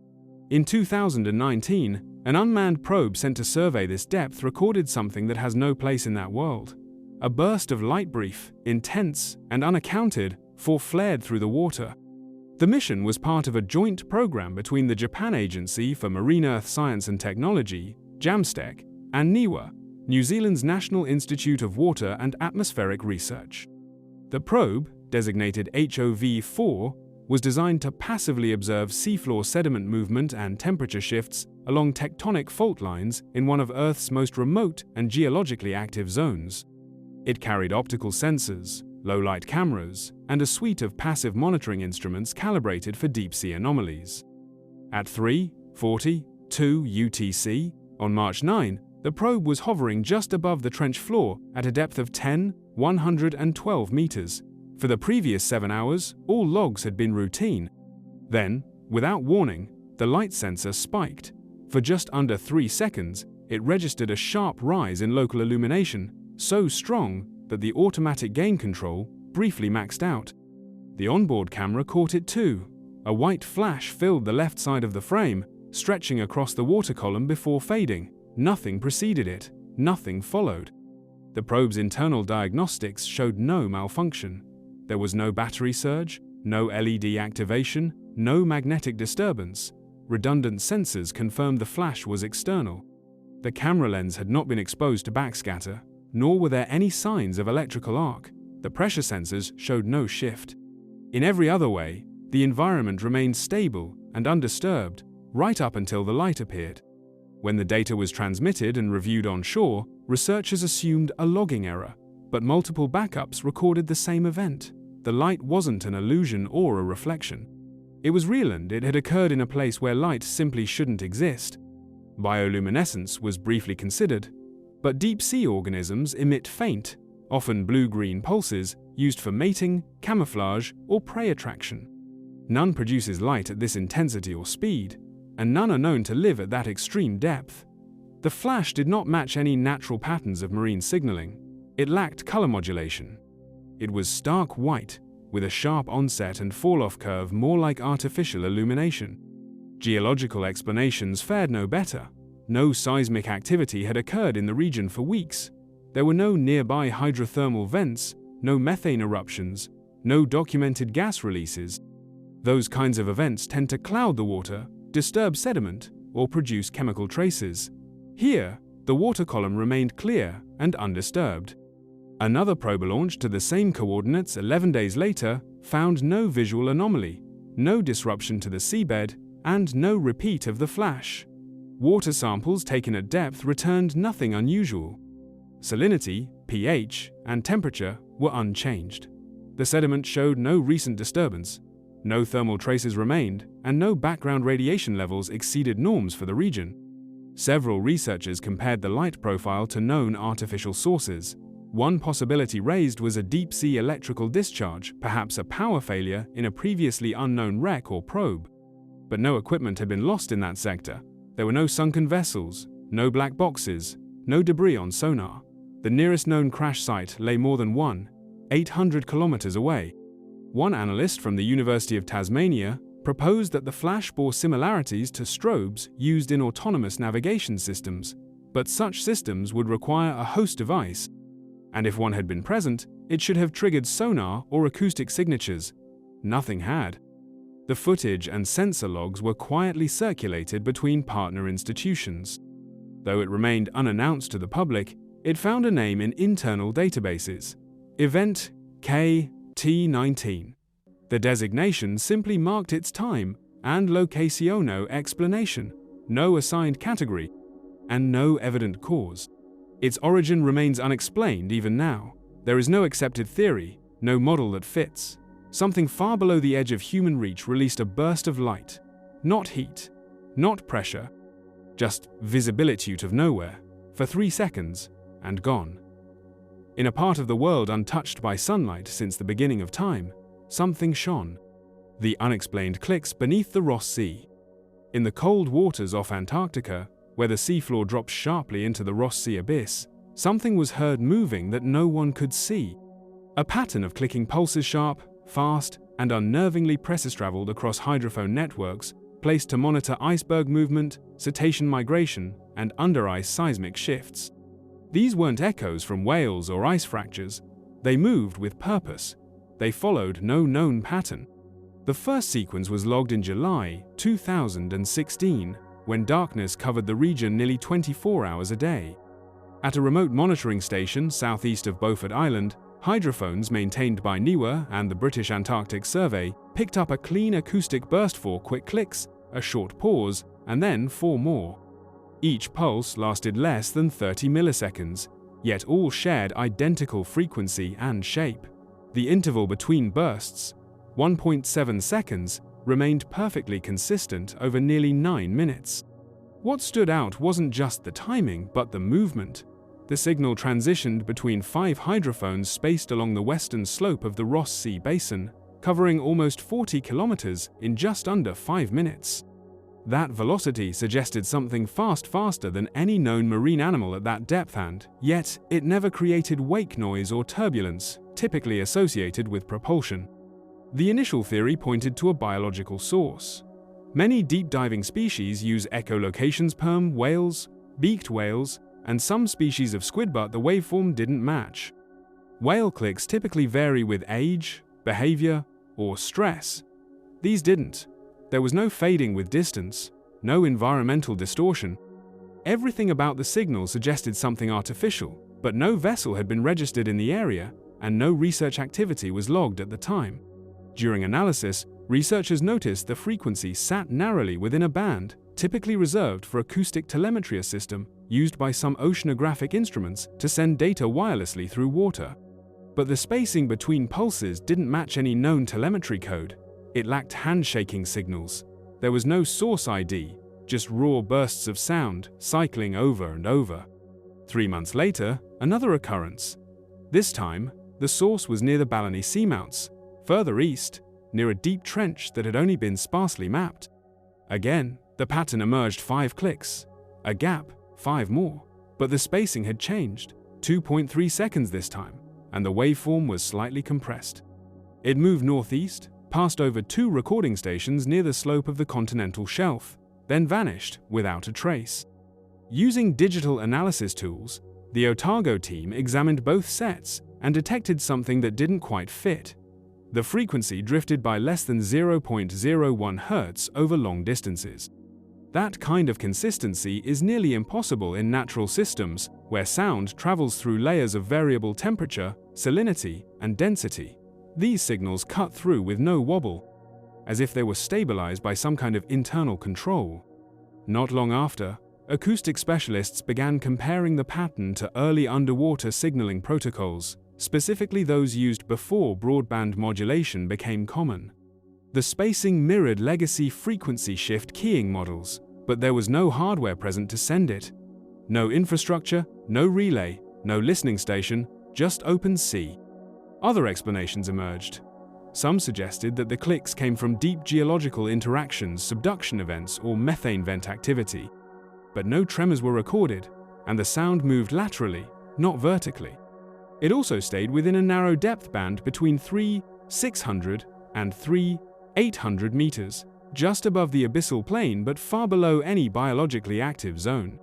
In 2019, an unmanned probe sent to survey this depth recorded something that has no place in that world. A burst of light brief, intense and unaccounted for, flared through the water. The mission was part of a joint program between the Japan Agency for Marine Earth Science and Technology, JAMSTEC, and NIWA, New Zealand's National Institute of Water and Atmospheric Research. The probe, designated HOV-4, was designed to passively observe seafloor sediment movement and temperature shifts along tectonic fault lines in one of Earth's most remote and geologically active zones. It carried optical sensors, low-light cameras, and a suite of passive monitoring instruments calibrated for deep-sea anomalies. At 3:42 UTC, on March 9, the probe was hovering just above the trench floor at a depth of 112 meters. For the previous 7 hours, all logs had been routine. Then, without warning, the light sensor spiked. For just under 3 seconds, it registered a sharp rise in local illumination, so strong that the automatic gain control briefly maxed out. The onboard camera caught it too, A white flash filled the left side of the frame, stretching across the water column before fading. Nothing preceded it. Nothing followed. The probe's internal diagnostics showed no malfunction. There was no battery surge, no LED activation, no magnetic disturbance. Redundant sensors confirmed the flash was external. The camera lens had not been exposed to backscatter, nor were there any signs of electrical arc. The pressure sensors showed no shift. In every other way, the environment remained stable and undisturbed, right up until the light appeared. When the data was transmitted and reviewed on shore, researchers assumed a logging error, but multiple backups recorded the same event. The light wasn't an illusion or a reflection. It was real, and it had occurred in a place where light simply shouldn't exist. Bioluminescence was briefly considered, but deep-sea organisms emit faint, often blue-green pulses used for mating, camouflage, or prey attraction. None produces light at this intensity or speed, and none are known to live at that extreme depth. The flash did not match any natural patterns of marine signaling. It lacked color modulation. It was stark white, with a sharp onset and fall-off curve more like artificial illumination. Geological explanations fared no better. No seismic activity had occurred in the region for weeks. There were no nearby hydrothermal vents, no methane eruptions, no documented gas releases. Those kinds of events tend to cloud the water, disturb sediment, or produce chemical traces. Here, the water column remained clear and undisturbed. Another probe launched to the same coordinates 11 days later found no visual anomaly, no disruption to the seabed, and no repeat of the flash. Water samples taken at depth returned nothing unusual. Salinity, pH, and temperature were unchanged. The sediment showed no recent disturbance. No thermal traces remained, and no background radiation levels exceeded norms for the region. Several researchers compared the light profile to known artificial sources. One possibility raised was a deep-sea electrical discharge, perhaps a power failure in a previously unknown wreck or probe. But no equipment had been lost in that sector. There were no sunken vessels, no black boxes, no debris on sonar. The nearest known crash site lay more than 800 kilometers away. One analyst from the University of Tasmania proposed that the flash bore similarities to strobes used in autonomous navigation systems, but such systems would require a host device, and if one had been present, it should have triggered sonar or acoustic signatures. Nothing had. The footage and sensor logs were quietly circulated between partner institutions. Though it remained unannounced to the public, it found a name in internal databases: Event KT19. The designation simply marked its time and locaciono explanation, no assigned category, and no evident cause. Its origin remains unexplained even now. There is no accepted theory, no model that fits. Something far below the edge of human reach released a burst of light. Not heat, not pressure, just visibility out of nowhere, for 3 seconds, and gone. In a part of the world untouched by sunlight since the beginning of time, something shone. The unexplained clicks beneath the Ross Sea. In the cold waters off Antarctica, where the seafloor drops sharply into the Ross Sea abyss, something was heard moving that no one could see. A pattern of clicking pulses, sharp, fast, and unnervingly pressure-traveled across hydrophone networks, placed to monitor iceberg movement, cetacean migration, and under-ice seismic shifts. These weren't echoes from whales or ice fractures. They moved with purpose. They followed no known pattern. The first sequence was logged in July 2016, when darkness covered the region nearly 24 hours a day. At a remote monitoring station southeast of Beaufort Island, hydrophones maintained by NIWA and the British Antarctic Survey picked up a clean acoustic burst: 4 quick clicks, a short pause, and then 4 more. Each pulse lasted less than 30 milliseconds, yet all shared identical frequency and shape. The interval between bursts, 1.7 seconds, remained perfectly consistent over nearly 9 minutes. What stood out wasn't just the timing, but the movement. The signal transitioned between 5 hydrophones spaced along the western slope of the Ross Sea basin, covering almost 40 kilometers in just under 5 minutes. That velocity suggested something faster than any known marine animal at that depth, and yet it never created wake noise or turbulence, typically associated with propulsion. The initial theory pointed to a biological source. Many deep-diving species use echolocations. Perm whales, beaked whales, and some species of squid, but the waveform didn't match. Whale clicks typically vary with age, behavior, or stress. These didn't. There was no fading with distance, no environmental distortion. Everything about the signal suggested something artificial, but no vessel had been registered in the area, and no research activity was logged at the time. During analysis, researchers noticed the frequency sat narrowly within a band, typically reserved for acoustic telemetry, a system used by some oceanographic instruments to send data wirelessly through water. But the spacing between pulses didn't match any known telemetry code. It lacked handshaking signals. There was no source ID, just raw bursts of sound, cycling over and over. 3 months later, another occurrence. This time, the source was near the Balani seamounts, further east, near a deep trench that had only been sparsely mapped. Again, the pattern emerged 5 clicks. A gap, 5 more. But the spacing had changed, 2.3 seconds this time, and the waveform was slightly compressed. It moved northeast, passed over 2 recording stations near the slope of the continental shelf, then vanished without a trace. Using digital analysis tools, the Otago team examined both sets and detected something that didn't quite fit. The frequency drifted by less than 0.01 Hz over long distances. That kind of consistency is nearly impossible in natural systems, where sound travels through layers of variable temperature, salinity, and density. These signals cut through with no wobble, as if they were stabilized by some kind of internal control. Not long after, acoustic specialists began comparing the pattern to early underwater signaling protocols, specifically those used before broadband modulation became common. The spacing mirrored legacy frequency shift keying models, but there was no hardware present to send it. No infrastructure, no relay, no listening station, just open sea. Other explanations emerged. Some suggested that the clicks came from deep geological interactions, subduction events, or methane vent activity. But no tremors were recorded, and the sound moved laterally, not vertically. It also stayed within a narrow depth band between 3,600 and 3,800 meters, just above the abyssal plain but far below any biologically active zone.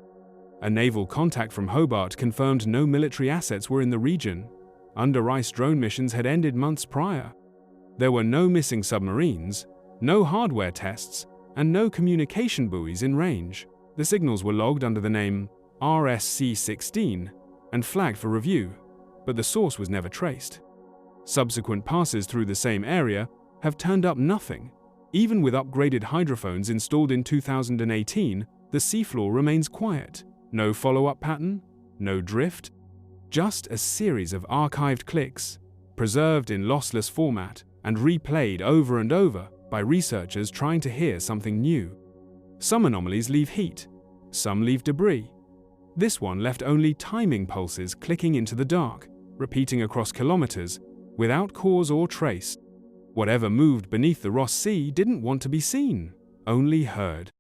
A naval contact from Hobart confirmed no military assets were in the region. Under-ice drone missions had ended months prior. There were no missing submarines, no hardware tests, and no communication buoys in range. The signals were logged under the name RSC-16 and flagged for review, but the source was never traced. Subsequent passes through the same area have turned up nothing. Even with upgraded hydrophones installed in 2018, the seafloor remains quiet. No follow-up pattern, no drift, just a series of archived clicks, preserved in lossless format and replayed over and over by researchers trying to hear something new. Some anomalies leave heat, some leave debris. This one left only timing pulses clicking into the dark, repeating across kilometers, without cause or trace. Whatever moved beneath the Ross Sea didn't want to be seen, only heard.